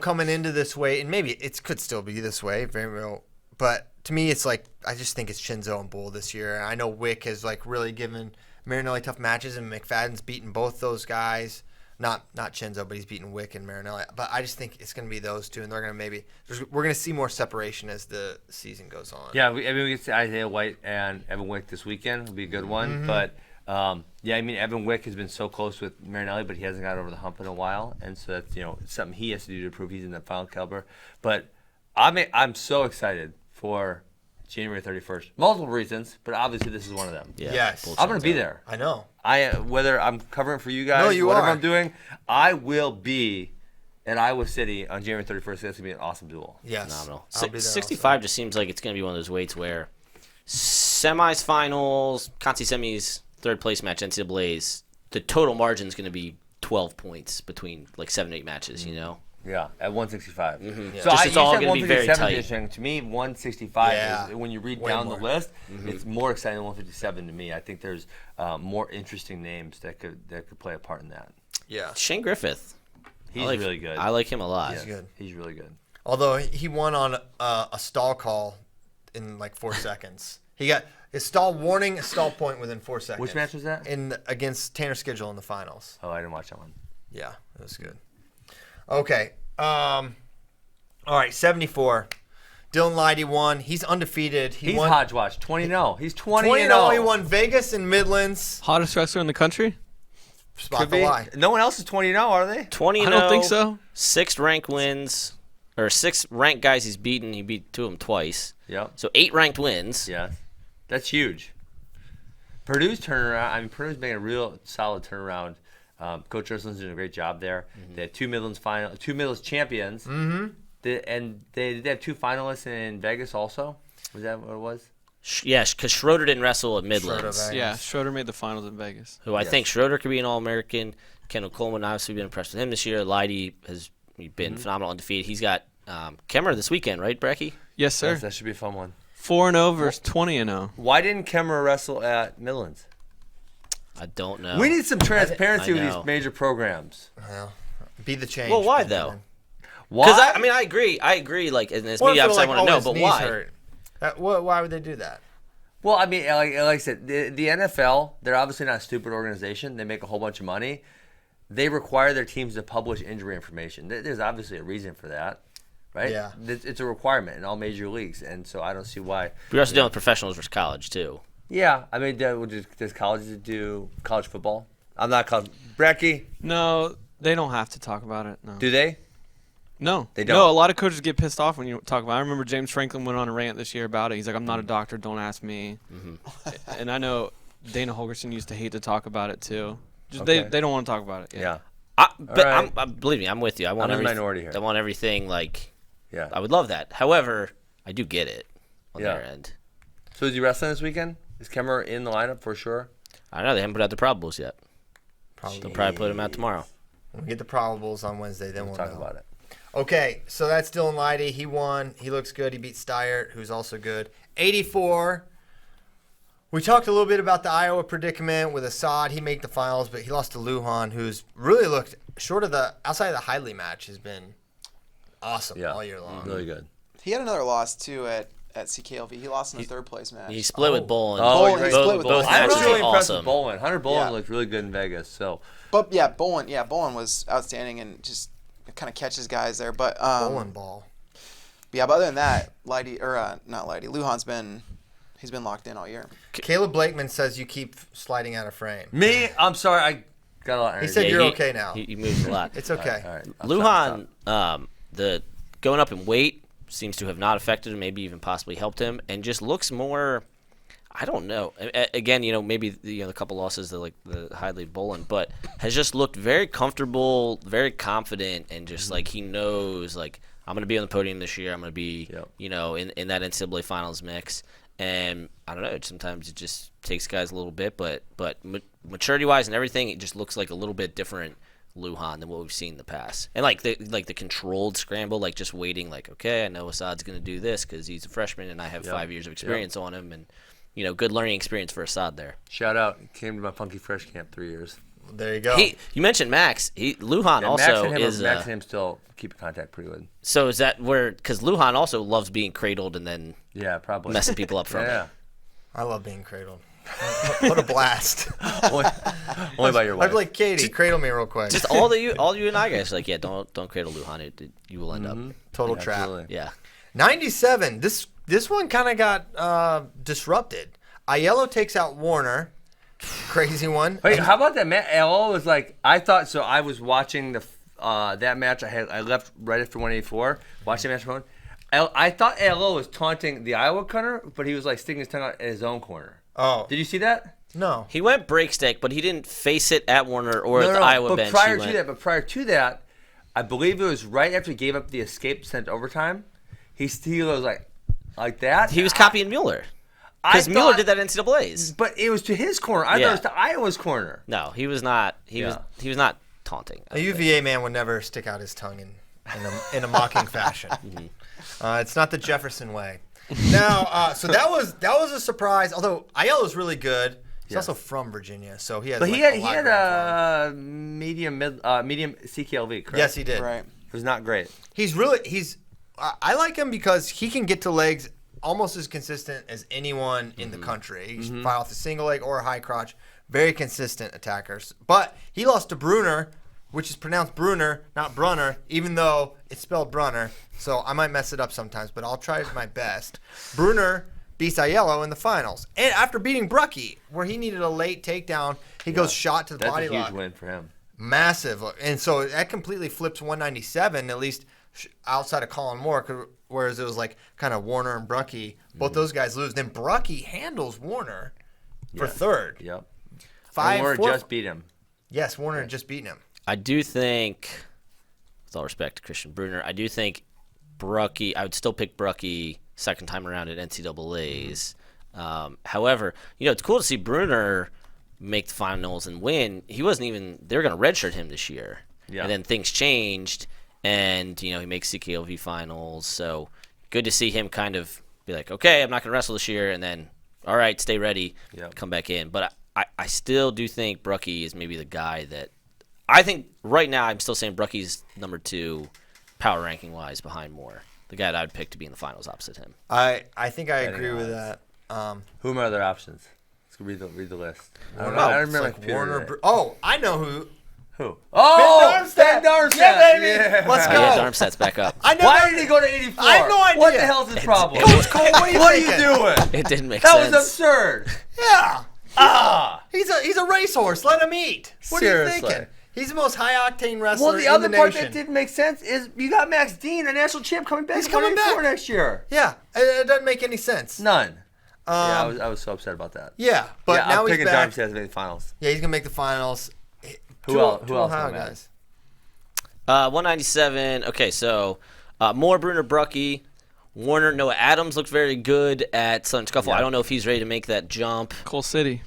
coming into this weight, and maybe it could still be this way, very well. But to me, it's I just think it's Chinzo and Bull this year. I know Wick has really given Marinelli tough matches, and McFadden's beaten both those guys. Not Chenzo, but he's beaten Wick and Marinelli. But I just think it's going to be those two, and they're going to we're going to see more separation as the season goes on. Yeah, we get to see Isaiah White and Evan Wick this weekend. It'll be a good one. But, Evan Wick has been so close with Marinelli, but he hasn't got over the hump in a while. And so that's, something he has to do to prove he's in the final caliber. But I'm so excited for January 31st. Multiple reasons, but obviously this is one of them. Yeah, Yes. bull I'm going to be Chenzo. there. I know. Whether I'm covering for you guys, No, you whatever are. I'm doing, I will be at Iowa City on January 31st. That's going to be an awesome duel. Yes. Phenomenal. I'll be there 65 just seems like it's going to be one of those weights where semis, finals, Conti semis, third place match, NCAAs, the total margin is going to be 12 points between like 7 8 matches, Yeah, at 165. Yeah. So Just I it's all said gonna be very 157 tight. edition. To me, 165 Yeah. is, when you read Way down more. the list, it's more exciting than 157 to me. I think there's more interesting names that could play a part in that. Yeah. Shane Griffith. He's really good. I like him a lot. He's good. He's really good. Although he won on a stall call in like 4 seconds. He got his stall warning, a stall point within 4 seconds. Which match was that? Against Tanner Schedule in the finals. Oh, I didn't watch that one. Yeah, it was good. Okay. All right, 74. Dylan Leidy won. He's undefeated. He's won Hodge Watch, 20-0. He's 20-0. 20-0. He won Vegas and Midlands. Hottest wrestler in the country? Spot Could the be. lie. No one else is 20-0, are they? 20 I don't think so. 6 ranked wins, or 6 ranked guys he's beaten. He beat 2 of them twice. Yep. So 8 ranked wins. Yeah. That's huge. Purdue's turnaround, Purdue's making a real solid turnaround. Coach Urslin's doing a great job there. They had 2 Midlands champions. Mm-hmm. And they have 2 finalists in Vegas also. Was that what it was? Yes, because Schroeder didn't wrestle at Midlands. Schroeder, Yeah, Schroeder made the finals in Vegas. Who I think Schroeder could be an All-American. Kendall Coleman, obviously, been impressed with him this year. Leidy has been phenomenal undefeated. He's got Kemmer this weekend, right, Brecky? Yes, sir. Yes, that should be a fun one. 4-0 versus 20-0 Why didn't Kemmer wrestle at Midlands? I don't know. We need some transparency I with know. these major programs. Well, be the change. Well, why though? Why? Because I agree. Like, and as media obviously, I want to know, but why? Why would they do that? Well, like I said, the NFL, they're obviously not a stupid organization. They make a whole bunch of money. They require their teams to publish injury information. There's obviously a reason for that, right? Yeah. It's a requirement in all major leagues, and so I don't see why. We're also dealing with professionals versus college too. Yeah, does colleges do college football? I'm not college. Brecky, No, they don't have to talk about it. No. do they? No. They don't. No, a lot of coaches get pissed off when you talk about it. I remember James Franklin went on a rant this year about it. He's like, I'm not a doctor. Don't ask me. And I know Dana Holgerson used to hate to talk about it too. Just Okay. they don't want to talk about it. Yeah. But right. believe me, I'm with you. I want I'm in the everything. minority here. I want everything like. Yeah. I would love that. However, I do get it on Yeah. their end. So is he wrestling this weekend? Is Kemmer in the lineup for sure? I don't know. They haven't put out the probables yet. They'll probably put them out tomorrow. When we get the probables on Wednesday, then we'll Talk know. about it. Okay, so that's Dylan Leidy. He won. He looks good. He beat Steyert, who's also good. 84. We talked a little bit about the Iowa predicament with Assad. He made the finals, but he lost to Lujan, who's really looked outside of the Heidley match, has been awesome all year long. Really good. He had another loss too at CKLV. He lost in the third place match. He split with Bolin. Oh, he split with both Bolin. I'm matches really were impressed awesome. with Bolin. Hunter Bolin Yeah. looked really good in Vegas. So But yeah, Bolin was outstanding and just kind of catches guys there. But Bowling ball. yeah, but other than that, Lujan's been locked in all year. Caleb Blakeman says you keep sliding out of frame. me, I'm sorry, I got a lot of He energy. said Yeah, you're he- okay now. He moves a lot. It's okay. All right. Lujan, the going up in weight seems to have not affected him, maybe even possibly helped him, and just looks more. I don't know. Again, maybe the couple losses, like the Heidley Bolin, but has just looked very comfortable, very confident, and just like he knows, like I'm going to be on the podium this year. I'm going to be, in that NCAA finals mix. And I don't know. Sometimes it just takes guys a little bit, but maturity-wise and everything, it just looks like a little bit different Lujan than what we've seen in the past. And like the controlled scramble, like just waiting, like okay, I know Assad's going to do this because he's a freshman and I have 5 years of experience on him, and good learning experience for Assad there. Shout out, came to my Funky Fresh camp 3 years. There you go. You mentioned Max. Lujan Yeah, also Max is. and him still keep in contact pretty good. So is that where? Because Lujan also loves being cradled and then Yeah, probably messing people up from Yeah. it. I love being cradled. What a blast. Only by your wife. I'd be like, Katie, cradle me real quick. Just all you and I guys like, yeah, don't cradle Luhan. You will end up. Total trap. Absolutely. Yeah. 97. This one kind of got disrupted. Aiello takes out Warner. Crazy one. Wait, how about that match? Aiello was like, I thought so. I was watching that match. I left right after 184. Watching the match phone. I thought Aiello was taunting the Iowa corner, but he was like sticking his tongue out in his own corner. Oh. Did you see that? No. He went breakstick, but he didn't face it at Warner or at the Iowa but bench. Prior to that, I believe it was right after he gave up the escape sent overtime. He was like that. He was copying Mueller. Because Mueller did that in NCAA's. But it was to his corner. I thought it was to Iowa's corner. No, he was not. He was not taunting. A UVA man would never stick out his tongue in a mocking fashion. It's not the Jefferson way. Now, so that was a surprise. Although Aiello's really good. He's also from Virginia, so he has. But like, he had a medium CKLV. Correct? Yes, he did. Right. It was not great. I like him because he can get to legs almost as consistent as anyone in the country. He can fire off the single leg or a high crotch. Very consistent attackers. But he lost to Bruner, which is pronounced Bruner, not Brunner, even though it's spelled Brunner. So I might mess it up sometimes, but I'll try my best. Bruner beats Aiello in the finals. And after beating Brucky, where he needed a late takedown, he goes shot to the body lock. That's a huge win for him. Massive. And so that completely flips 197, at least outside of Colin Moore, whereas it was like kind of Warner and Brucky. Both those guys lose. Then Brucky handles Warner for third. Yep. Warner just beat him. Yes, Warner had just beaten him. I do think, with all respect to Christian Bruner, I do think Brucky, I would still pick Brucky second time around at NCAAs. However, it's cool to see Bruner make the finals and win. He wasn't even, they were going to redshirt him this year. Yeah. And then things changed, and, he makes CKLV finals. So good to see him kind of be like, okay, I'm not going to wrestle this year, and then, all right, stay ready, come back in. But I still do think Brucky is maybe the guy that, I think right now I'm still saying Brucky's number 2 power ranking wise behind Moore. The guy that I would pick to be in the finals opposite him. I think I agree with that. Who are my other options? Let's read the list. I don't Warner, remember like Warner. I know who. Who? Oh, Ben Darmstadt. Yeah, baby. Yeah. Let's go. Yeah, Darmstadt's back up. Why did he go to 84? I have no idea. What the hell's his problem? Coach Cole, what are you thinking? doing? It didn't make That sense. was absurd. Yeah. He's a racehorse. Let him eat. What are you Seriously. thinking? He's the most high octane wrestler Well, the other in the part nation. that didn't make sense is you got Max Dean, a national champ, coming back. He's coming back next year. Yeah, it doesn't make any sense. None. I was so upset about that. Yeah, but now I'm he's picking back. Darmstadt to make the finals. Yeah, he's gonna make the finals. Who else? Two Ohio guys. 197. Okay, so Moore, Bruner, Brucky, Warner, Noah Adams looked very good at Southern Scuffle. Yeah. I don't know if he's ready to make that jump. Coal City.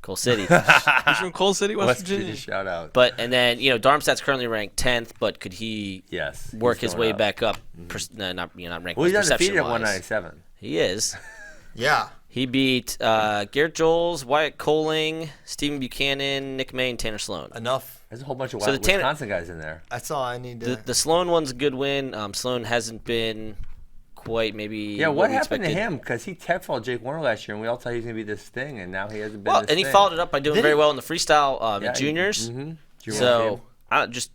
Coal City. He's from Coal City, West Virginia. Shout out. And then Darmstadt's currently ranked 10th, but could he work his way back up? Not ranked. Well, he's undefeated at perception-wise. 197. He is. Yeah. He beat Garrett Joles, Wyatt Coling, Stephen Buchanan, Nick May, and Tanner Sloan. Enough. There's a whole bunch of So the Tanner- Wisconsin guys in there. That's all I need to. The Sloan one's a good win. Sloan hasn't been quite maybe. Yeah, what we happened to expected. him? Because he tech fought Jake Warner last year, and we all thought he was going to be this thing, and now he hasn't been Well, this and he thing. followed it up by doing Did very he? well in the freestyle Yeah, juniors. Junior So team. I just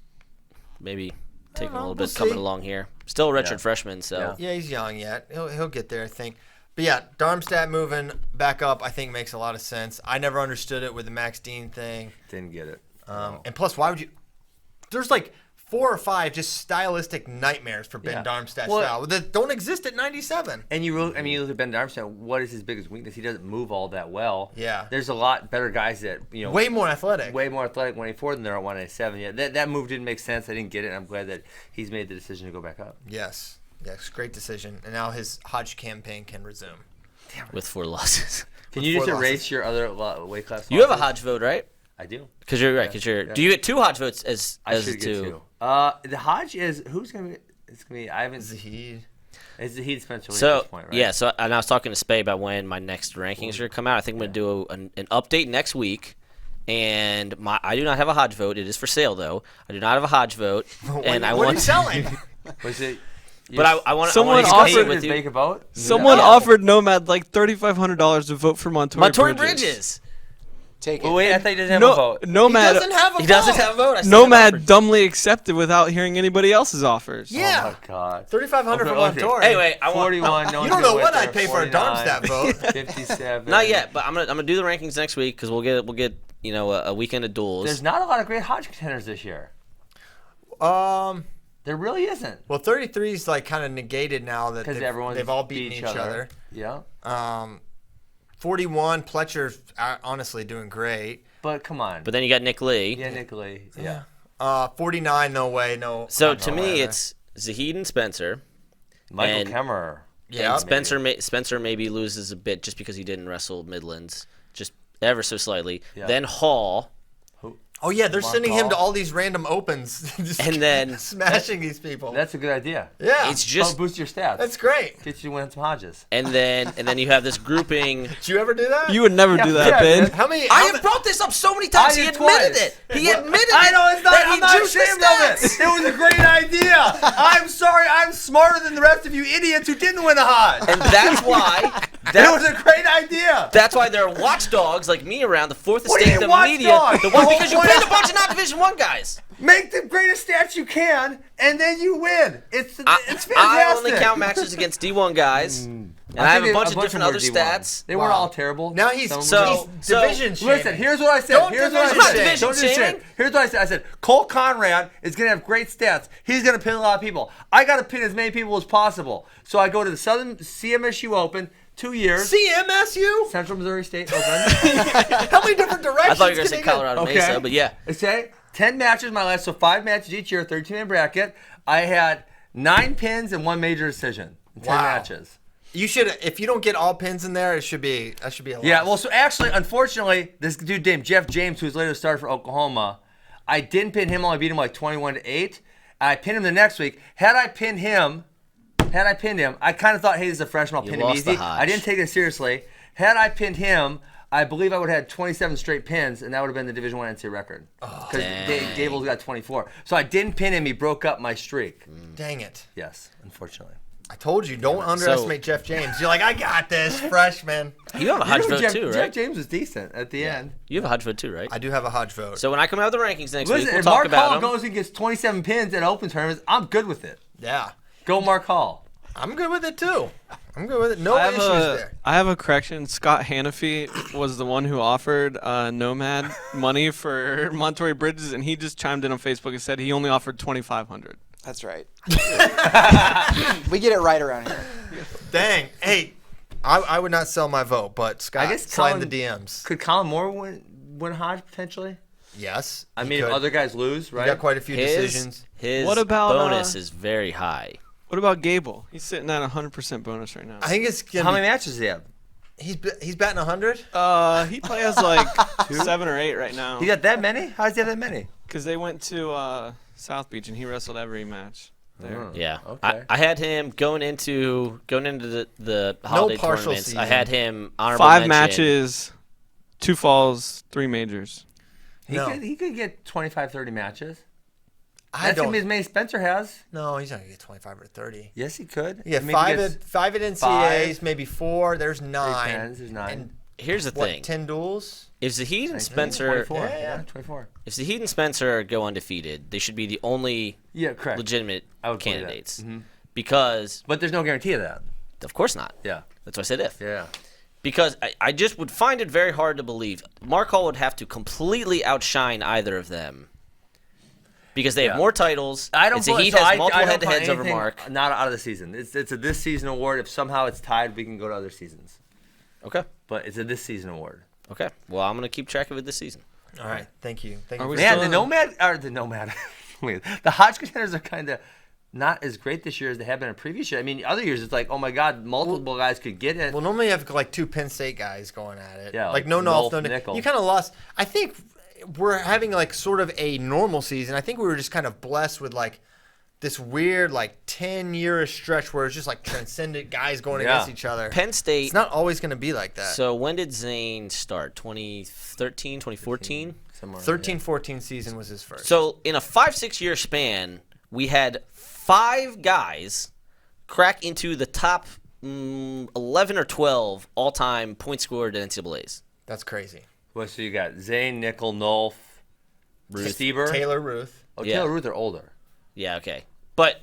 maybe taking a little bit we'll coming see. along here. Still a redshirt Yeah. freshman, so Yeah, he's young yet. He'll get there, I think. But yeah, Darmstadt moving back up, I think makes a lot of sense. I never understood it with the Max Dean thing. Didn't get it. And plus, why would you? There's like 4 or 5 just stylistic nightmares for Ben Yeah. Darmstadt Well- style that don't exist at 97. And you look at Ben Darmstadt, what is his biggest weakness? He doesn't move all that well. Yeah. There's a lot better guys that, Way more athletic. way more athletic 184 than there are at 187. Yeah, that move didn't make sense. I didn't get it. And I'm glad that he's made the decision to go back up. Yes, great decision. And now his Hodge campaign can resume. with 4 losses. Can you just 4 erase losses. your other weight class? You have a losses? Hodge vote, right? I do. Because you're right. Because you're. Yeah. Do you get 2 Hodge votes as I as should the get 2? 2. The Hodge is who's gonna be? It's gonna be. I haven't. Zahid. It's the Heat Spencer Lee at So this point, right? yeah, so and I was talking to Spay about when my next rankings are gonna come out. I think I'm gonna do an update next week, and I do not have a Hodge vote. It is for sale though. I do not have a Hodge vote, and I what are want you selling? Was it? But I want Someone to offered- discuss it with you. Make a vote. Someone offered Nomad like $3,500 to vote for Montoya Bridges. Take it. Well, wait, I thought he didn't have a No, vote. Nomad. He doesn't have a He doesn't vote. have a vote. I said Nomad offered. dumbly accepted without hearing anybody else's offers. Yeah. Oh my God. 3,500 for Okay, okay. Montoya. Anyway, I want. 41. No you one's don't know gonna what win I'd there. pay for a darm 49, stat vote. 57. Not yet, but I'm gonna do the rankings next week because we'll get a weekend of duels. There's not a lot of great Hodge contenders this year. There really isn't. Well, 33 is like kind of negated now that Because everyone's they've all beaten each other. Yeah. 41, Pletcher's honestly doing great. But come on. But then you got Nick Lee. yeah, Nick Lee. Yeah. 49, no way, no. So no to way me, there. it's Zahid and Spencer. Michael And- Kemmerer. Yeah. And Spencer maybe loses a bit just because he didn't wrestle Midlands, just ever so slightly. Yeah. Then Hall, Oh yeah, they're Mark sending him to Hall. all these random opens, just and then smashing these people. That's a good idea. yeah, it's just boost your stats. that's great. Get you to win some Hodges. and then you have this grouping. Did you ever do that? You would never do that, yeah, Ben. man. How many? I how have ma- brought this up so many times. I He did admitted twice. it. He admitted I it. know it's not. that I'm he not juiced the ashamed of it. stats. It was a great idea. I'm sorry. I'm smarter than the rest of you idiots who didn't win a Hodge. And that's why. It was a great idea. That's why there are watchdogs like me around the fourth What do you estate mean of the media. watchdog? The The one whole because you point pinned is- a bunch of not Division One guys. Make the greatest stats you can, and then you win. It's fantastic. I only count matches against D1 guys, and I have a bunch of different other stats. They weren't Wow. all terrible. Now he's Some of so- them he's so- division shaming. Listen, here's what I said. Don't Here's what I division said. shame. Division Don't division shaming? shame. Here's what I said. I said Cole Conrad is going to have great stats. He's going to pin a lot of people. I got to pin as many people as possible. So I go to the Southern CMSU Open, 2 years. CMSU? Central Missouri State Open. How many different directions? I thought you were gonna can say he go? Colorado Okay. Mesa, but yeah. Okay, 10 matches my last, so 5 matches each year, 13-man bracket. I had 9 pins and 1 major decision in 10 Wow. matches. You should. If you don't get all pins in there, that should be a loss. Yeah, well, so actually, unfortunately, this dude named Jeff James, who's later started for Oklahoma, I didn't pin him. I beat him like 21-8. I pinned him the next week. Had I pinned him, I kind of thought, hey, this is a freshman. I'll You pin him lost the easy. Hodge. I didn't take it seriously. Had I pinned him, I believe I would have had 27 straight pins, and that would have been the Division I NCAA record. Because dang. Gable's got 24. So I didn't pin him. He broke up my streak. Dang it! Yes, unfortunately. I told you, don't underestimate Jeff James. You're like, I got this, freshman. You have a Hodge vote Jeff, too, Jeff right? James was decent at the end. You have a Hodge vote too, right? I do have a Hodge vote. So when I come out with the rankings next week, Listen, we'll if talk Mark about Hall them. goes and gets 27 pins at open tournaments, I'm good with it. Yeah, Go Mark Hall. I'm good with it too. I'm good with it. No I issues have there. I have a correction. Scott Hannafy was the one who offered Nomad money for Montoya Bridges, and he just chimed in on Facebook and said he only offered $2,500. That's right. We get it right around here. Dang. Hey, I would not sell my vote, but Scott, I guess slide in Colin- the DMs. Could Colin Moore win Hodge potentially? Yes. I he mean, if could. other guys lose, He right? got quite a few His, decisions. his What about, bonus is very high. What about Gable? He's sitting at 100% bonus right now. I think it's gonna How be, many matches does he have? he's batting 100. He probably has like 7 or 8 right now. He got that many? How does he have that many? Because they went to South Beach and he wrestled every match there. Yeah, Okay. I had him going into the holiday partial tournaments. season. I had him honorable 5 mention. matches, 2 falls, 3 majors. No. He could get 25, 30 matches. I That's going don't. to be as many as Spencer has. No, he's not gonna get 25 or 30. Yes, he could. Yeah, I mean, five he at gets 5 at NCAAs, maybe 4. There's 9. tens, there's 9. And Here's the what? thing: 10 duels. if Zahid and 19, Spencer, 24. Yeah, yeah. 24. if Zahid and Spencer go undefeated, they should be the only Yeah, correct. legitimate I would believe that. candidates. Mhm. Because, But there's no guarantee of that. of course not. Yeah. That's why I said if. Yeah. Because I just would find it very hard to believe Mark Hall would have to completely outshine either of them. Because they have Yeah. more titles. I don't and believe Zahid has multiple I don't head-to-heads count over anything Mark. Not out of the season. It's a this season award. If somehow it's tied, we can go to other seasons. Okay. But it's a this season award. Okay. Well, I'm going to keep track of it this season. All right. Thank you. Thank Are you. we for- Man, still the Nomad. The Hodge contenders are kind of not as great this year as they have been in previous years. I mean, other years it's like, oh my God, multiple guys could get it. Well, normally you have like 2 Penn State guys going at it. Yeah, like like no Nolf, no Nickel. You kind of lost. I think we're having like sort of a normal season. I think we were just kind of blessed with like this weird like 10-year stretch where it's just like transcendent guys going Yeah. against each other. Penn State. It's not always going to be like that. So when did Zane start? 2013, 2014? Somewhere, 13-14 season was his first. So in a 5-6 year span, we had 5 guys crack into the top 11 or 12 all-time points scored in NCAAs. That's crazy. Well, so you got Zane, Nickel, Nolf, Stieber. Taylor Ruth. Oh, Yeah. Taylor Ruth are older. Yeah, okay. But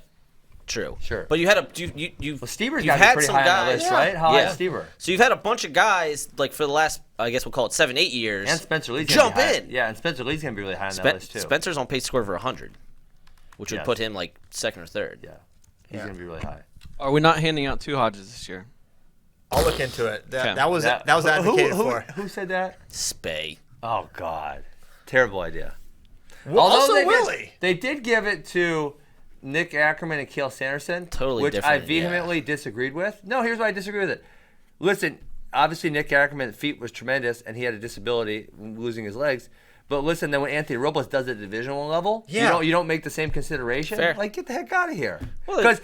true. Sure. But you had Stieber's you've got to be had pretty some high on guys, that list, right? How high is Stieber? So you've had a bunch of guys like for the last, I guess we'll call it 7-8 years. And Spencer Lee's jump gonna be in. high. Yeah, and Spencer Lee's going to be really high on that list, too. Spencer's on pace to score over 100, which would Yeah. put him like second or third. Yeah. He's going to be really high. Are we not handing out 2 Hodges this year? I'll look into it. Okay. That was advocated for. Who said that? Spay. Oh, God. Terrible idea. Well, Although also Willie. they did give it to Nick Ackerman and Cale Sanderson, Totally which different, I vehemently disagreed with. No, here's why I disagree with it. Listen, obviously Nick Ackerman's feet was tremendous, and he had a disability, losing his legs. But listen, then when Anthony Robles does it at the divisional level, you don't make the same consideration. Fair. Like, get the heck out of here. Well, Because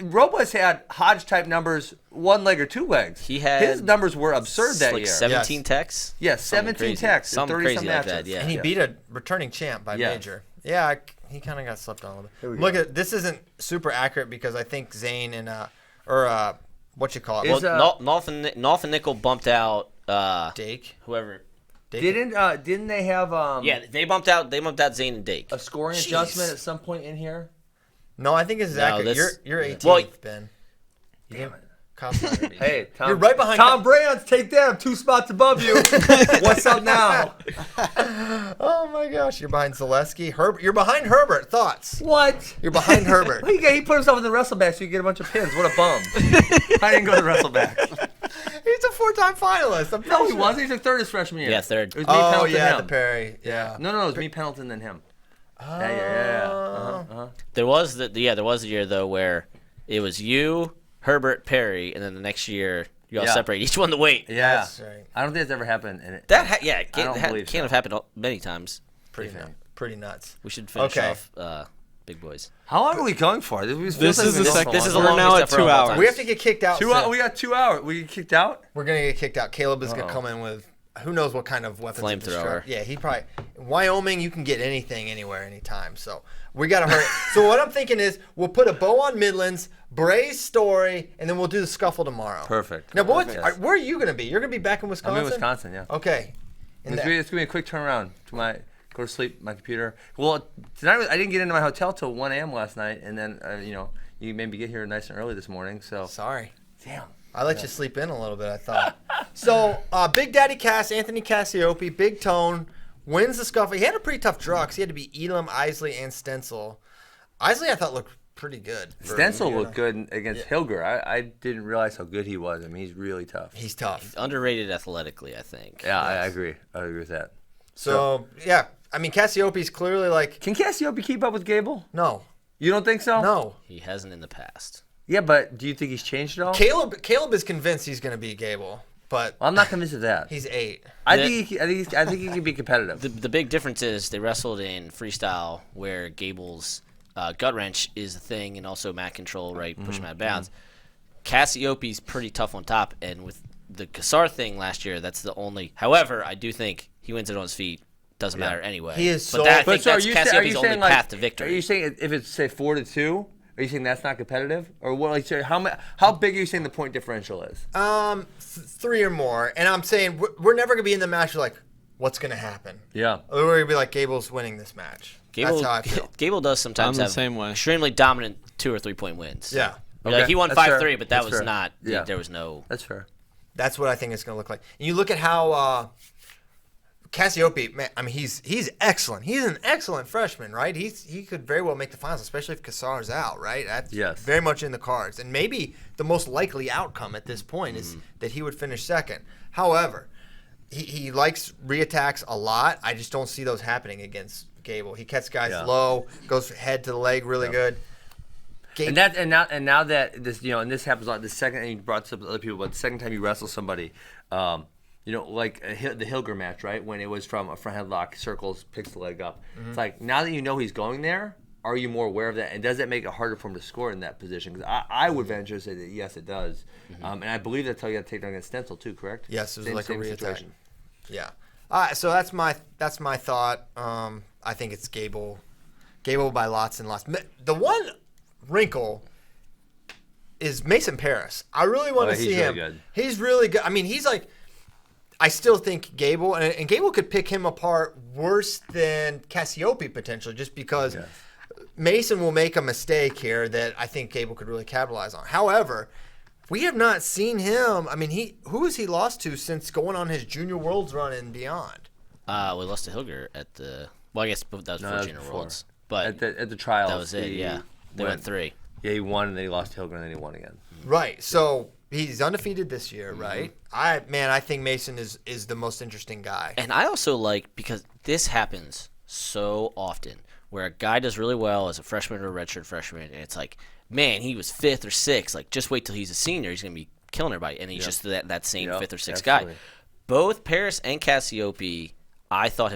Robles had Hodge type numbers, 1 leg or 2 legs. He had his numbers were absurd that like year. 17 techs. Yeah, Something 17 crazy. techs, Something 30 crazy some like matches. that. Yeah. And he beat a returning champ by Yeah. major. Yeah, he kind of got slept on a little bit. we Look at this isn't super accurate because I think Zane and what you call it? Is, Well, Nolf and Nickel bumped out Dake. whoever. Dake. Didn't they have Yeah, they bumped out Zane and Dake. a scoring Jeez. adjustment at some point in here? No, I think this is No, accurate. this- You're 18th, Well, Ben. Damn it. Kyle Snyder beat you. Hey, Tom. You're right behind Tom Brands. Take that. I'm 2 spots above you. What's up now? Oh my gosh, you're behind Zaleski. You're behind Herbert. Thoughts? What? You're behind Herbert. He put himself in the wrestleback so you get a bunch of pins. What a bum. I didn't go to the wrestleback. He's a 4-time finalist. I'm No, pretty he sure. wasn't. He took third his freshman year. Yeah, third. It was me, Oh Pendleton, yeah, him. the Perry. Yeah. No, it was me, Pendleton, then him. Yeah. There was the year though where it was you, Herbert, Perry, and then the next year you all Yeah. separate. Each won the weight. Yeah. That's right. I don't think it's ever happened. And That don't believe can't so. have happened many times. Pretty nuts. We should finish Okay. off Big Boys. How long are we going for? This This is the second. This is the We're longest now at ever 2 of all hours. time. We have to get kicked out. soon. We got 2 hours. We get kicked out? We're gonna get kicked out. Caleb is gonna Uh-oh. come in with who knows what kind of weapons. of Flamethrower. destruction. Yeah, he probably. In Wyoming, you can get anything, anywhere, anytime. So we gotta hurry. So what I'm thinking is we'll put a bow on Midlands, Bray's story, and then we'll do the scuffle tomorrow. Perfect. Now, but Perfect. where are you gonna be? You're gonna be back in I'm Wisconsin. in Wisconsin, yeah. Okay. And It's going to be a quick turnaround to go to sleep, my computer. Well, tonight I didn't get into my hotel till 1 a.m. last night, and then, you made me get here nice and early this morning, so. sorry. Damn. I let you sleep in a little bit, I thought. So, Big Daddy Cass, Anthony Cassiope, Big Tone, wins the scuffle. He had a pretty tough draw because he had to beat Elam, Isley, and Stencil. Isley, I thought, looked pretty good. Stencil looked good against Hilger. I didn't realize how good he was. I mean, he's really tough. He's tough. Underrated athletically, I think. Yeah, I agree. I agree with that. So, yeah. I mean, Cassiope's clearly like, Can Cassiope keep up with Gable? no. You don't think so? No. He hasn't in the past. Yeah, but do you think he's changed at all? Caleb is convinced he's going to beat Gable, but I'm not convinced of that. he's 8. I think he can be competitive. The big difference is they wrestled in freestyle where Gable's gut wrench is the thing and also mat control, right? Push him out of bounds. Cassiope's pretty tough on top, and with the Cassar thing last year, that's the only. However, I do think he wins it on his feet. Doesn't matter anyway. He is but so- that, I But think that's Cassiope's only path to Are victory. you saying if it's say 4-2? Are you saying that's not competitive, or what? Like, how big are you saying the point differential is? 3 or more. And I'm saying we're never going to be in the match like, what's going to happen? Yeah. Or we're going to be like, Gable's winning this match. That's how I feel. Gable does sometimes I'm the have same way. extremely dominant 2 or 3 point wins. Yeah. Like he won That's fair. 5-3, but that That's was fair. not. Yeah. There was no. That's fair. That's what I think it's going to look like. And you look at how Cassiope, man, I mean, he's excellent. He's an excellent freshman, right? He could very well make the finals, especially if Cassar's out, right? That's Yes. very much in the cards. And maybe the most likely outcome at this point is that he would finish second. However, he likes reattacks a lot. I just don't see those happening against Gable. He cuts guys Yeah. low, goes head to the leg really good. And now that this and this happens a lot. The second, and you brought this up to other people, but the second time you wrestle somebody, like the Hilger match, right? When it was from a front headlock, circles, picks the leg up. It's like now that you know he's going there, are you more aware of that? And does that make it harder for him to score in that position? Because I would venture to say that yes, it does. And I believe that's how you got to take down against Stencil too, correct? Yes, it was like a reattack. situation. Yeah. So that's my thought. I think it's Gable by lots and lots. The one wrinkle is Mason Paris. I really want to see he's him. really good. He's really good. I mean, he's like, I still think Gable, and Gable could pick him apart worse than Cassiope potentially, just because Mason will make a mistake here that I think Gable could really capitalize on. However, we have not seen him. I mean, who has he lost to since going on his Junior Worlds run and beyond? We lost to Hilger at the. Well, I guess that was for Junior Worlds, but at the trials. that was it. Yeah, they went 3. Yeah, he won, and then he lost to Hilger, and then he won again. Right. So he's undefeated this year, right? I think Mason is the most interesting guy. And I also like, because this happens so often, where a guy does really well as a freshman or a redshirt freshman, and it's like, man, he was 5th or 6th. Like, just wait till he's a senior. He's going to be killing everybody. And he's just that same 5th or 6th guy. Both Paris and Cassiope, I thought,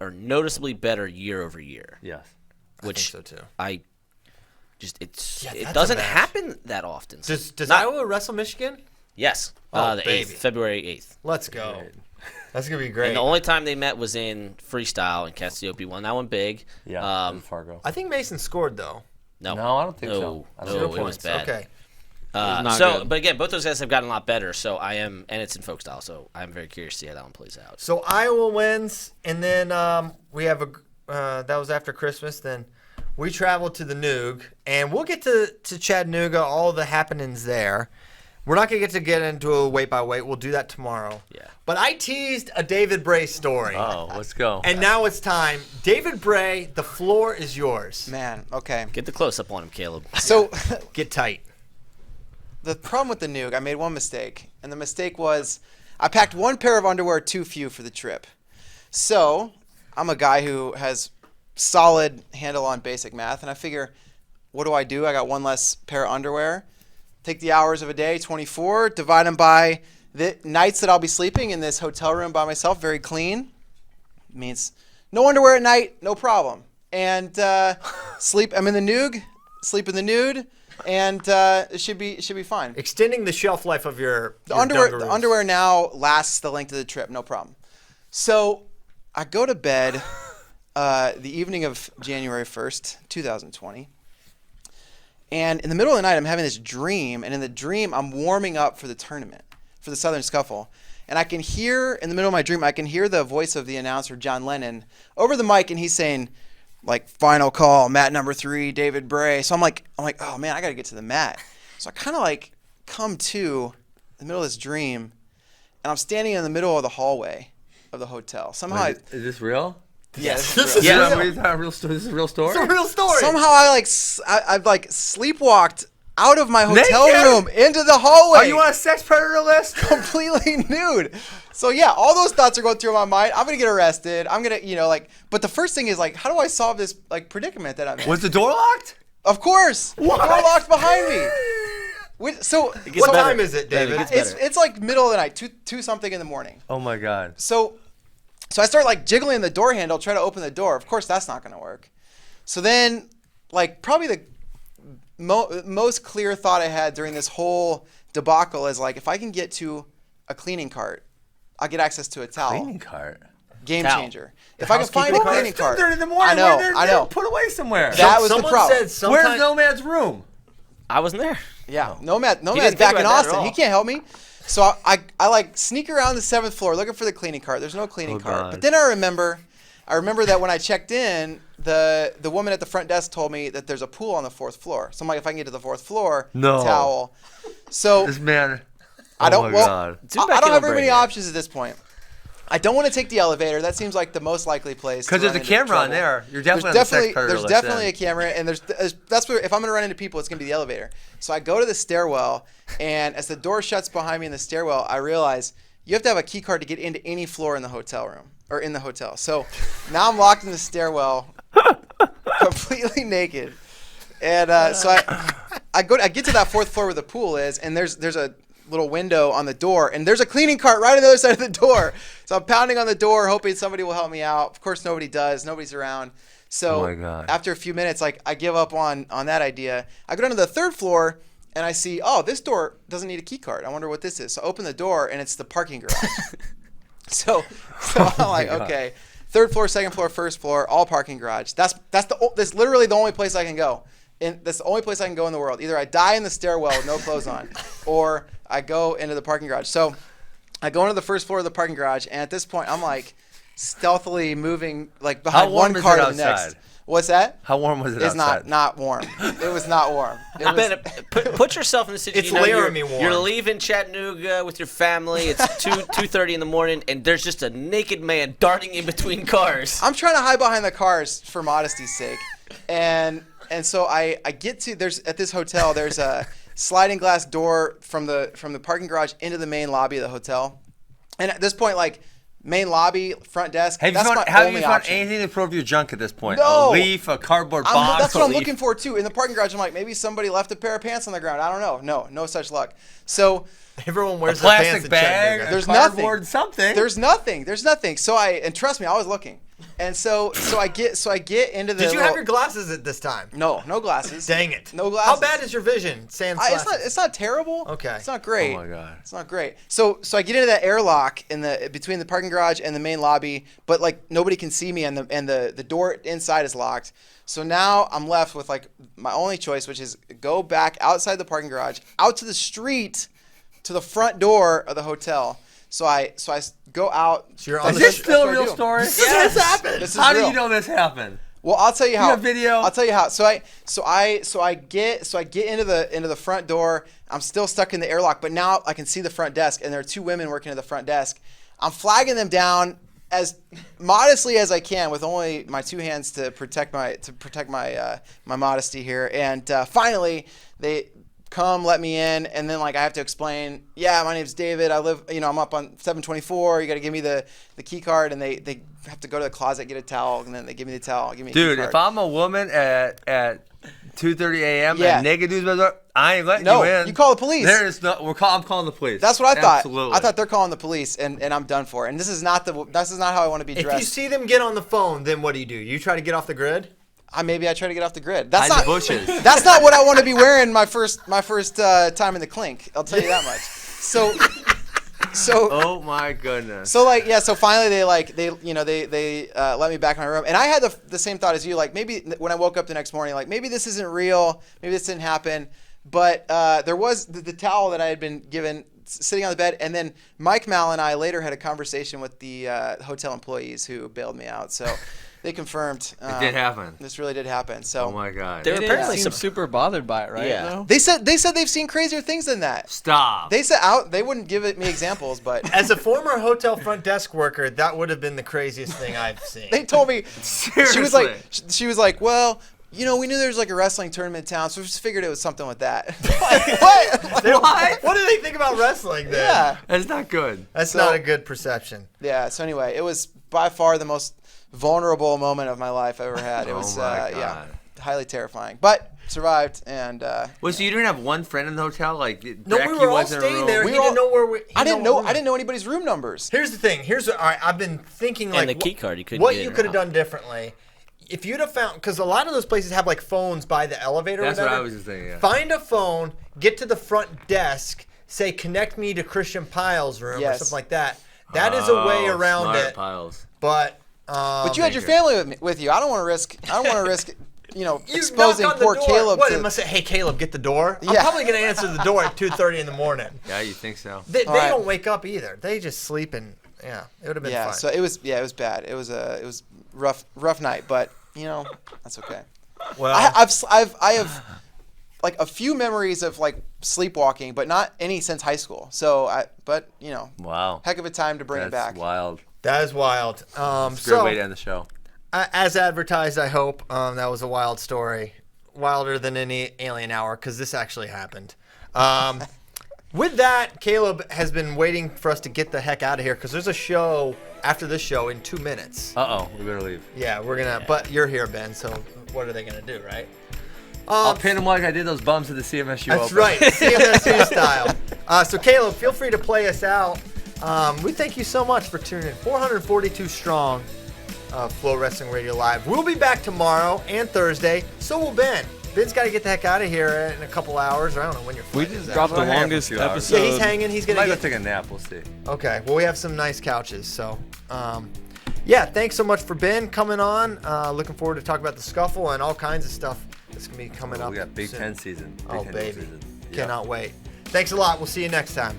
are noticeably better year over year. Yes. Which I think so too. It doesn't happen that often. Does Iowa wrestle Michigan? Yes. Oh, the baby. 8th, February 8th. Let's go. That's going to be great. And the only time they met was in Freestyle, and Cassiope won that one big. Yeah, in Fargo. I think Mason scored, though. No, I don't think so. No, 0 it was points. bad. Okay. Good. But again, both those guys have gotten a lot better. So and it's in folk style. So I'm very curious to see how that one plays out. So Iowa wins, and then we have that was after Christmas. Then we traveled to the Noog, and we'll get to Chattanooga, all the happenings there. We're not going to get into a weight by weight. We'll do that tomorrow. Yeah. But I teased a David Bray story. Oh, let's go. And now it's time. David Bray, the floor is yours. Man, okay. Get the close up on him, Caleb. So Get tight. the problem with the Noog, I made one mistake. And the mistake was I packed one pair of underwear too few for the trip. So I'm a guy who has solid handle on basic math. And I figure, what do? I got one less pair of underwear. Take the hours of a day, 24, divide them by the nights that I'll be sleeping in this hotel room by myself, very clean. Means no underwear at night, no problem. And sleep. I'm in the Noog, sleep in the nude, and it should be fine. Extending the shelf life of your The dungaroos. underwear now lasts the length of the trip, no problem. So I go to bed the evening of January 1st, 2020. And in the middle of the night, I'm having this dream, and in the dream, I'm warming up for the tournament, for the Southern Scuffle. And I can hear, in the middle of my dream, I can hear the voice of the announcer, John Lennon, over the mic, and he's saying, like, final call, mat number 3, David Bray. So I'm like, oh man, I got to get to the mat. So I kind of like come to the middle of this dream, and I'm standing in the middle of the hallway of the hotel. Somehow, Wait, is this real? Yes. This is a real story. This is a real story. It's a real story. somehow I've sleepwalked out of my hotel room into the hallway. Are you on a sex predator list? Completely nude. So yeah, all those thoughts are going through my mind. I'm gonna get arrested. I'm gonna, but the first thing is like, how do I solve this like predicament that I'm in? Was the door locked? Of course, the door locked behind me. What time is it, David? It's like middle of the night, two something in the morning. Oh my God. So I start like jiggling the door handle, try to open the door. Of course, that's not gonna work. So then, like probably the most clear thought I had during this whole debacle is like, if I can get to a cleaning cart, I'll get access to a towel. Cleaning cart. Game Towel. changer. If I can find a cleaning cart. 3:30 in the morning. I know. Put away somewhere. That was the Someone problem. said sometime- Where's Nomad's room? I wasn't there. Yeah, Nomad's didn't think back in about that at Austin. all. He can't help me. So I like sneak around the 7th floor looking for the cleaning cart. There's no cleaning cart. God. But then I remember that when I checked in, the woman at the front desk told me that there's a pool on the 4th floor. So I'm like, if I can get to the 4th floor, No. towel. So This man. I don't. Oh my Well, God. I don't have very many options at this point. I don't want to take the elevator. That seems like the most likely place. Because to there's run a into camera on trouble. there. You're definitely on the sex predator There's list definitely then. a camera, and that's where if I'm gonna run into people, it's gonna be the elevator. So I go to the stairwell, and as the door shuts behind me in the stairwell, I realize you have to have a key card to get into any floor in the hotel room or in the hotel. So now I'm locked in the stairwell, completely naked, and so I get to that 4th floor where the pool is, and there's a little window on the door, and there's a cleaning cart right on the other side of the door. So I'm pounding on the door, hoping somebody will help me out. Of course, nobody does. Nobody's around. So Oh my God. after a few minutes, like I give up on that idea. I go down to the 3rd floor, and I see, oh, this door doesn't need a key card. I wonder what this is. So I open the door, and it's the parking garage. so I'm like, okay, 3rd floor, 2nd floor, 1st floor, all parking garage. That's literally the only place I can go And that's the only place I can go in the world. Either I die in the stairwell with no clothes on, or I go into the parking garage. So I go into the first floor of the parking garage, and at this point, I'm like stealthily moving like behind one car to the next. What's that? How warm was it outside? It's not warm. It was not warm. It was, put yourself in the situation. It's layering me warm. You're leaving Chattanooga with your family. It's 2:30 in the morning, and there's just a naked man darting in between cars. I'm trying to hide behind the cars for modesty's sake, and so I get to at this hotel. There's a sliding glass door from the parking garage into the main lobby of the hotel, and at this point, like. Main lobby, front desk. Have you found anything to prove your junk at this point? No. A leaf, a cardboard box. That's what I'm looking for too. In the parking garage, I'm like, maybe somebody left a pair of pants on the ground. I don't know. No such luck. So everyone wears a plastic bag. There's cardboard, nothing. Something. There's nothing. So and trust me, I was looking. And so I get into the. Did you have your glasses at this time? No glasses. Dang it. No glasses. How bad is your vision? Sans glasses. It's not terrible. Okay. It's not great. Oh my god. It's not great. So I get into that airlock between the parking garage and the main lobby, but like nobody can see me, and the door inside is locked. So now I'm left with like my only choice, which is go back outside the parking garage, out to the street, to the front door of the hotel. So I go out. So you're on is this still a real story? Yes. This happened. How do you know this happened? Well, I'll tell you how. You have video? I'll tell you how. So I get into the front door. I'm still stuck in the airlock, but now I can see the front desk, and there are two women working at the front desk. I'm flagging them down as modestly as I can with only my two hands to protect my modesty here. And finally, they come let me in, and then like I have to explain, yeah, my name's David, I live, I'm up on 724, you got to give me the key card, and they have to go to the closet, get a towel, and then they give me the towel, give me a key card. If I'm a woman at 2:30 a.m. and naked dudes by the door, I ain't letting you in. You call the police. I'm calling the police. That's what I thought. Absolutely. I thought they're calling the police, and I'm done for. And this is not how I want to be dressed. If you see them get on the phone, then what do? You try to get off the grid? Maybe I try to get off the grid. Hide the bushes. That's not what I want to be wearing my first time in the clink. I'll tell you that much. So. Oh my goodness. So finally they let me back in my room, and I had the same thought as you. Like maybe when I woke up the next morning, like maybe this isn't real, maybe this didn't happen. But there was the towel that I had been given sitting on the bed, and then Mike Mal and I later had a conversation with the hotel employees who bailed me out. So. They confirmed it did happen. This really did happen. So oh my god, they apparently seem super bothered by it, right? Yeah. No? They said they've seen crazier things than that. Stop. They said they wouldn't give me examples, but as a former hotel front desk worker, that would have been the craziest thing I've seen. They told me. Seriously. She was like, well. We knew there was like a wrestling tournament in town, so we just figured it was something with that. What? What do they think about wrestling then? Yeah. That's not good. That's not a good perception. Yeah, so anyway, it was by far the most vulnerable moment of my life I ever had. It was highly terrifying. But survived, and so you didn't have one friend in the hotel? Like no, Becky we were all wasn't staying there. He didn't know where I didn't know anybody's room numbers. Here's the thing. All right, I've been thinking like and the key card you couldn't what get you in or could have out. done differently. If you'd have found, because a lot of those places have like phones by the elevator. That's or whatever. what I was just thinking. Yeah. Find a phone, get to the front desk, say connect me to Christian Piles' room or something like that. That is a way around smart it. Piles. But you had your family with you. I don't want to risk. Exposing poor Caleb. What? It must say, "Hey, Caleb, get the door." I'm probably gonna answer the door at 2:30 in the morning. Yeah, you think so? They don't wake up either. They just sleep and it would have been fine. So it was bad. It was rough night, but that's okay. Well, I have like a few memories of like sleepwalking, but not any since high school. So wow, heck of a time to bring it back. That's wild. That is wild. It's a great way to end the show. As advertised, I hope that was a wild story, wilder than any Alien Hour, because this actually happened. With that, Caleb has been waiting for us to get the heck out of here because there's a show after this show in 2 minutes. We better leave. Yeah, we're gonna. But you're here, Ben. So what are they gonna do, right? I'll pin them like I did those bums at the CMSU That's Open. right, CMSU style. So Caleb, feel free to play us out. We thank you so much for tuning in. 442 strong. Flow Wrestling Radio Live. We'll be back tomorrow and Thursday. So will Ben. Ben's got to get the heck out of here in a couple hours. Or I don't know when your flight We just is dropped the We'll hang up longest a few hours. episode. Yeah, he's hanging. He's I gonna might go get. take a nap. We'll see. Okay. Well, we have some nice couches. So, thanks so much for Ben coming on. Looking forward to talk about the scuffle and all kinds of stuff It's going to be coming up We got Big soon. Ten season. Oh, Big Ten baby. season. Yeah. Cannot wait. Thanks a lot. We'll see you next time.